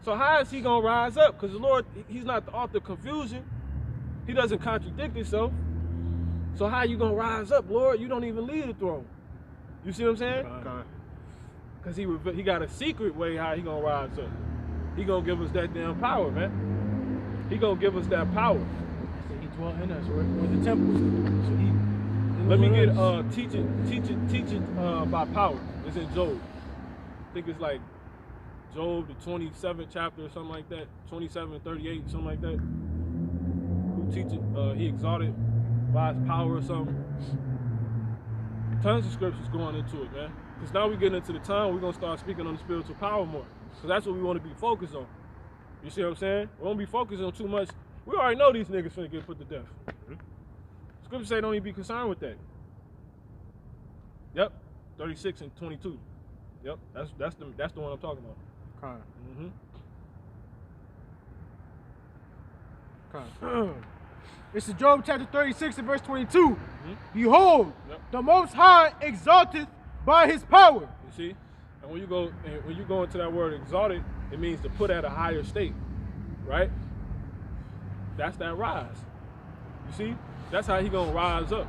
So how is he gonna rise up? Because the Lord, he's not the author of confusion. He doesn't contradict himself. So how you gonna rise up, Lord? You don't even lead the throne. You see what I'm saying? Because he got a secret way how he gonna rise up. He gonna give us that damn power, man. He gonna give us that power. So he dwelt in us. We're the temple. So he Let me get teach it by power. It's in Job. I think it's like Job, the 27th chapter or something like that. 27, 38, something like that. Who teach it? He exalted by his power or something. Tons of scriptures going into it, man. Because now we're getting into the time we're going to start speaking on the spiritual power more. Because that's what we want to be focused on. You see what I'm saying? We won't be focused on too much. We already know these niggas finna get put to death. Scripture say don't even be concerned with that. Yep, 36 and 22. Yep, that's the one I'm talking about. This is Job chapter 36 and verse 22. Behold, the Most High exalteth by his power. You see, and when you go into that word exalted, it means to put at a higher state, right? That's that rise. You see, that's how he gonna rise up.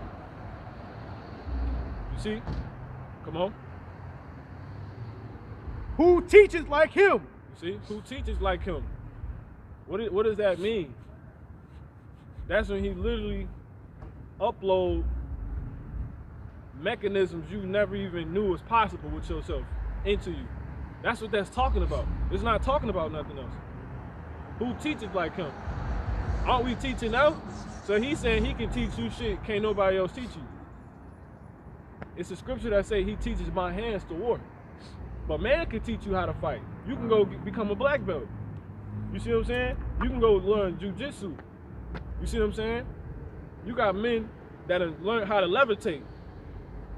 You see, come on. Who teaches like him? You see, who teaches like him? What does that mean? That's when he literally upload mechanisms you never even knew was possible with yourself into you. That's what that's talking about. It's not talking about nothing else. Who teaches like him? Aren't we teaching now? So he's saying he can teach you shit can't nobody else teach you. It's a scripture that say he teaches my hands to war. But man can teach you how to fight. You can go become a black belt. You see what I'm saying? You can go learn jujitsu. You see what I'm saying? You got men that have learned how to levitate.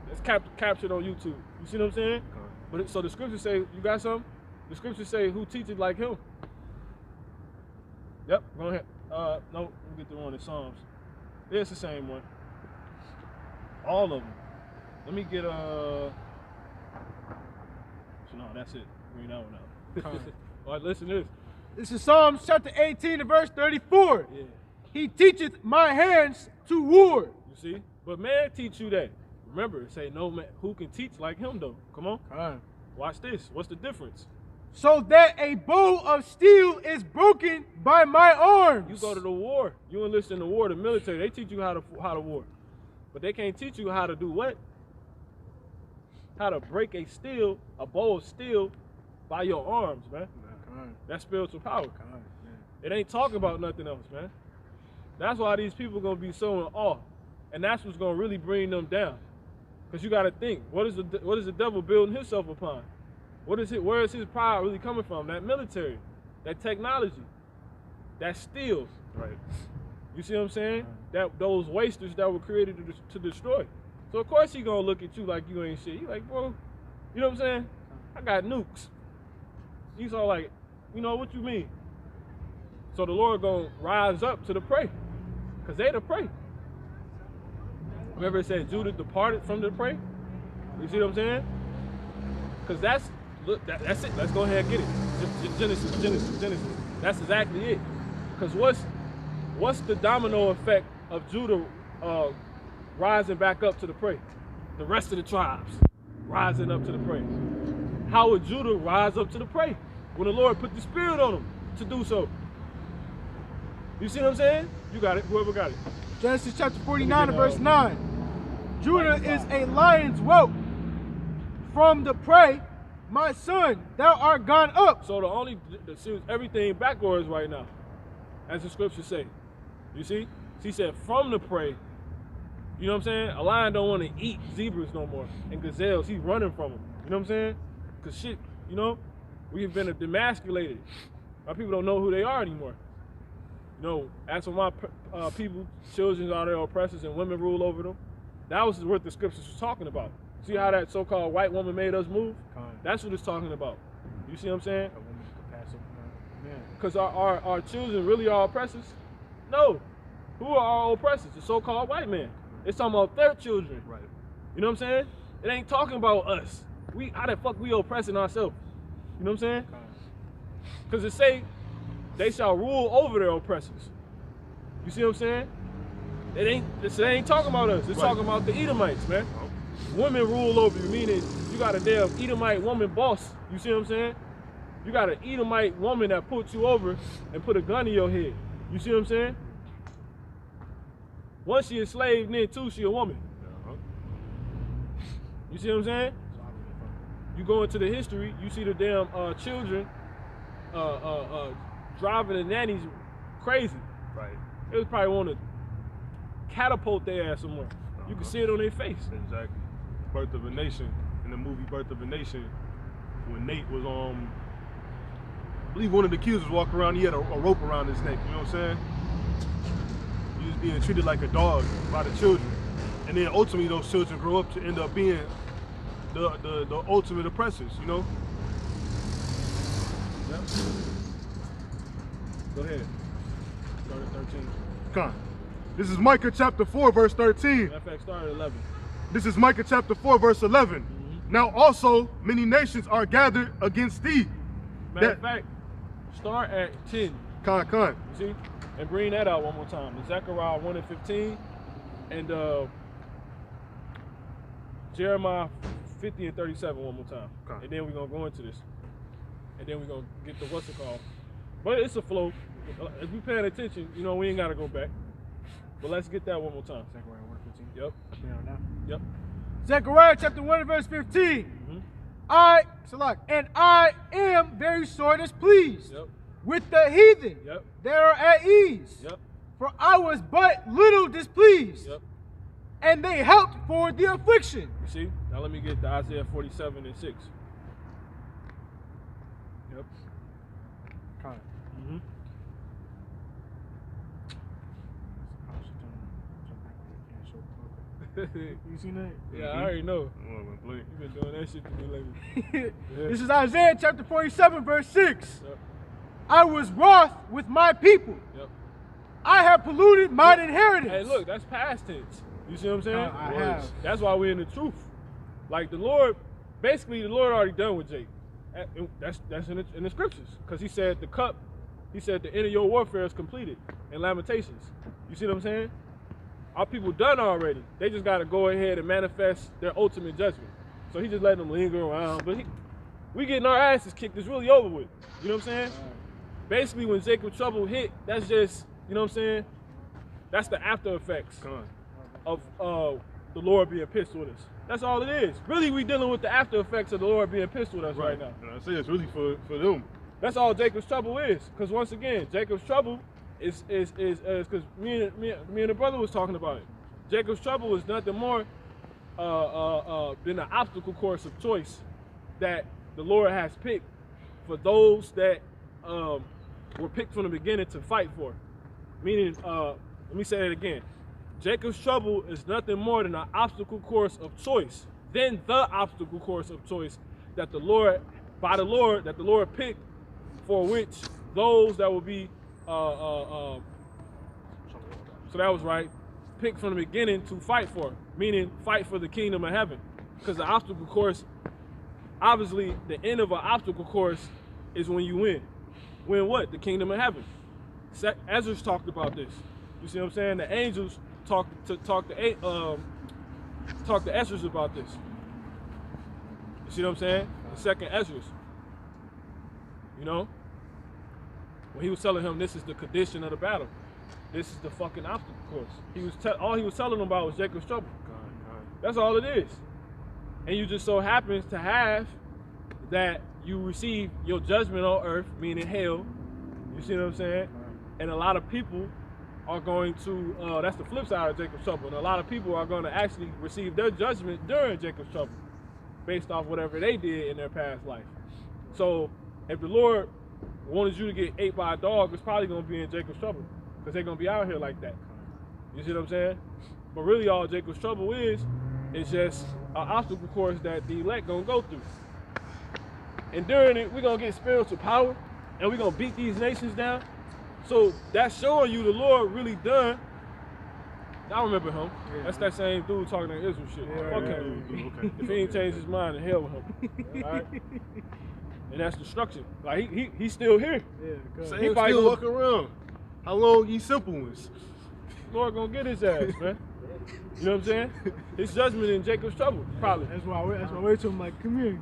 That's captured on YouTube. You see what I'm saying? But so the scriptures say, you got something? The scriptures say who teaches like him. Yep, go ahead. No, let me get the one in Psalms. Yeah, it's the same one. All of them. Let me get so no, that's it. Bring that one out. All right, listen to this. This is Psalms chapter 18 and verse 34. Yeah. He teacheth my hands to war. You see? But man teach you that. Remember, say no man who can teach like him though. Come on. Watch this. What's the difference? So that a bow of steel is broken by my arms. You go to the war. You enlist in the war, the military. They teach you how to war. But they can't teach you how to do what? How to break a bow of steel by your arms, man. That's spiritual power. It ain't talking about nothing else, man. That's why these people are gonna be so in awe. And that's what's gonna really bring them down. Because you gotta think, what is the devil building himself upon? What is it? Where is his pride really coming from? That military, that technology, that steals. Right. You see what I'm saying? That those wasters that were created to destroy. So of course he gonna look at you like you ain't shit. He like, bro, you know what I'm saying? I got nukes. He's all like, you know what you mean? So the Lord gonna rise up to the prey, cause they the prey. Remember it said Judah departed from the prey. You see what I'm saying? Cause that's it. Let's go ahead and get it. Genesis. That's exactly it. Cause what's the domino effect of Judah rising back up to the prey? The rest of the tribes rising up to the prey. How would Judah rise up to the prey when the Lord put the Spirit on them to do so? You see what I'm saying? You got it. Whoever got it. Genesis chapter 49 and verse 9. Judah is a lion's whelp. From the prey, my son, thou art gone up. So everything backwards right now, as the scriptures say. You see? He said from the prey. You know what I'm saying? A lion don't want to eat zebras no more and gazelles. He's running from them. You know what I'm saying? Cause shit, you know, we've been demasculated. Our people don't know who they are anymore. You know, as for my people, children are their oppressors and women rule over them. That was what the scriptures was talking about. See how that so-called white woman made us move? That's what it's talking about. You see what I'm saying? Because our children really are oppressors? No. Who are our oppressors? The so-called white man. It's talking about their children. Right. You know what I'm saying? It ain't talking about us. How the fuck we oppressing ourselves? You know what I'm saying? Because it say they shall rule over their oppressors. You see what I'm saying? It ain't talking about us. It's talking about the Edomites, man. Women rule over you, meaning you got a damn Edomite woman boss. You see what I'm saying? You got an Edomite woman that puts you over and put a gun in your head. You see what I'm saying? One, she a slave, then two, she a woman. You see what I'm saying? You go into the history, you see the damn children driving the nannies crazy. Right. They was probably want to catapult their ass somewhere. You can see it on their face. Exactly. Birth of a Nation, in the movie Birth of a Nation, when Nate was I believe one of the kids was walking around, he had a rope around his neck, you know what I'm saying? He was being treated like a dog by the children. And then ultimately those children grow up to end up being the ultimate oppressors, you know? Yep. Go ahead. Start at 13. Come on. This is Micah chapter 4, verse 13. Matter of fact, start at 11. This is Micah chapter 4, verse 11. Now also many nations are gathered against thee. Matter of fact, start at 10. Con. You see? And bring that out one more time. Zechariah 1 and 15 and Jeremiah 50 and 37 one more time. Okay. And then we're going to go into this. And then we're going to get the what's it called. But it's a flow. If you paying attention, you know, we ain't got to go back. But let's get that one more time. Zechariah 1:15. Yep. Yep. Zechariah chapter 1 verse 15. And I am very sore displeased with the heathen that are at ease. For I was but little displeased. And they helped for the affliction. You see? Now let me get to Isaiah 47 and 6. Yep. You seen that? Yeah, I already know. You've been doing that shit to me lately. This is Isaiah chapter 47 verse 6. I was wroth with my people. I have polluted mine inheritance. Hey, look, that's past tense. You see what I'm saying? I have. That's why we're in the truth. Like the Lord, basically the Lord already done with Jake. That's in the scriptures. Because he said the end of your warfare is completed in Lamentations. You see what I'm saying? Our people done already. They just got to go ahead and manifest their ultimate judgment. So he just letting them linger around. But we getting our asses kicked. It's really over with. You know what I'm saying? Basically, when Jacob's trouble hit, that's just, you know what I'm saying? That's the after effects of the Lord being pissed with us. That's all it is. Really, we dealing with the after effects of the Lord being pissed with us right now. And I say it's really for them. That's all Jacob's trouble is. Because once again, Jacob's trouble is because me and the brother was talking about it. Jacob's trouble is nothing more than an obstacle course of choice that the Lord has picked for those that were picked from the beginning to fight for. Meaning, let me say it again. Jacob's trouble is nothing more than an obstacle course of choice. Then the obstacle course of choice that the Lord picked, for which those that will be, so that was right, picked from the beginning to fight for, meaning fight for the kingdom of heaven. Because the obstacle course, obviously the end of an obstacle course is when you win. Win what? The kingdom of heaven. Ezra's talked about this. You see what I'm saying? The angels talk to Ezra's about this. You see what I'm saying? The second Ezra's. You know? When he was telling him this is the condition of the battle. This is the fucking obstacle course. All he was telling them about was Jacob's trouble. That's all it is. And you just so happens to have that you receive your judgment on earth, meaning hell. You see what I'm saying? And a lot of people are going to, that's the flip side of Jacob's trouble. And a lot of people are going to actually receive their judgment during Jacob's trouble, based off whatever they did in their past life. So if the Lord wanted you to get ate by a dog, it's probably going to be in Jacob's trouble, because they're going to be out here like that. You see what I'm saying? But really all Jacob's trouble is just an obstacle course that the elect going to go through. And during it, we're going to get spiritual power, and we're going to beat these nations down. So that's showing you the Lord really done. I remember him. Yeah. That's that same dude talking that Israel shit. Yeah, Fuck yeah, him. yeah, okay. If he ain't changed his mind, the hell with him. All right? And that's destruction. Like, he's still here. Yeah, he still walking around. How long you simple ones? Lord gonna get his ass, man. You know what I'm saying? His judgment in Jacob's trouble, probably. That's why I wait till him like, come here.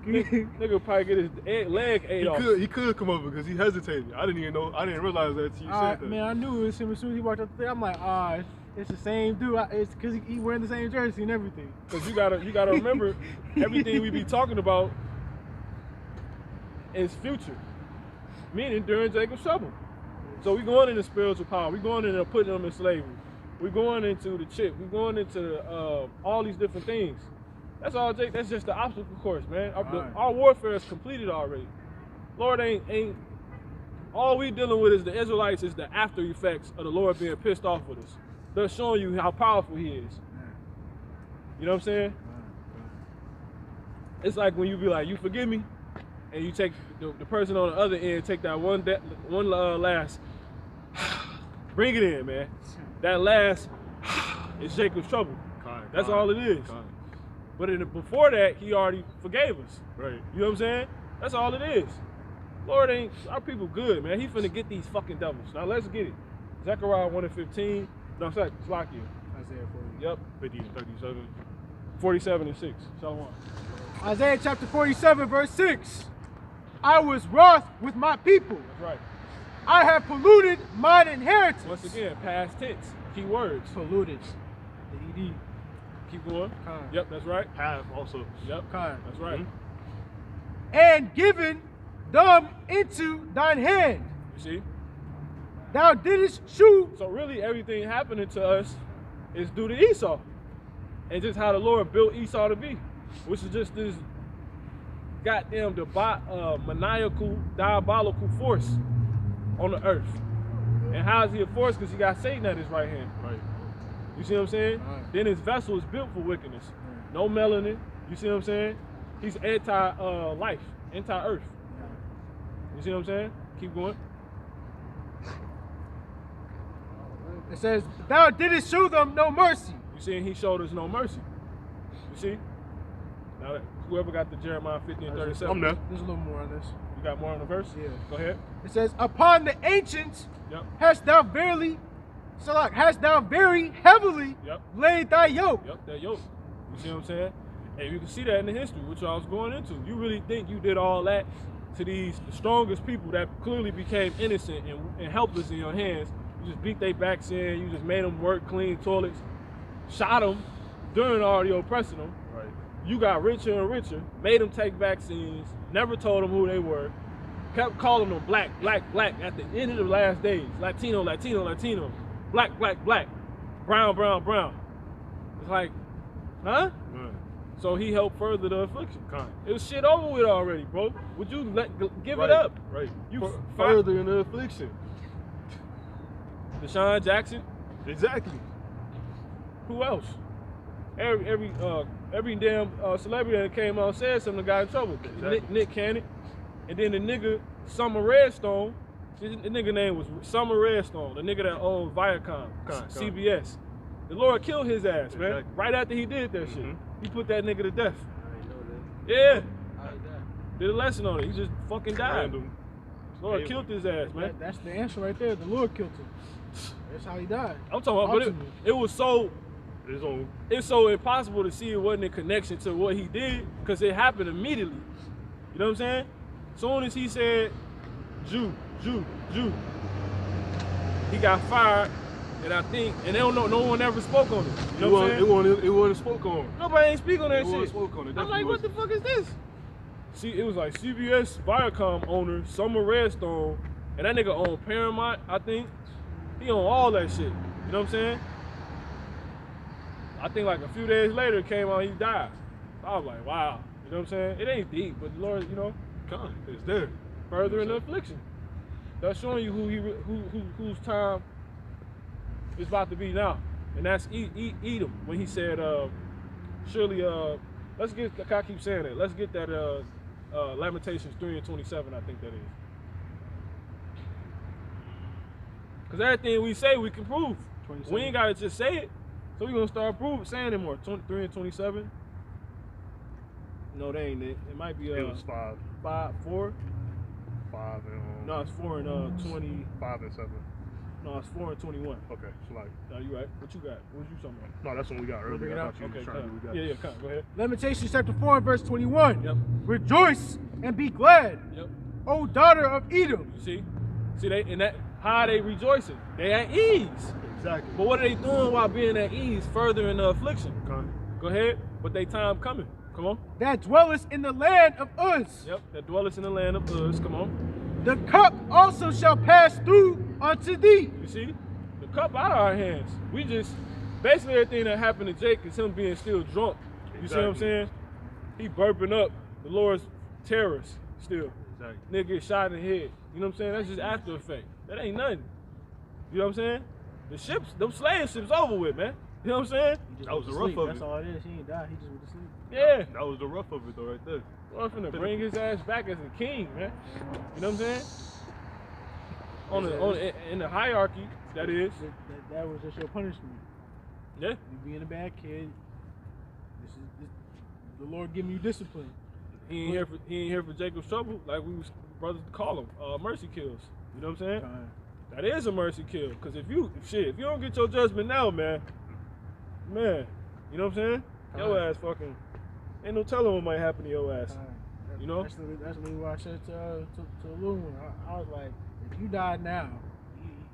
Nigga probably get his leg ate off. He could come over because he hesitated. I didn't realize that until you said that. Man, I knew it was him as soon as he walked up there. I'm like, it's the same dude. It's because he wearing the same jersey and everything. Because you gotta remember, everything we be talking about is future, meaning during Jacob's trouble. So we going into spiritual power. We going into putting them in slavery. We're going into the chip. We're going into all these different things. That's all. That's just the obstacle course, man. Our warfare is completed already. Lord ain't. All we dealing with is the Israelites is the after effects of the Lord being pissed off with us. They're showing you how powerful He is. You know what I'm saying? It's like when you be like, "You forgive me," and you take the person on the other end take that one last. Bring it in, man. That last is Jacob's trouble. That's all it is. But before that, He already forgave us. Right. You know what I'm saying? That's all it is. Lord ain't, our people good, man. He finna get these fucking devils. Now let's get it. Zechariah 1:15. No, sorry, it's Isaiah 40. Yep. 50 and 37. 47 and 6. Shalom. Isaiah chapter 47, verse 6. I was wroth with my people. That's right. I have polluted mine inheritance. Once again, past tense. Key words. Polluted. The ED. Keep going. Kind. Yep, that's right. Have also. Yep. Kind. That's right. And given them into thine hand. You see? Thou didst shew. So really everything happening to us is due to Esau. And just how the Lord built Esau to be. Which is just this goddamn maniacal, diabolical force on the earth. And how is he a force? Because he got Satan at his right hand. Right. You see what I'm saying? Right. Then his vessel is built for wickedness. Right. No melanin. You see what I'm saying? He's anti-life, anti-earth. You see what I'm saying? Keep going. It says, thou didst show them no mercy. You see, he showed us no mercy. You see? Now, whoever got the Jeremiah 50 and 37. I'm there. There's a little more on this. You got more on the verse? Yeah. Go ahead. It says, upon the ancients hast thou very heavily laid thy yoke. Yep, that yoke. You see what I'm saying? And you can see that in the history, which I was going into. You really think you did all that to the strongest people that clearly became innocent and helpless in your hands. You just beat their backs in, you just made them work, clean toilets, shot them during already oppressing them. Right. You got richer and richer, made them take vaccines, never told them who they were, kept calling them black, black, black at the end of the last days. Latino, Latino, Latino. Black, black, black. Brown, brown, brown. It's like, huh? Right. So he helped further the affliction. Con. It was shit over with already, bro. Would you give Right, it up? Right. You Further in the affliction. Deshaun Jackson. Exactly. Who else? Every damn celebrity that came out said something got in trouble. Exactly. Nick Cannon, and then the nigga Summer Redstone. The nigga name was Summer Redstone. The nigga that owned Viacom, CBS. The Lord killed his ass, man. Exactly. Right after he did that shit, he put that nigga to death. I didn't know that. Yeah, How did that? did a lesson on it. He just fucking died. Random. Lord killed his ass, man. That's the answer right there. The Lord killed him. That's how he died. I'm talking about, but Ultimately. it was so. It's on. It's so impossible to see it wasn't in connection to what he did because it happened immediately. You know what I'm saying? Soon as he said, Jew, he got fired, and I think, and they don't know, no one ever spoke on it. You know what I'm saying? It wasn't spoke on. Nobody ain't speak on that It wasn't shit. spoke on it. I'm like, what the fuck is this? See, it was like CBS Viacom owner, Summer Redstone, and that nigga owned Paramount, I think. He owned all that shit. You know what I'm saying? I think like a few days later it came out he died. I was like, wow. You know what I'm saying? It ain't deep, but the Lord, you know, Con. It's there. further in the affliction. That's showing you whose time is about to be now. And that's Edom when he said, surely, let's get, I keep saying it, let's get that Lamentations 3:27, I think that is. Because everything we say, we can prove. 27. We ain't got to just say it. So we're going to start saying it more. 3:27. No, they ain't it. It might be It was 5. 4. 5 and No, it's 4 and 20. 5 and 7. No, it's 4 and 21. Okay, so like, No, you right. What you got? What was you talking about? no, that's what we got bring earlier. it I up? thought you Okay, was trying to do come. that. Yeah, come. Go ahead. Lamentations chapter 4 and verse 21. Yep. Rejoice and be glad, Yep. O daughter of Edom. You see? See, they and that how are they rejoicing? They at ease. Exactly. But what are they doing while being at ease? Further in the affliction. Con. Go ahead. But they time coming. Come on. That dwellest in the land of Uz. Yep. That dwelleth in the land of Uz. Come on. The cup also shall pass through unto thee. You see? The cup out of our hands. We just basically everything that happened to Jake is him being still drunk. You see what I'm Exactly. saying? He burping up the Lord's terrors still. Exactly. Nigga get shot in the head. You know what I'm saying? That's just after effect. That ain't nothing. You know what I'm saying? The ships, them slave ships over with, man. You know what I'm saying? That was the rough of That's it. all it is. He ain't died. He just went to sleep. Yeah. That was the rough of it though, right there. Lord finna bring his ass back as a king, man. You know what I'm saying? In the hierarchy, that is. That was just your punishment. Yeah. You being a bad kid. This the Lord giving you discipline. He ain't here for Jacob's trouble, like we was brothers to call him. Mercy kills. You know what I'm saying? That is a mercy kill. Cause if you don't get your judgment now, man, you know what I'm saying? Your ass fucking ain't no telling what might happen to your ass. You know? That's literally what I said to a little one. I was like, if you die now,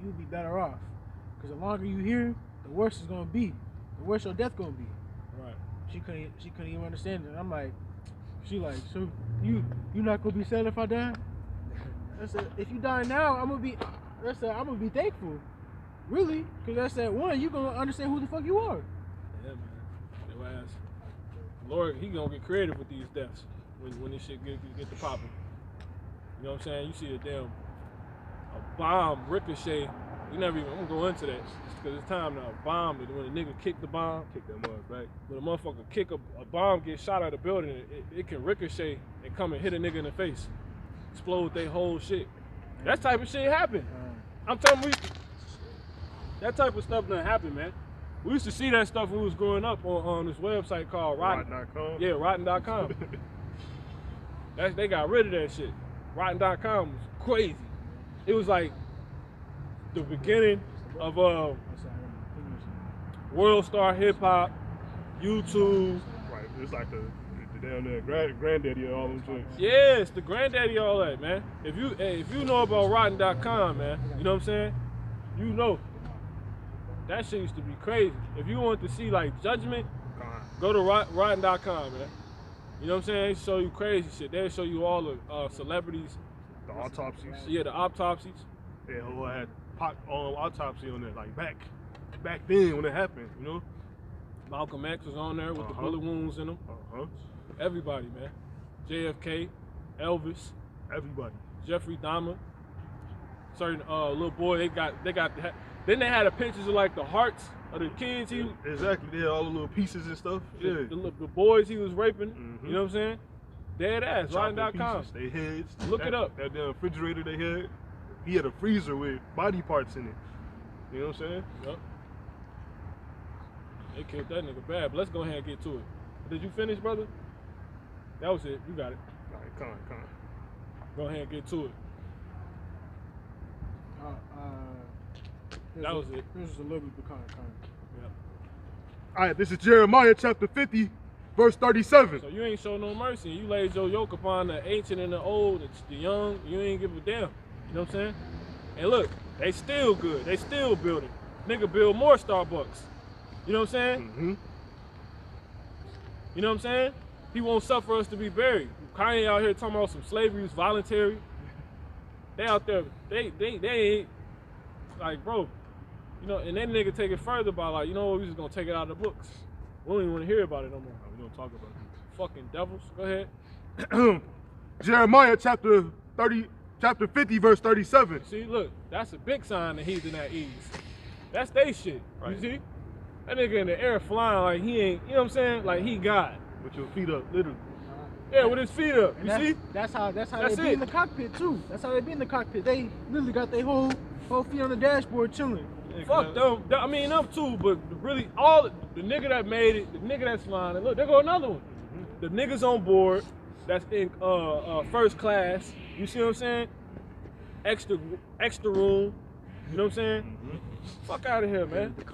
you'll be better off. Cause the longer you here, the worse it's gonna be. The worse your death gonna be. Right. She couldn't even understand it. And I'm like, so you not gonna be sad if I die? I said, if you die now, I'm gonna be thankful. Really? Cause I said, one, you gonna understand who the fuck you are. Yeah, man. Your ass. Lord, he gonna get creative with these deaths when this shit get to popping. You know what I'm saying? You see a bomb ricochet. I'm gonna go into that because it's time now. A bomb, when a nigga kick the bomb, Kick that mud back. when a motherfucker kick a bomb, get shot out of the building, it can ricochet and come and hit a nigga in the face, explode their whole shit. That type of shit happen. I'm telling you, that type of stuff done happen, man. We used to see that stuff when we was growing up on this website called Rotten. Rotten.com. Yeah, Rotten.com. They got rid of that shit. Rotten.com was crazy. It was like the beginning of World Star Hip Hop, YouTube. Right. It's like the down there granddaddy of all them things. Yeah, it's the granddaddy of all that, man. If you know about Rotten.com, man, you know what I'm saying? You know. That shit used to be crazy. If you want to see like judgment, go to Rotten.com, man. You know what I'm saying? They show you crazy shit. They'll show you all the celebrities. The autopsies. Yeah, the autopsies. Yeah, who had autopsy on there, like back then when it happened, you know? Malcolm X was on there with the bullet wounds in him. Everybody, man. JFK, Elvis, Everybody. Jeffrey Dahmer, certain little boy. Then they had the pictures of like the hearts of the kids. Exactly. They had all the little pieces and stuff. Yeah. The boys he was raping. You know what I'm saying? Dead ass. Chopping Rotten.com. pieces, they heads. Look it up. That damn refrigerator they had. He had a freezer with body parts in it. You know what I'm saying? Yep. They killed that nigga bad. But let's go ahead and get to it. Did you finish, brother? That was it. You got it. All right, come on. Go ahead and get to it. That was it. This is a little bit of kind. Yep. All right, this is Jeremiah chapter 50, verse 37. So you ain't show no mercy. You laid your yoke upon the ancient and the old, the young. You ain't give a damn. You know what I'm saying? And look, they still good. They still building. Nigga build more Starbucks. You know what I'm saying? You know what I'm saying? He won't suffer us to be buried. Kanye out here talking about some slavery was voluntary. They out there, they ain't, like, bro, you know, and that nigga take it further by like, you know what, we just gonna take it out of the books. We don't even want to hear about it no more. We don't talk about it. Fucking devils. Go ahead. Jeremiah chapter 50, verse 37. See, look, that's a big sign that he's in that ease. That's they shit. Right. You see? That nigga in the air flying like he ain't, you know what I'm saying? Like he God. With your feet up, literally. Yeah, with his feet up. You see? That's how That's they be it. in the cockpit too. That's how they be in the cockpit. They literally got their whole feet on the dashboard chilling. Fuck them. I mean, them too, but really, all the nigga that made it, the nigga that's flying, and look, there go another one. The niggas on board that's in first class. You see what I'm saying? Extra room. You know what I'm saying? Fuck out of here, man. The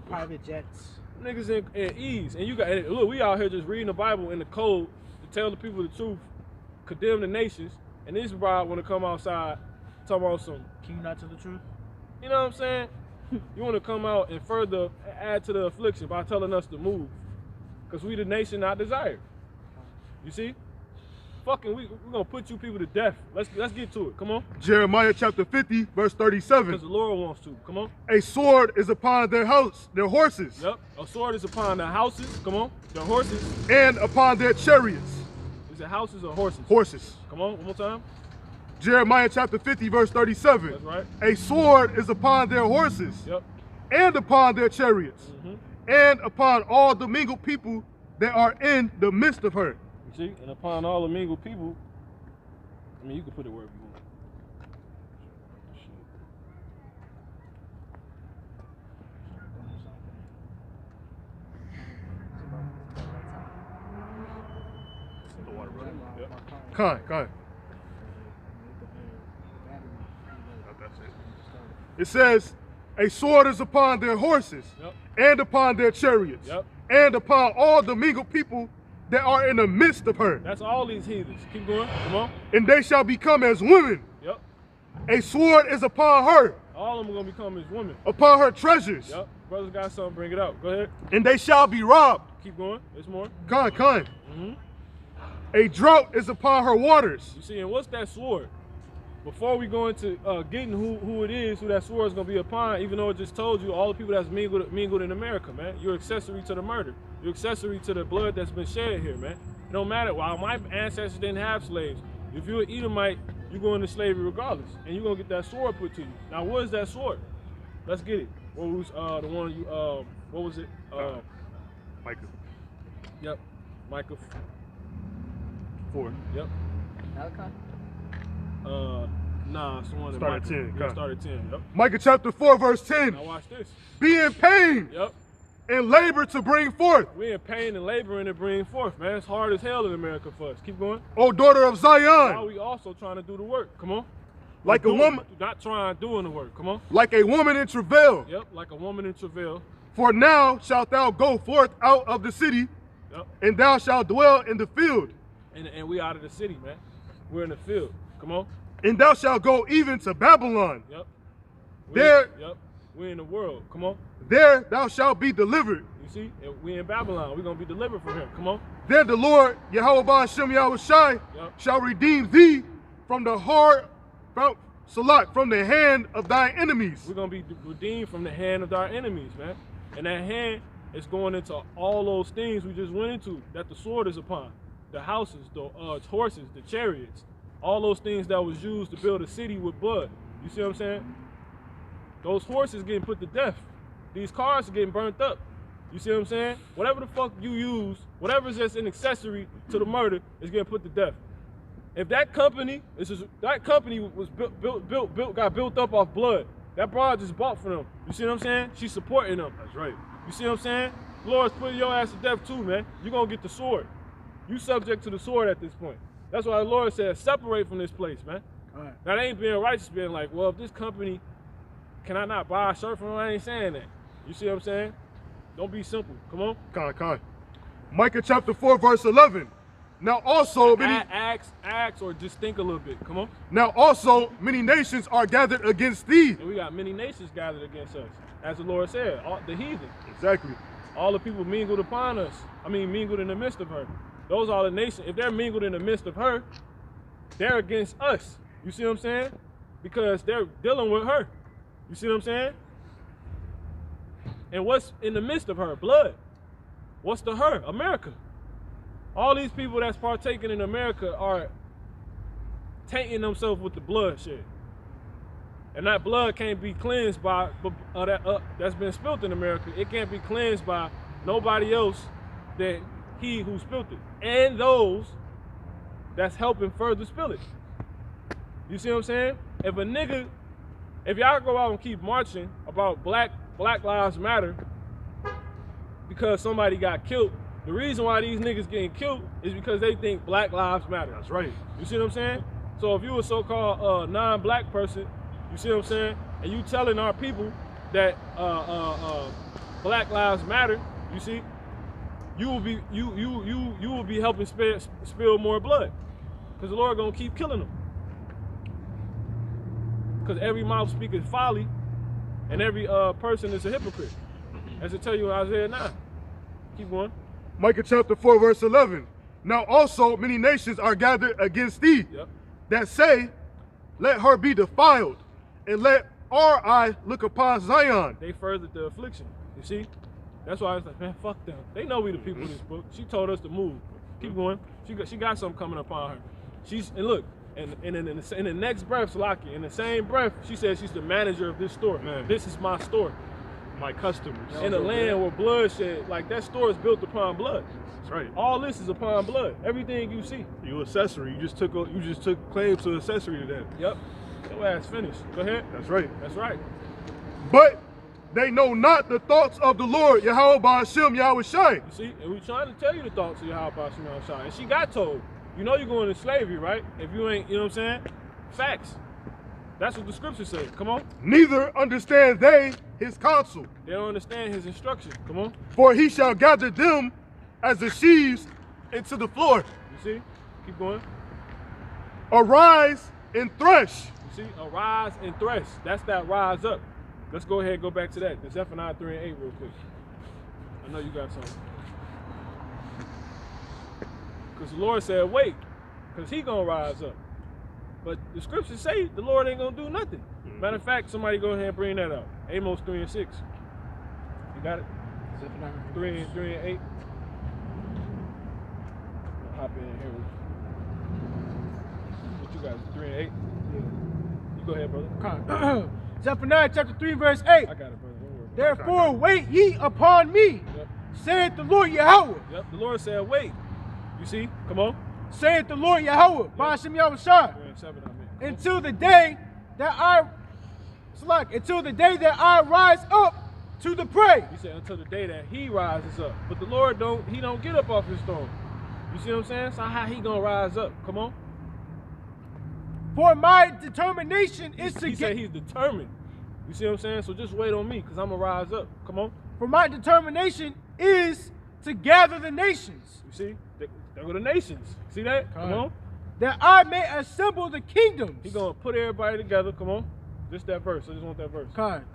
private jets. Niggas in ease, and you got look. We out here just reading the Bible in the code to tell the people the truth, condemn the nations, and this bride want to come outside talking about some. Can you not tell the truth? You know what I'm saying? You want to come out and further add to the affliction by telling us to move, because we the nation not desired. You see? Fucking, we gonna put you people to death. Let's get to it. Come on. Jeremiah chapter 50, verse 37. Because the Lord wants to. Come on. A sword is upon their horses. Yep. A sword is upon their houses. Come on. Their horses. And upon their chariots. Is it houses or horses? Horses. Come on, one more time. Jeremiah chapter 50, verse 37. That's right. A sword is upon their horses. Yep. And upon their chariots. And upon all the mingled people that are in the midst of her. See, and upon all the mingled people, I mean, you can put it wherever you want. Con. It says, a sword is upon their horses, and upon their chariots, and upon all the mingled people that are in the midst of her. That's all these heathens. Keep going. Come on. And they shall become as women. Yep. A sword is upon her. All of them are going to become as women. Upon her treasures. Yep. Brothers got something, bring it out. Go ahead. And they shall be robbed. Keep going. There's more. Con. A drought is upon her waters. You see, and what's that sword? Before we go into getting who it is, who that sword is going to be upon, even though it just told you all the people that's mingled in America, man. You're accessory to the murder. You're accessory to the blood that's been shed here, man. It don't matter. While my ancestors didn't have slaves, if you're an Edomite, you go into slavery regardless, and you're going to get that sword put to you. Now, what is that sword? Let's get it. What was the one you, what was it? Micah. Yep. Micah 4. Yep. Nah, it's the one that Start at 10. Yeah, start at 10. Yep. Micah chapter 4, verse 10. Now watch this. Be in pain. Yep. And labor to bring forth. We in pain and laboring to bring forth, man. It's hard as hell in America for us. Keep going. O daughter of Zion. Now we also trying to do the work. Come on. Like a woman. Not trying, doing the work. Come on. Like a woman in travail. Yep, like a woman in travail. For now shalt thou go forth out of the city. Yep. And thou shalt dwell in the field. And we out of the city, man. We're in the field. Come on. And thou shalt go even to Babylon. Yep. There. Yep. We're in the world. Come on. There thou shalt be delivered. You see, we in Babylon. We're going to be delivered from here. Come on. There the Lord, Yahweh Hashem Yahushai, shall redeem thee from the from the hand of thy enemies. We're going to be redeemed from the hand of our enemies, man. And that hand It's going into all those things we just went into that the sword is upon. The houses, the horses, the chariots, all those things that was used to build a city with blood. You see what I'm saying? Those horses getting put to death. These cars are getting burnt up. You see what I'm saying? Whatever the fuck you use, whatever's just an accessory to the murder is getting put to death. If that company was got built up off blood, that broad just bought for them. You see what I'm saying? She's supporting them. That's right. You see what I'm saying? Lord's putting your ass to death too, man. You're gonna get the sword. You subject to the sword at this point. That's why the Lord said, separate from this place, man. Right. That ain't being righteous, being like, well, if this company, can I not buy a shirt from them? I ain't saying that. You see what I'm saying? Don't be simple. Come on. Con. Micah chapter 4, verse 11. Now also many ask or just think a little bit. Come on. Now also many nations are gathered against thee. And we got many nations gathered against us. As the Lord said, all the heathen. Exactly. All the people mingled upon us. Mingled in the midst of her. Those are the nations. If they're mingled in the midst of her, they're against us. You see what I'm saying? Because they're dealing with her. You see what I'm saying? And what's in the midst of her? Blood. What's to her? America. All these people that's partaking in America are tainting themselves with the bloodshed. And that blood can't be cleansed by that's been spilled in America. It can't be cleansed by nobody else than he who spilled it. And those that's helping further spill it. You see what I'm saying? If y'all go out and keep marching about Black Lives Matter because somebody got killed, the reason why these niggas getting killed is because they think Black Lives Matter. That's right. You see what I'm saying? So if you a so-called non-black person, you see what I'm saying, and you telling our people that Black Lives Matter, you see, you will be helping spill more blood, because the Lord gonna keep killing them. Because every mouth speaketh folly, and every person is a hypocrite. As it tell you in Isaiah 9. Keep going. Micah chapter 4, verse 11. Now also many nations are gathered against thee, that say, let her be defiled, and let our eye look upon Zion. They furthered the affliction. You see? That's why I was like, man, fuck them. They know we the people in this book. She told us to move. Keep going. She got something coming upon her. And look, and in the next breath, Salaki, in the same breath, she said she's the manager of this store. Man, this is my store. My customers. In a land where bloodshed, like that store is built upon blood. That's right. All this is upon blood. Everything you see. You accessory. You just took claim to accessory to that. Yep. Your ass finished. Go ahead. That's right. That's right. But they know not the thoughts of the Lord, Yahweh Ba'ashem Yahweh Shai. You see, and we trying to tell you the thoughts of Yahweh Ba'ashem Yahweh Shai. And she got told, you know you're going into slavery, right? If you ain't, you know what I'm saying? Facts. That's what the scripture says. Come on. Neither understand they his counsel. They don't understand his instruction. Come on. For he shall gather them as the sheaves into the floor. You see? Keep going. Arise and thresh. You see? Arise and thresh. That's that rise up. Let's go ahead and go back to that. The Zephaniah 3 and 8 real quick. I know you got something. Because the Lord said, wait, because he going to rise up. But the scriptures say the Lord ain't going to do nothing. Matter of fact, somebody go ahead and bring that out. Amos 3 and 6. You got it? 3 and 8. I'll hop in here. What you got? 3 and 8? Yeah. You go ahead, brother. Zephaniah chapter 3, verse 8. I got it, brother. Don't worry. Therefore wait ye upon me, saith the Lord Yahweh. Yep, the Lord said, wait. You see? Come on. Saith the Lord Yahweh, Ba'ashem Yahweh Shai. Until the day that I rise up to the prey. He said until the day that he rises up. But the Lord don't get up off his throne. You see what I'm saying? So how he gonna rise up? Come on. For my determination is to He said he's determined. You see what I'm saying? So just wait on me, because I'm gonna rise up. Come on. For my determination is to gather the nations. You see? There go the nations. See that? Come on. That I may assemble the kingdoms. He's going to put everybody together. Come on. Just that verse. I just want that verse.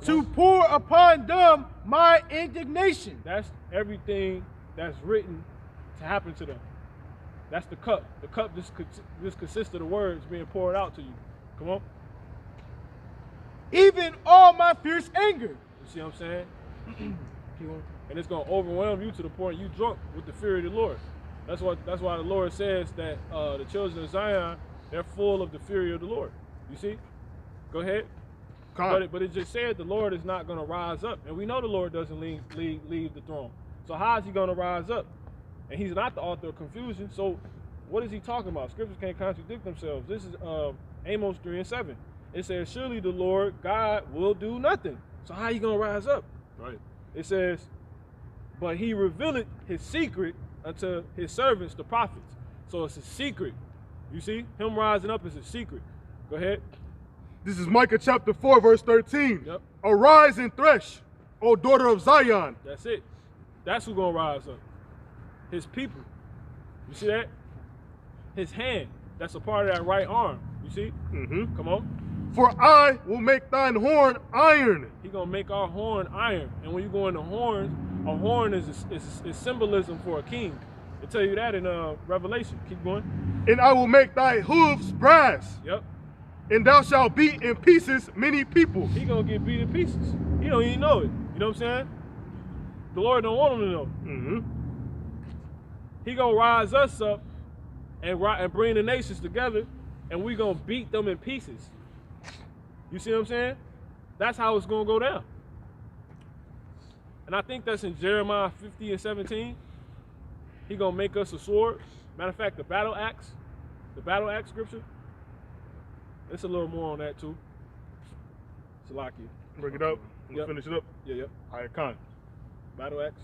To pour upon them my indignation. That's everything that's written to happen to them. That's the cup. The cup just consists of the words being poured out to you. Come on. Even all my fierce anger. You see what I'm saying? And it's gonna overwhelm you to the point you drunk with the fear of the Lord. That's why the Lord says that the children of Zion, they're full of the fury of the Lord. You see? Go ahead. But it just said the Lord is not gonna rise up. And we know the Lord doesn't leave the throne. So how is he gonna rise up? And he's not the author of confusion. So what is he talking about? Scriptures can't contradict themselves. This is Amos 3:7. It says, surely the Lord God will do nothing. So how are you gonna rise up? Right. It says, but he revealed his secret unto his servants, the prophets. So it's a secret. You see? Him rising up is a secret. Go ahead. This is Micah chapter 4, verse 13. Yep. Arise and thresh, O daughter of Zion. That's it. That's who's gonna rise up. His people. You see that? His hand. That's a part of that right arm. You see? Mm-hmm. Come on. For I will make thine horn iron. He gonna make our horn iron. And when you go into horns, a horn is symbolism for a king. They tell you that in Revelation. Keep going. And I will make thy hooves brass. Yep. And thou shalt beat in pieces many people. He gonna get beat in pieces. He don't even know it. You know what I'm saying? The Lord don't want him to know. Mm-hmm. He gonna rise us up and bring the nations together, and we gonna beat them in pieces. You see what I'm saying? That's how it's gonna go down. And I think that's in Jeremiah 50:17. He gonna make us a sword. Matter of fact, the battle axe scripture. It's a little more on that too. Salaki. Break it up. Yep. Finish it up. Yeah. All right, Khan. Battle axe.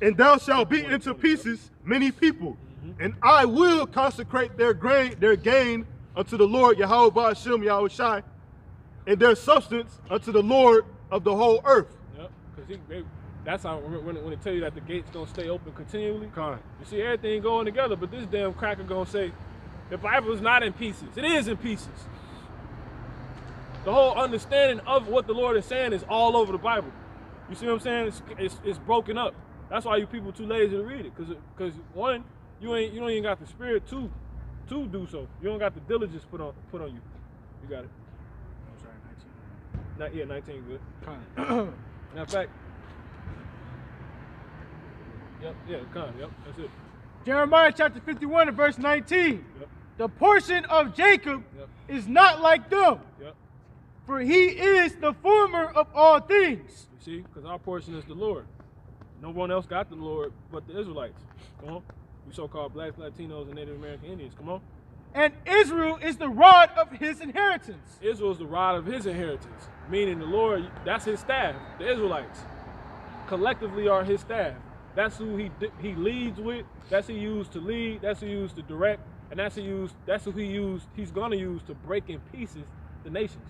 And thou shalt beat into pieces many people, and I will consecrate their gain unto the Lord Yahweh Ba'ashem Yahweh Shai, and their substance unto the Lord of the whole earth. Yep. Because that's how when they tell you that the gate's gonna stay open continually. Khan. You see everything going together, but this damn cracker gonna say the Bible is not in pieces. It is in pieces. The whole understanding of what the Lord is saying is all over the Bible. You see what I'm saying? It's broken up. That's why you people too lazy to read it. Cause one, you don't even got the spirit to do so. You don't got the diligence put on you. You got it. I'm sorry, 19. 19 good. Con. Matter of fact. Yep, that's it. Jeremiah chapter 51 and verse 19. Yep. The portion of Jacob Yep. is not like them, Yep. for he is the former of all things. You see? Because our portion is the Lord. No one else got the Lord but the Israelites. Come on. You so-called blacks, Latinos, and Native American Indians. Come on. And Israel is the rod of his inheritance. Israel is the rod of his inheritance. Meaning the Lord, that's his staff. The Israelites collectively are his staff. That's who he leads with. That's who he used to lead. That's who he used to direct. And that's who he's gonna use to break in pieces the nations.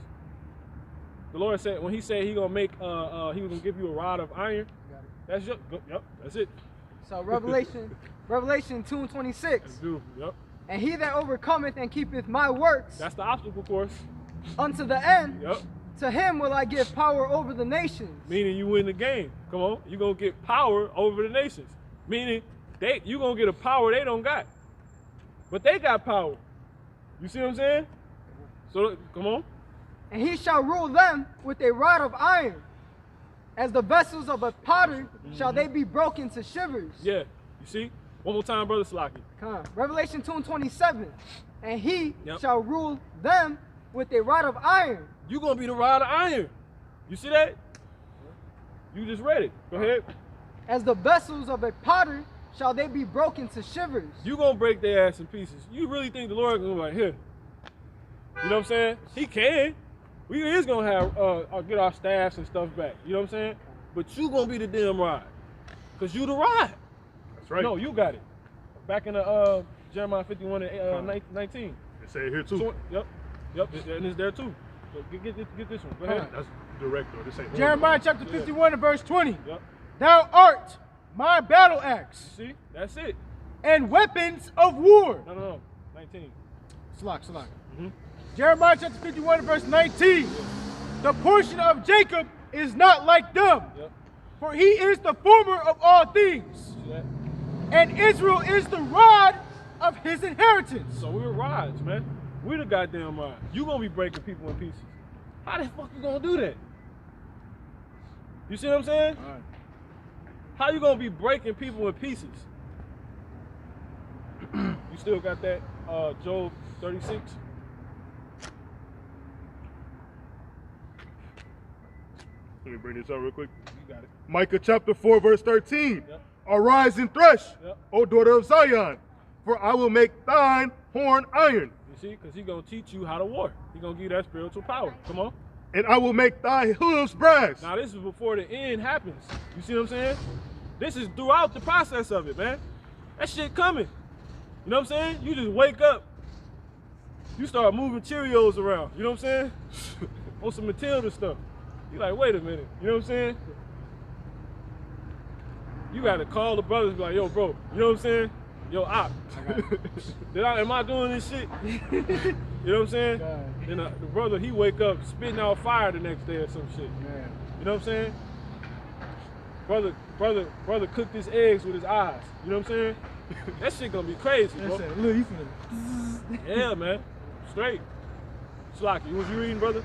The Lord said, when he said he gonna make, he was gonna give you a rod of iron. That's yep, that's it. So Revelation 2:26. That's beautiful. Yep. And he that overcometh and keepeth my works That's the obstacle course. unto the end, Yep. to him will I give power over the nations. Meaning you win the game. Come on, you gonna get power over the nations. Meaning you gonna get a power they don't got, but they got power. You see what I'm saying? So come on. And he shall rule them with a rod of iron. As the vessels of a potter shall they be broken to shivers. Yeah. You see? One more time, Brother Slaki. Come on. Revelation 2:27. And he Yep. shall rule them with a rod of iron. You gonna be the rod of iron. You see that? You just read it. Go ahead. As the vessels of a potter shall they be broken to shivers. You gonna break their ass in pieces. You really think the Lord gonna be like, here? You know what I'm saying? He can. We is gonna have get our staffs and stuff back. You know what I'm saying? But you gonna be the damn rod, cause you the rod. That's right. No, you got it. Back in the Jeremiah 51 and 19. They say it here too. So, yep, and it's there too. So get this one. Go ahead. That's direct though. This ain't Jeremiah chapter 51 and verse 20. Yep. Thou art my battle axe See, that's it. and weapons of war. No. 19. Slack. Mhm. Jeremiah chapter 51 and verse 19. The portion of Jacob is not like them, Yep. for he is the former of all things, See that? and Israel is the rod of his inheritance. So we're rods, man. We the goddamn rod. You gonna be breaking people in pieces. How the fuck you gonna do that? You see what I'm saying? All right. How you gonna be breaking people in pieces? You still got that Job 36? Let me bring this up real quick. You got it. Micah chapter 4, verse 13. Yep. Arise and thresh, Yep. O daughter of Zion, for I will make thine horn iron, You see, because he's gonna teach you how to war. He's gonna give you that spiritual power. Come on. and I will make thy hooves brass. Now this is before the end happens. You see what I'm saying? This is throughout the process of it, man. That shit coming. You know what I'm saying? You just wake up. You start moving Cheerios around. You know what I'm saying? On some Matilda stuff. You like, wait a minute. You know what I'm saying? You gotta call the brothers and be like, yo, bro. You know what I'm saying? Yo, op. Am I doing this shit? You know what I'm saying? Then the brother, he wake up spitting out fire the next day or some shit. Man. You know what I'm saying? Brother cooked his eggs with his eyes. You know what I'm saying? That shit gonna be crazy, bro. That's it. Look, you finna. Yeah, man. Straight. Slocky, was you reading, brother?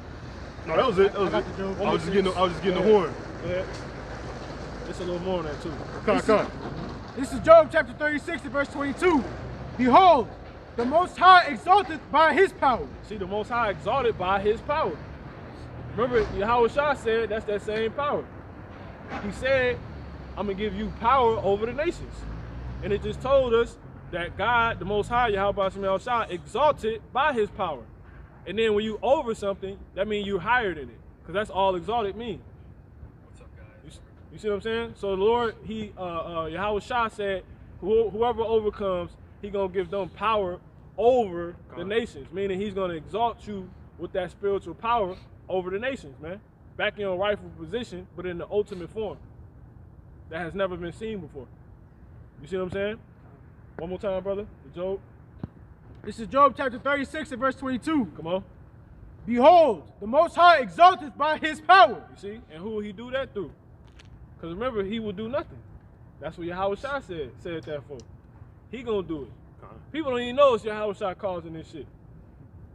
No, that was it. That was I it. got the joke. I was just getting the horn. Go ahead. It's a little more on that too. Come. This is Job chapter 36 and verse 22. Behold, the Most High exalteth by his power. See, the Most High exalted by his power. Remember, Yahweh Shah said that's that same power. He said, I'm going to give you power over the nations. And it just told us that God, the Most High, Yahweh Shah, exalted by his power. And then when you over something, that means you're higher than it. Because that's all exalted means. What's up, guys? You see what I'm saying? So the Lord, Yahweh Shah said, whoever overcomes, he going to give them power over the nations. Meaning he's going to exalt you with that spiritual power over the nations, man. Back in your rightful position, but in the ultimate form. That has never been seen before. You see what I'm saying? One more time, brother. Job. This is Job chapter 36 and verse 22. Come on. Behold, the Most High exalteth by his power. You see? And who will he do that through? Because remember, he will do nothing. That's what Yahweh Shah said that for. He gonna do it. People don't even know it's Yahweh Shah causing this shit.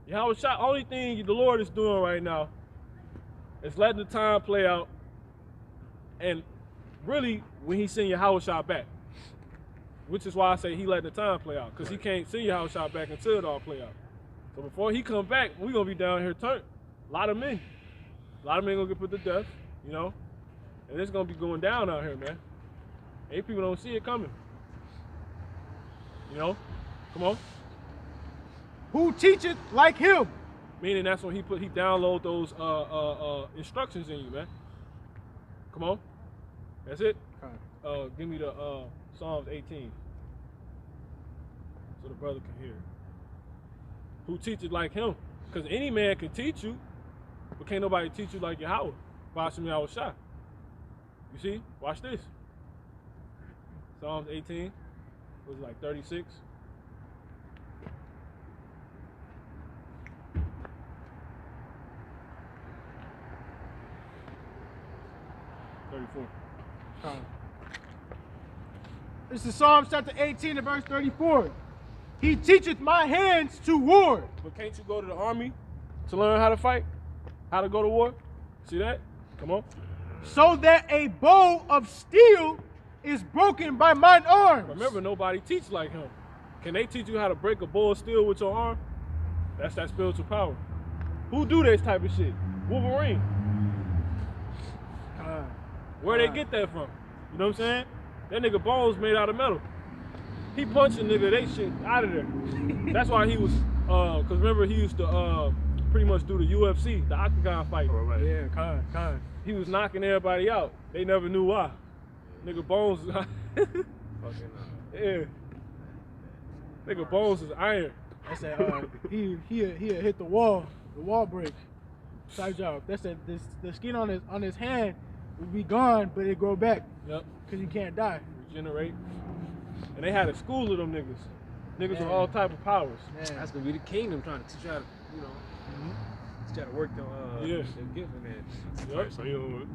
Yahweh Shah, only thing the Lord is doing right now is letting the time play out, and really when he send Yahweh Shah back. Which is why I say he let the time play out, because he can't send Yahweh Shah back until it all play out. So before he come back, we gonna be down here turned. A lot of men gonna get put to death, you know, and it's gonna be going down out here, man. And people don't see it coming. You know, come on. Who teacheth like him? Meaning that's when he download those instructions in you, man. Come on. That's it. Give me the Psalms 18. So the brother can hear. Who teaches like him? Because any man can teach you, but can't nobody teach you like Yahweh. Bashim Yahweh Shah. You see? Watch this. Psalms 18 was like 36. This is Psalms chapter 18 and verse 34. He teacheth my hands to war. But can't you go to the army to learn how to fight? How to go to war? See that? Come on. So that a bow of steel is broken by mine arms. Remember, nobody teach like him. Can they teach you how to break a bow of steel with your arm? That's that spiritual power. Who do this type of shit? Wolverine. Where they get that from? You know what I'm saying? That nigga bones made out of metal. He punched a nigga, they shit out of there. That's why he was, cause remember he used to pretty much do the UFC, the octagon fight. Oh, right. Yeah, kind. He was knocking everybody out. They never knew why. Nigga Bones, yeah. Nigga Bones is iron. I said he hit the wall break. Side job. That's the skin on his hand would be gone, but it grow back. Yep. Cause you can't die. Regenerate. And they had a school of them niggas. Niggas with all type of powers. Man. That's gonna be the kingdom trying to teach you how to, you know, teach you how to work them, Yeah. them gifts, man. Yep. Right, so you know,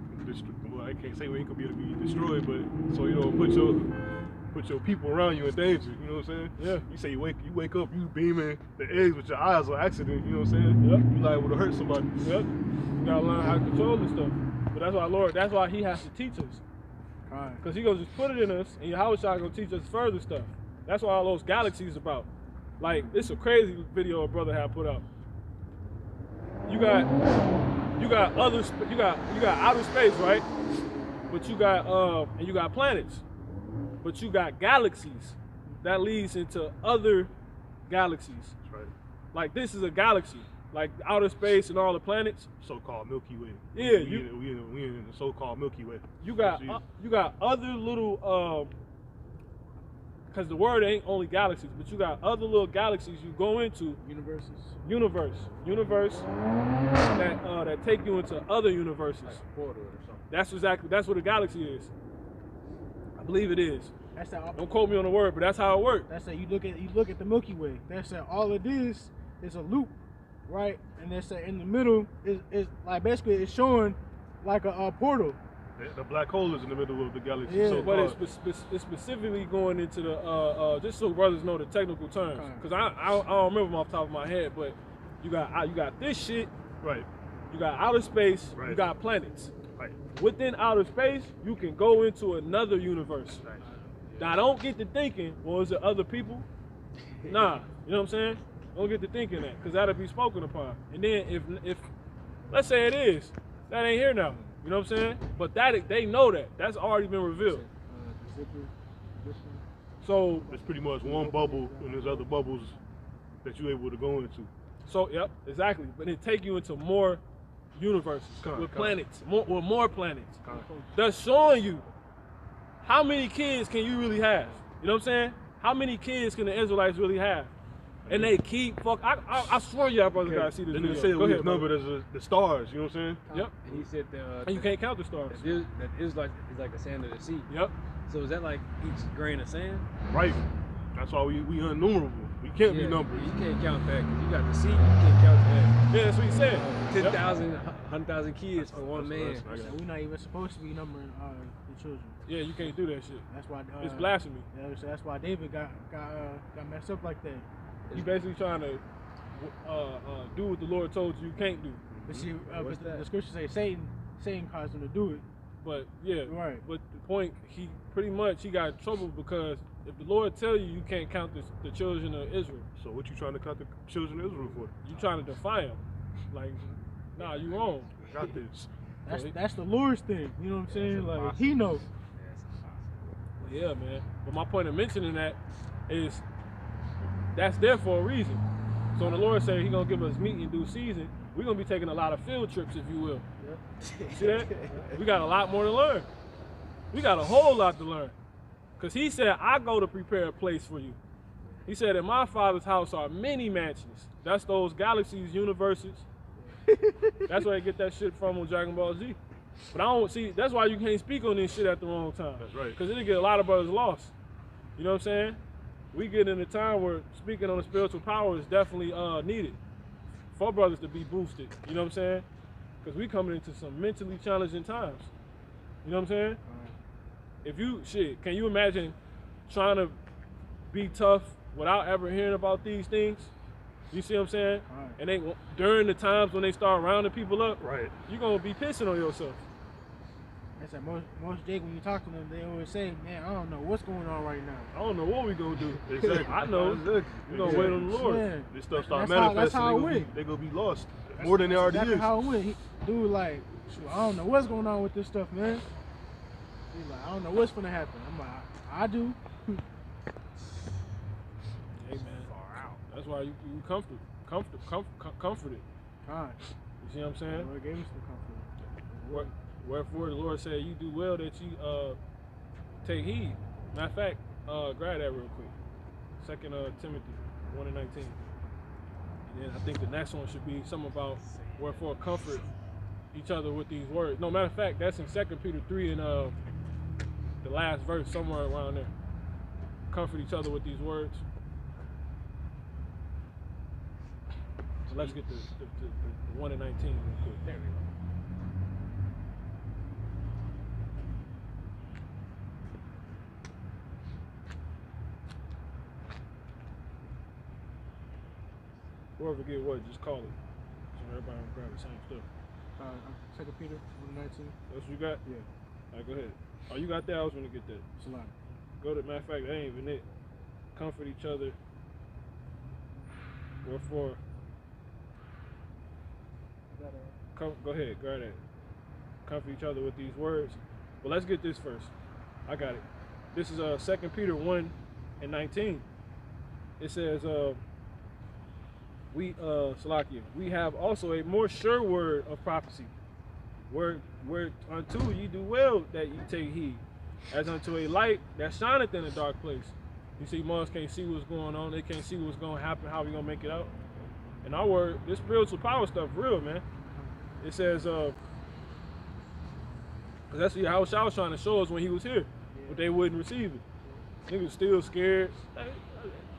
well, I can't say we ain't gonna be able to be destroyed, but so you know, put your people around you in danger. You know what I'm saying? Yeah. You say you wake up, you beaming the eggs with your eyes on accident. You know what I'm saying? Yep. You liable to hurt somebody. Yep. You gotta learn how to control this stuff. But that's why he has to teach us. Right. Because he gonna just put it in us, and Yahweh Shai gonna teach us further stuff. That's what all those galaxies about. Like, it's a crazy video a brother had put up. You got outer space, right? But you got and you got planets. But you got galaxies that leads into other galaxies. That's right. Like, this is a galaxy. Like outer space and all the planets. So-called Milky Way. Yeah, we in the so-called Milky Way. You got other little because the word ain't only galaxies, but you got other little galaxies you go into. Universe that take you into other universes. Like a portal or something. That's what a galaxy is. I believe it is. That's that. Don't quote me on the word, but that's how it works. That's that. You look at the Milky Way. That's that. All it is a loop, right? And that's that. In the middle is like basically it's showing like a portal. The black hole is in the middle of the galaxy. Yeah, so But it's specifically going into the just so brothers know the technical terms, because I don't remember them off the top of my head. But you got this shit. right. You got outer space. You Right. got planets. Right. Within outer space, you can go into another universe. Right. Now, don't get to thinking, well, is it other people? Nah, you know what I'm saying? Don't get to thinking that, because that'll be spoken upon. And then if let's say it is, that ain't here now. You know what I'm saying? But that they know that. That's already been revealed. So It's pretty much one bubble, and there's other bubbles that you're able to go into. yep, exactly. But it take you into more universes with planets, more planets. That's showing you how many kids can you really have. You know what I'm saying? How many kids can the Israelites really have? And they keep I swear y'all brothers gotta see this Then video. they say Go we ahead, numbered brother. as the stars. You know what I'm saying? Yep. And he said And you can't count the stars. that is like the sand of the sea. Yep. So is that like each grain of sand? Right. That's why we innumerable. We can't be numbered. You can't count that because you got the sea. You can't count that. Yeah, that's what he said. 10,000, 100,000 kids for one man. I got So we're not even supposed to be numbering the children. Yeah, you can't do that shit. That's why It's blasphemy. Yeah, so that's why David got messed up like that. You basically trying to do what the Lord told you can't do. But see, What's but that? the scriptures say Satan caused him to do it. But yeah, Right. But the point, he got in trouble because if the Lord tell you you can't count the children of Israel, So what you trying to count the children of Israel for? you trying to defy them. Like, nah, you wrong. I got this. That's the Lord's thing. You know what I'm saying? Like he knows. But yeah, man. But my point of mentioning that is that's there for a reason. So when the Lord said He gonna give us meat in due season, we're gonna be taking a lot of field trips, if you will. See that? We got a lot more to learn. We got a whole lot to learn. Because He said, I go to prepare a place for you. He said, in my Father's house are many mansions. That's those galaxies, universes. That's where they get that shit from on Dragon Ball Z. But I don't see, that's why you can't speak on this shit at the wrong time. That's right. Because it'll get a lot of brothers lost. You know what I'm saying? We get in a time where speaking on the spiritual power is definitely needed for brothers to be boosted. You know what I'm saying? Because we coming into some mentally challenging times. You know what I'm saying? If you, can you imagine trying to be tough without ever hearing about these things? You see what I'm saying? And they during the times when they start rounding people up, Right. you're gonna be pissing on yourself. That's like most Jake when you talk to them, they always say, "Man, I don't know what's going on right now." I don't know what we gonna do. Exactly. I know. Exactly. We're gonna wait on the Lord. Yeah. This stuff start That's how manifesting. it went. They gonna be lost more than they already That's is. how it went. Dude, like, shoot, I don't know what's going on with this stuff, man. He's like, I don't know what's gonna happen. I'm like, I do. Hey man, that's why you comforted. God, You see what I'm saying? the Lord gave me some comfort. Wherefore the Lord said, you do well that you take heed. Matter of fact, grab that real quick. 2 Timothy 1:19. And then I think the next one should be something about wherefore comfort each other with these words. No, matter of fact, that's in 2 Peter 3 and the last verse, somewhere around there. Comfort each other with these words. So let's get the 1:19 real quick. There we go. Whoever get what, just call it. So everybody can grab the same stuff. 2 Peter 1:19. That's what you got? Yeah. All right, go ahead. Oh, you got that? I was gonna get that. Salam. Go to, matter of fact, that ain't even it. Comfort each other. Wherefore, go ahead, go ahead. Comfort each other with these words. But let's get this first. I got it. This is 2 Peter 1:19. It says, Salakia, we have also a more sure word of prophecy, where unto ye do well that ye take heed, as unto a light that shineth in a dark place. You see, Mars can't see what's going on. They can't see what's going to happen, how we going to make it out. And our word, this spiritual power stuff real, man. It says, because that's what Yahushua was trying to show us when he was here, but they wouldn't receive it. Niggas still scared.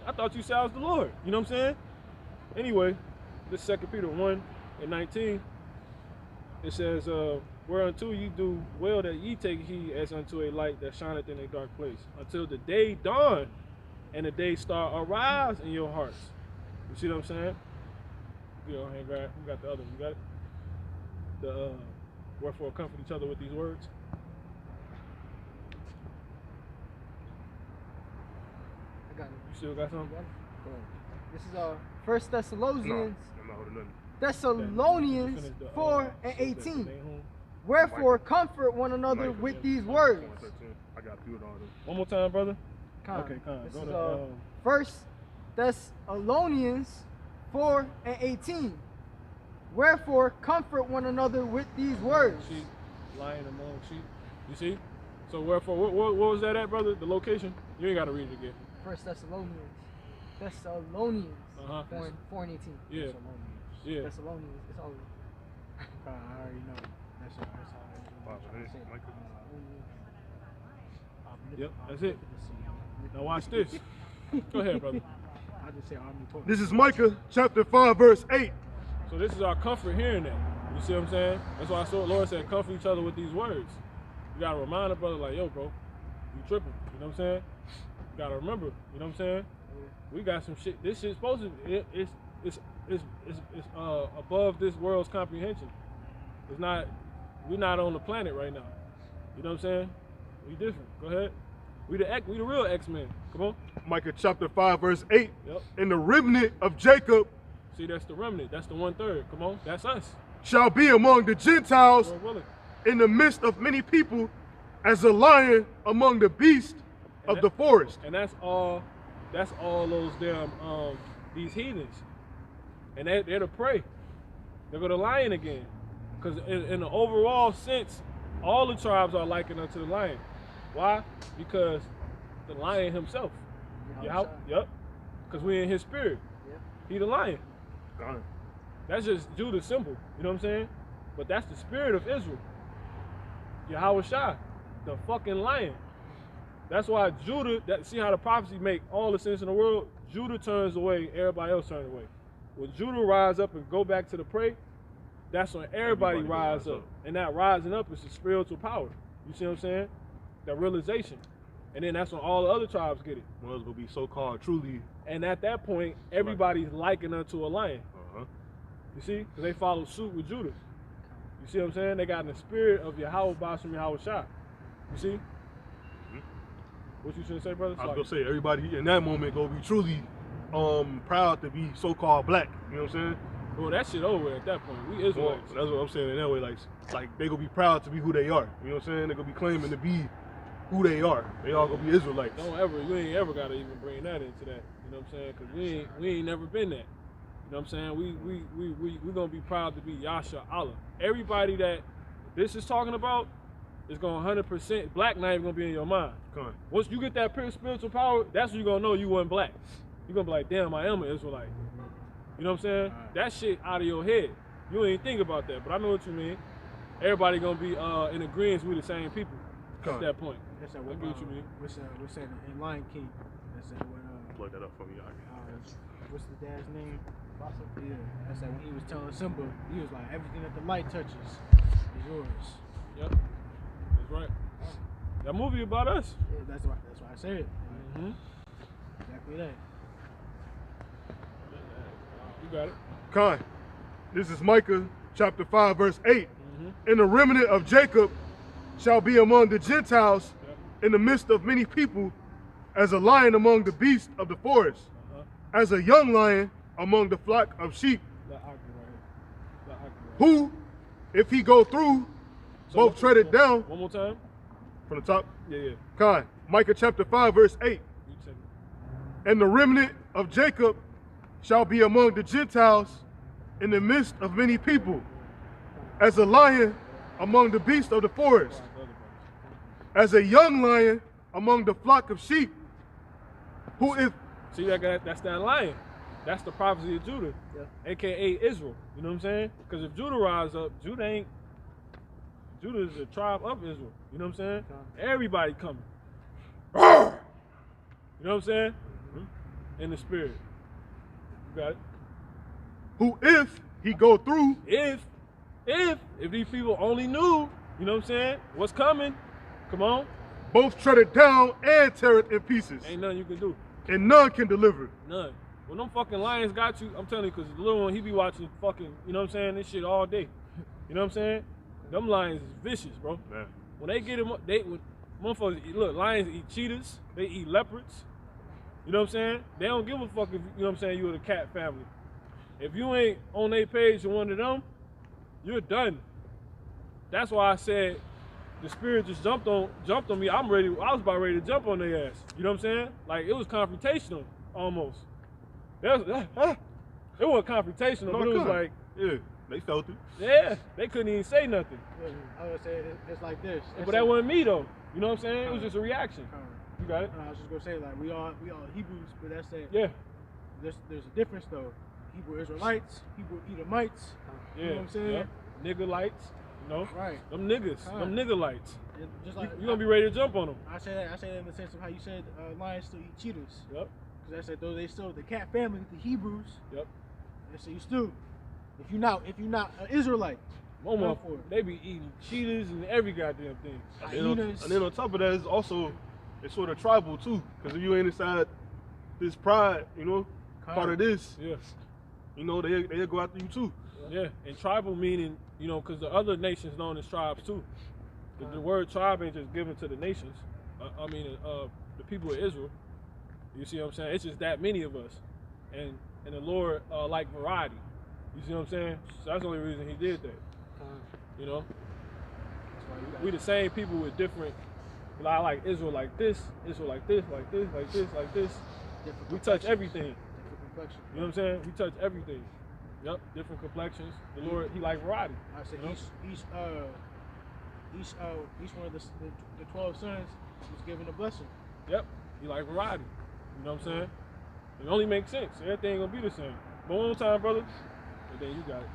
I thought you said I was the Lord. You know what I'm saying? Anyway, this 2 Peter 1:19, it says, whereunto ye do well that ye take heed as unto a light that shineth in a dark place, until the day dawn and the day star arise in your hearts. You see what I'm saying? You know, hand grab. We got the other one. You got it? The wherefore comfort each other with these words. I got it. You still got something? This is 1 Thessalonians. No, I'm not holding nothing. Thessalonians 4:18. Wherefore comfort one another with these words. I got to do it all. One more time, brother. Okay, This this is is 1 Thessalonians 4:18. Wherefore comfort one another with these words. Sheep, lying among sheep. You see? So wherefore, what was that at, brother? The location? You ain't got to read it again. 1 Thessalonians. Thessalonians 4:18. Yeah. Thessalonians. Yeah. Thessalonians. It's all. I already know. That's all. Yep, that's it. Now watch this. Go ahead, brother. I just say omnipotent. This is Micah chapter 5, verse 8. So this is our comfort hearing that. You see what I'm saying? That's why the Lord said, comfort each other with these words. You gotta remind a brother like, yo, bro, you tripping. You know what I'm saying? You gotta remember. You know what I'm saying? We got some shit. This shit's supposed to. It's above this world's comprehension. It's not. We're not on the planet right now. You know what I'm saying? We different. Go ahead. We the real X-Men. Come on. Micah chapter 5, verse 8. Yep. And the remnant of Jacob See, that's the remnant. That's the 1/3. Come on. That's us. shall be among the Gentiles Lord willing. in the midst of many people, as a lion among the beasts of the forest. And that's all those damn these heathens. And they're the prey. They're gonna lion again. Because in the overall sense, all the tribes are likened unto the lion. Why? Because the lion himself. Yep. Because we're in his spirit. Yep. He the lion. God. That's just Judah's symbol. You know what I'm saying? But that's the spirit of Israel. Yahushua, the fucking lion. That's why Judah, see how the prophecy make all the sense in the world? Judah turns away, everybody else turns away. When Judah rise up and go back to the prey, that's when everybody rise up. And that rising up is the spiritual power. You see what I'm saying? That realization. And then that's when all the other tribes get it. One's gonna be so-called truly. And at that point, everybody's likened unto a lion. You see? Because they follow suit with Judah. You see what I'm saying? They got in the spirit of Yahweh Basham Yahushua. You see? What you should say, brother? I was gonna say everybody in that moment gonna be truly proud to be so-called black. You know what I'm saying? Well, that shit over at that point. We Israelites. That's what I'm saying in that way. Like they gonna be proud to be who they are. You know what I'm saying? They gonna be claiming to be who they are. They all gonna be Israelites. You ain't ever gotta even bring that into that. You know what I'm saying? Because we ain't never been that. You know what I'm saying? We gonna be proud to be Yasha Allah. Everybody that this is talking about is gonna 100% black not even gonna be in your mind. Come on. Once you get that spiritual power, that's when you gonna know you wasn't black. You gonna be like, damn, I am an Israelite. You know what I'm saying? That shit out of your head. You ain't think about that, but I know what you mean. Everybody gonna be in agreement with the same people at that point. That's I get what you mean. What's that in Lion King? That's that when Plug that up for me. what's the dad's name? Yeah, that's that when he was telling Simba, he was like, everything that the light touches is yours. Yep, that's right. That movie about us. Yeah, that's why I said it. Exactly that. You got it. Khan, this is Micah chapter 5, verse 8. And the remnant of Jacob shall be among the Gentiles in the midst of many people, as a lion among the beasts of the forest, as a young lion among the flock of sheep, who, if he go through, both tread it down. One more time. From the top? Yeah. Con. Micah chapter 5, verse 8. And the remnant of Jacob shall be among the Gentiles in the midst of many people, as a lion among the beasts of the forest, as a young lion among the flock of sheep, who if... See, that's that lion. That's the prophecy of Judah, a.k.a. Israel. You know what I'm saying? Because if Judah rise up, Judah is the tribe of Israel. You know what I'm saying? Everybody coming. You know what I'm saying? In the spirit. You got it? Who if he go through... If these people only knew, you know what I'm saying, what's coming, come on. Both tread it down and tear it in pieces. Ain't nothing you can do. And none can deliver. None. When them fucking lions got you, I'm telling you, because the little one, he be watching fucking, you know what I'm saying, this shit all day. You know what I'm saying? Them lions is vicious, bro. Man. When they get them, when motherfuckers, look, lions eat cheetahs, they eat leopards. You know what I'm saying? They don't give a fuck if, you know what I'm saying, you're the cat family. If you ain't on their page or one of them, you're done. That's why I said the spirit just jumped on me. I was about ready to jump on their ass. You know what I'm saying? Like, it was confrontational, almost. It wasn't confrontational, but it was like... Yeah, they felt it. Yeah, they couldn't even say nothing. I would say it's like this. But that wasn't me, though. You know what I'm saying? It was just a reaction. You got it? I was just going to say, like, we all Hebrews, but that's it. Yeah. There's a difference, though. Hebrew Israelites, Hebrew Edomites. Yeah. You know what I'm saying? Yeah. Nigga-lights, you know? Right. Them niggas, them nigga-lights. Just like, you gonna be ready to jump on them. I say that in the sense of how you said lions still eat cheetahs. Yep. Because I said, though they still the cat family, the Hebrews. Yep. They say you still, if you're not an Israelite. They be eating cheetahs and every goddamn thing. And then on top of that, it's sort of tribal too. Because if you ain't inside this pride, you know, part of this, you know, they'll go after you too. Yeah, and tribal meaning, you know, because the other nations known as tribes too. The word tribe ain't just given to the nations. The people of Israel. You see what I'm saying? It's just that many of us. And the Lord like variety. You see what I'm saying? So that's the only reason he did that. You know? We the same people with different, like Israel like this, Israel like this, like this, like this, like this. We touch everything. You know what I'm saying? We touch everything. Yep, different complexions. The Lord, he like variety. I said each one of the 12 sons was given a blessing. Yep, he like variety. You know what I'm saying? It only makes sense. Everything gonna be the same. But one more time, brother, and then you got it.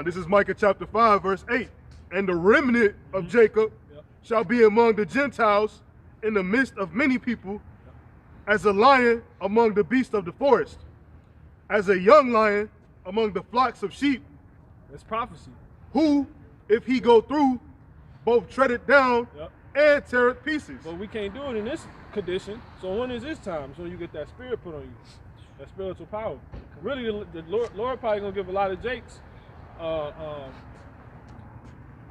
This is Micah chapter 5, verse 8. And the remnant of Jacob shall be among the Gentiles in the midst of many people, as a lion among the beasts of the forest, as a young lion among the flocks of sheep. That's prophecy. Who, if he go through, both tread it down and tear it pieces. But we can't do it in this condition. So when is this time? So you get that spirit put on you, that spiritual power. Really, the Lord probably gonna give a lot of Jakes. I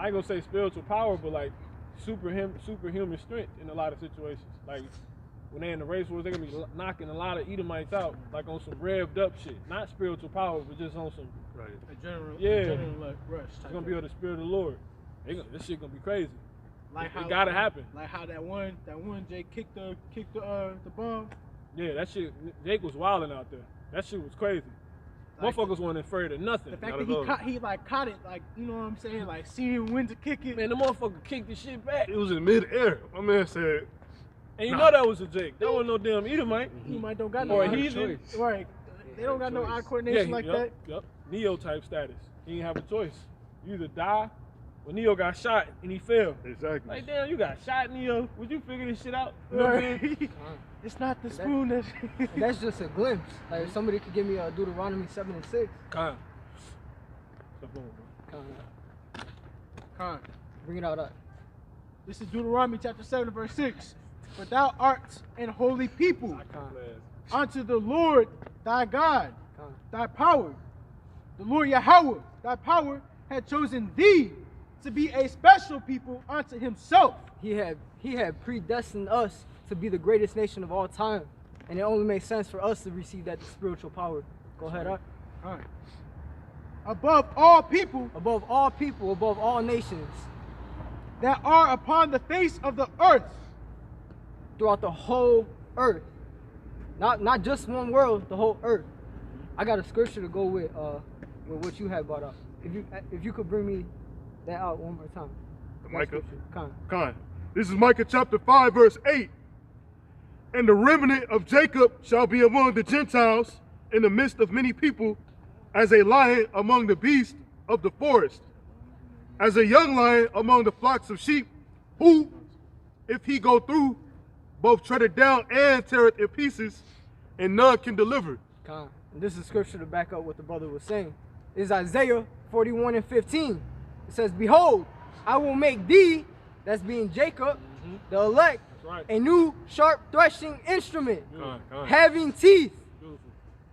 ain't gonna say spiritual power, but like superhuman strength in a lot of situations. Like when they're in the race wars, they're gonna be knocking a lot of Edomites out, like on some revved up shit. Not spiritual power, but just on some a general rush. It's gonna be of the spirit of the Lord. This shit gonna be crazy. Like it gotta happen. Like how that one Jake kicked the bomb. Yeah, that shit. Jake was wilding out there. That shit was crazy. Like, motherfuckers weren't afraid of nothing. The fact that he caught it, like, you know what I'm saying, like seeing when to kick it. Man, the motherfucker kicked the shit back. It was in midair. My man said. And you know that was a Jake. That wasn't no damn Edomite. Edomite don't got no heathen. Right. They don't got no eye coordination like that. Yep. Neo type status. He didn't have a choice. You either die. Well, Neo got shot and he fell. Exactly. Like, damn, you got shot, Neo. Would you figure this shit out? You know what I mean? It's not the spoon that's just a glimpse. Like, if somebody could give me a Deuteronomy 7:6. Con. Bring it out. This is Deuteronomy chapter 7, verse 6. For thou art an holy people unto the Lord thy God, thy power. The Lord Yahweh, thy power, had chosen thee to be a special people unto himself. He had predestined us to be the greatest nation of all time. And it only makes sense for us to receive that spiritual power. Go ahead, Art. All right. Above all people Above all nations, that are upon the face of the earth. throughout the whole earth. Not just one world, the whole earth. I got a scripture to go with what you had brought up. If you could bring me that out one more time. Micah. Con. This is Micah chapter 5, verse 8. And the remnant of Jacob shall be among the Gentiles in the midst of many people, as a lion among the beasts of the forest, as a young lion among the flocks of sheep, who, if he go through, both tread it down and tear it in pieces, and none can deliver. Con. And this is scripture to back up what the brother was saying. It's Isaiah 41:15. It says, behold, I will make thee, that's being Jacob, the elect, right. a new sharp threshing instrument, Con. having teeth. Beautiful.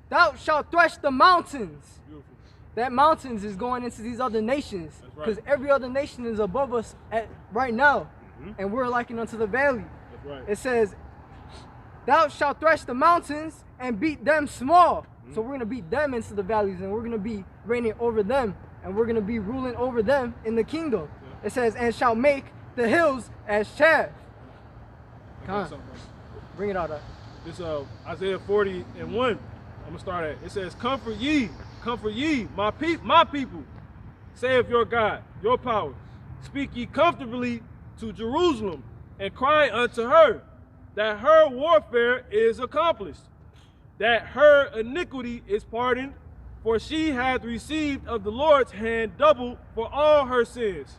Thou shalt thresh the mountains. Beautiful. That mountains is going into these other nations, That's right. because every other nation is above us right now, and we're likened unto the valley. That's right. It says, thou shalt thresh the mountains and beat them small. So we're going to beat them into the valleys, and we're going to be reigning over them, and we're going to be ruling over them in the kingdom. It says, and shall make the hills as chaff. Come on. Bring it out. This Isaiah 40:1. I'm gonna start at. It says, comfort ye, my people, saith your God, your power. Speak ye comfortably to Jerusalem, and cry unto her, that her warfare is accomplished, that her iniquity is pardoned, for she hath received of the Lord's hand double for all her sins.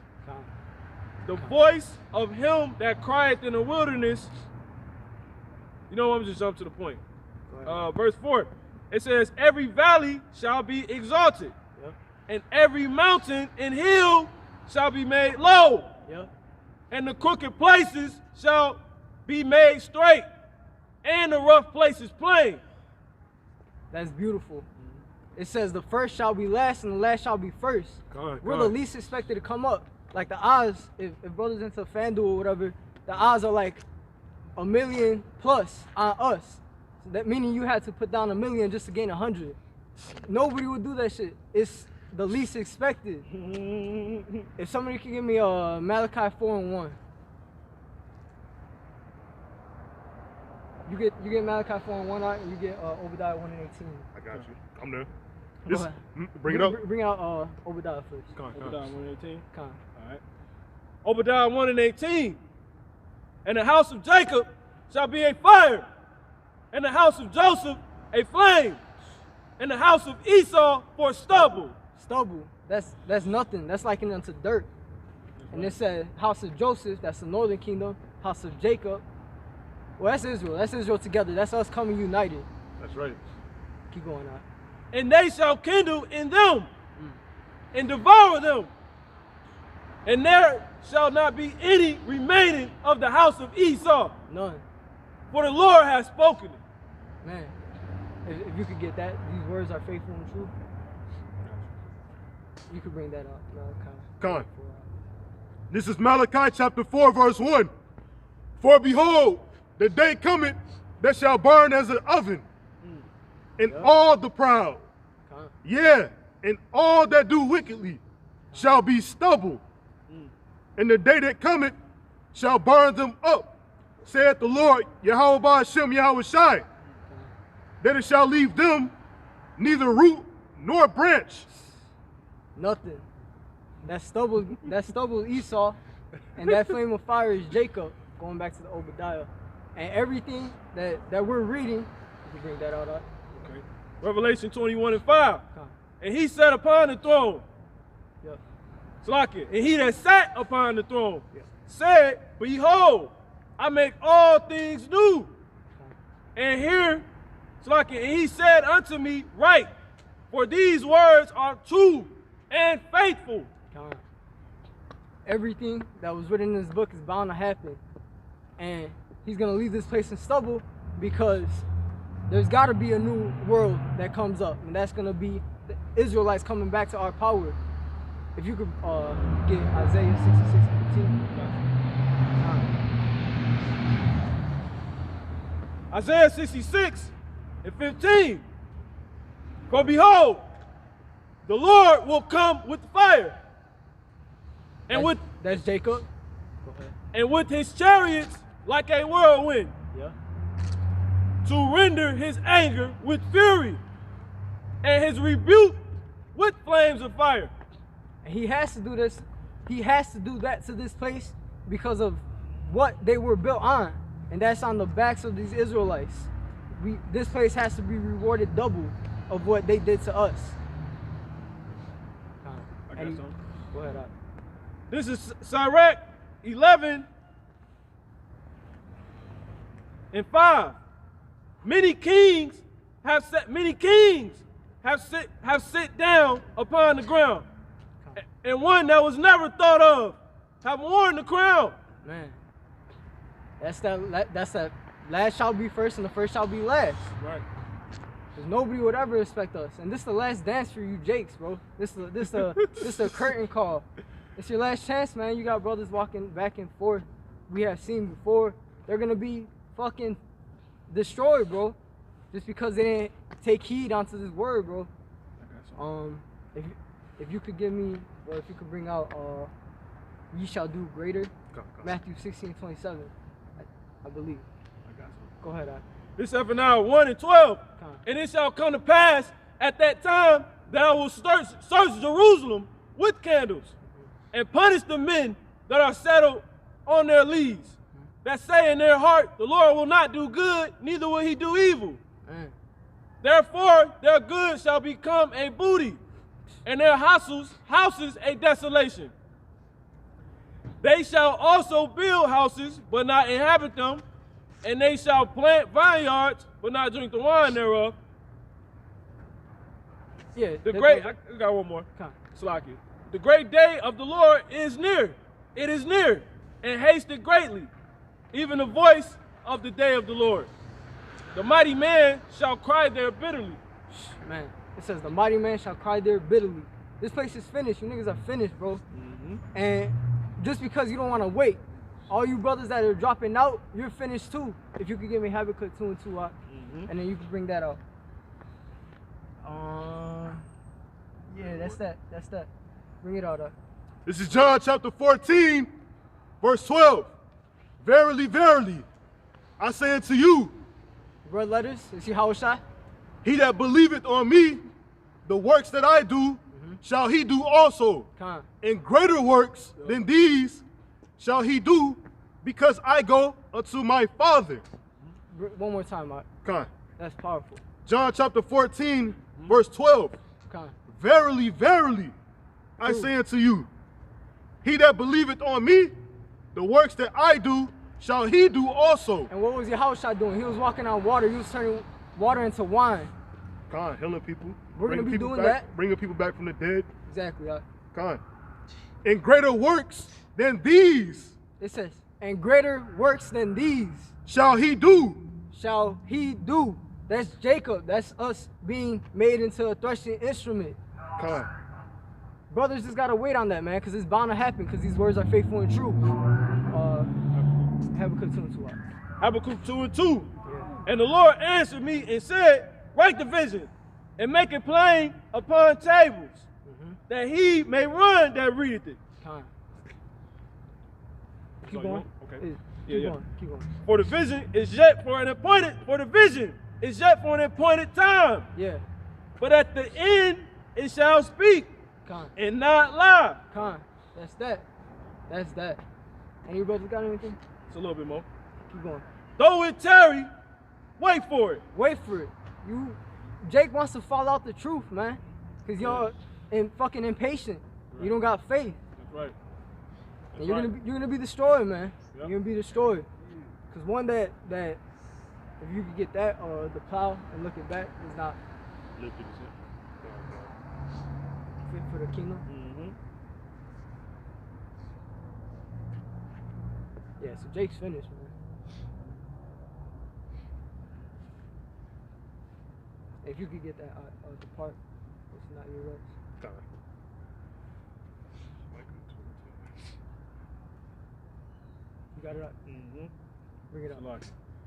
The voice of him that crieth in the wilderness. You know, I'm just jump to the point. Verse 4. It says, every valley shall be exalted, and every mountain and hill shall be made low, and the crooked places shall be made straight, and the rough places plain. That's beautiful. It says the first shall be last and the last shall be first. We're the least expected to come up. Like the odds, if brothers into FanDuel or whatever, the odds are like 1 million plus on us. So that meaning you had to put down 1 million just to gain 100. Nobody would do that shit. It's the least expected. If somebody could give me a Malachi 4:1. You get Malachi 4:1 out, and you get Obadiah 1:18. I got you. I'm there. Go ahead. Bring it up. Bring out Obadiah first. Obadiah 1:18. Con. All right. Obadiah 1:18. And the house of Jacob shall be a fire, and the house of Joseph a flame, and the house of Esau for stubble. Stubble. That's nothing. That's likened unto dirt. And it said house of Joseph, that's the northern kingdom. House of Jacob. Well, that's Israel. That's Israel together. That's us coming united. That's right. Keep going on. And they shall kindle in them, and devour them. And there shall not be any remaining of the house of Esau. None. For the Lord has spoken it. Man, if you could get that, these words are faithful and true. You could bring that up. Con. This is Malachi chapter 4, verse 1. For behold, the day cometh that shall burn as an oven, and all the proud, and all that do wickedly shall be stubble. And the day that cometh shall burn them up, saith the Lord, Yahweh Hashem Yahweh Shai. That it shall leave them neither root nor branch. Nothing. That stubble Esau, and that flame of fire is Jacob, going back to the Obadiah. And everything that we're reading, you can bring that out. Okay. Revelation 21:5. And he sat upon the throne. Yep. Slakia. And he that sat upon the throne said, behold, I make all things new. And here, Slakia, and he said unto me, write, for these words are true and faithful. Everything that was written in this book is bound to happen. And he's going to leave this place in stubble because there's got to be a new world that comes up. And that's going to be the Israelites coming back to our power. If you could get Isaiah 66 and 15. Isaiah 66 and 15. For behold, the Lord will come with fire, and that's Jacob. and with his chariots like a whirlwind, Yeah. to render his anger with fury, and his rebuke with flames of fire. And he has to do this. He has to do that to this place because of what they were built on, and that's on the backs of these Israelites. This place has to be rewarded double of what they did to us. I got some. Go ahead. This is Sirach 11 and 5. Many kings have sit down upon the ground, and one that was never thought of have worn the crown. Man, that's that last shall be first and the first shall be last. Right. Because nobody would ever respect us. And this is the last dance for you Jakes, bro. This the curtain call. It's your last chance, man. You got brothers walking back and forth. We have seen before. They're gonna be fucking destroyed, bro. Just because they didn't take heed onto this word, bro. If you could give me, or if you could bring out ye shall do greater. Matthew 16:27, I believe. I got some. Go ahead, This is Zephaniah 1 and 12. And it shall come to pass at that time that I will search Jerusalem with candles and punish the men that are settled on their leads, that say in their heart, the Lord will not do good, neither will he do evil. Therefore, their good shall become a booty, and their houses a desolation. They shall also build houses, but not inhabit them, and they shall plant vineyards, but not drink the wine thereof. Yeah. I got one more. Slaki. The great day of the Lord is near. It is near, and hasted greatly, even the voice of the day of the Lord. The mighty man shall cry there bitterly. Man, it says the mighty man shall cry there bitterly. This place is finished. You niggas are finished, bro. And just because you don't want to wait, all you brothers that are dropping out, you're finished too. If you could give me Habakkuk 2 and 2 out, and then you can bring that out. Yeah, that's that. Bring it out. This is John chapter 14, verse 12. Verily, verily, I say unto you, red letters, is he Hawashai? he that believeth on me, the works that I do, shall he do also. And greater works than these shall he do, because I go unto my Father. One more time, Mark. That's powerful. John chapter 14, verse 12. Verily, verily, I say unto you, he that believeth on me, the works that I do, shall he do also. And what was Yahushua doing? He was walking on water. He was turning water into wine. Healing people. We're going to be doing that. Bringing people back from the dead. Exactly. And greater works than these. It says, and greater works than these. Shall he do. Shall he do. That's Jacob. That's us being made into a threshing instrument. Brothers just got to wait on that, man, because it's bound to happen, because these words are faithful and true. Habakkuk 2 and 2. Habakkuk 2 and 2. Yeah. And the Lord answered me and said, write the vision and make it plain upon tables, that he may run that readeth it. Keep going. Okay. Keep going. For the vision is yet for an appointed time. Yeah. But at the end it shall speak and not lie. That's that. And you brothers got anything? It's a little bit more. Keep going. Though it tarry, wait for it. Wait for it. Jake wants to fall out the truth, man. Because you're fucking impatient. Right. You don't got faith. That's right. And you're gonna be destroyed, man. Yep. You're gonna be destroyed. Because one that if you could get that or the plow and look it back is not fit for the kingdom. Yeah, so Jake's finished, man. If you could get that the part, it's not your works. got it up. Mm-hmm. Bring it up.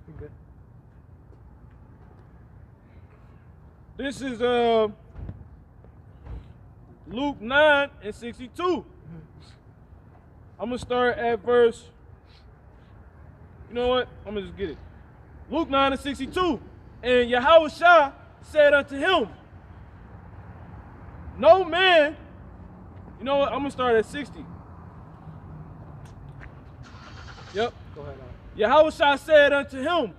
You good. This is Luke 9 and 62. I'm gonna start at verse. You know what? I'm gonna just get it. Luke 9 and 62. And Yahushua said unto him, no man. You know what? I'm gonna start at 60. Yep. Go ahead. Yahushua said unto him,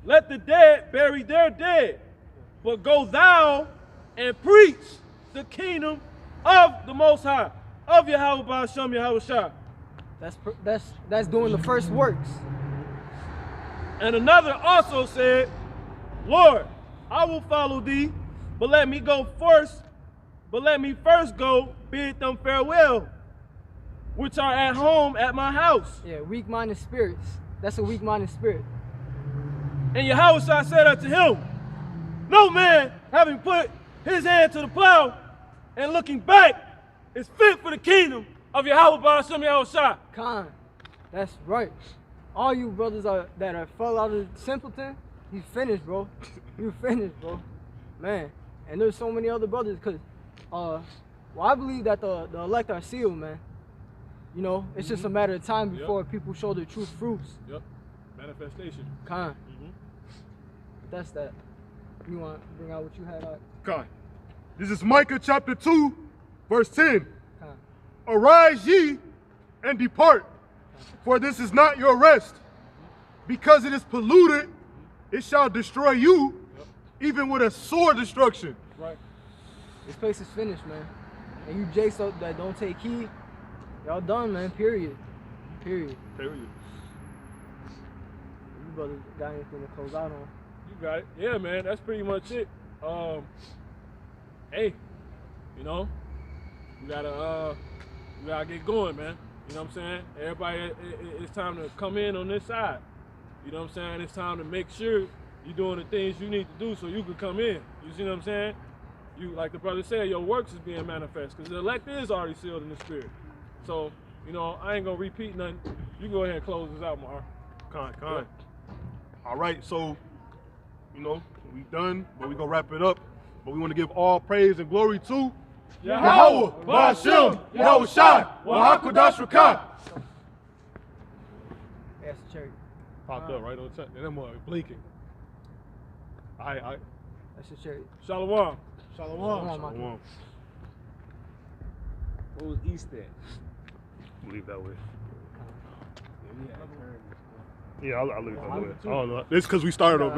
let the dead bury their dead, but go thou and preach the kingdom of the Most High, of Yahweh Ba'ashem Yahushua. That's doing the first works. And another also said, Lord, I will follow thee, but let me first go bid them farewell, which are at home at my house. Yeah, weak-minded spirits. That's a weak-minded spirit. And Yahushua said unto him, no man, having put his hand to the plow and looking back, is fit for the kingdom of Yahweh Ba'ashem Yahushua. Khan, that's right. All you brothers that fell out of simpleton, you finished, bro. You finished, bro. Man, and there's so many other brothers, because, I believe that the elect are sealed, man. You know, it's just a matter of time before people show their true fruits. Yep, manifestation. Khan. That's that. You want to bring out what you had out? God. This is Micah chapter 2, verse 10. Khan. Arise ye and depart, for this is not your rest. Because it is polluted, it shall destroy you, even with a sore destruction. Right. This place is finished, man. And you jakes up that don't take heed, y'all done, man. Period. Period. Period. You brothers got anything to close out on? You got it. Yeah, man, that's pretty much it. Hey, you know, we gotta get going, man. You know what I'm saying? Everybody, it's time to come in on this side. You know what I'm saying? It's time to make sure you're doing the things you need to do so you can come in. You see what I'm saying? You, like the brother said, your works is being manifest because the elect is already sealed in the spirit. So, you know, I ain't gonna repeat nothing. You go ahead and close this out, Mar. Con. All right, so, you know, we done, but we gonna wrap it up. But we want to give all praise and glory to Yahweh, Ba'ashem, Yahushua, Wahakodash Rakah. That's the cherry. Popped up right on time. And them blinking. All right. That's the cherry. Shalom. Shalom. Shalom. What was East at? Leave that way. Yeah, we had turned. Yeah, I'll leave that way. I don't know. It's because we started over.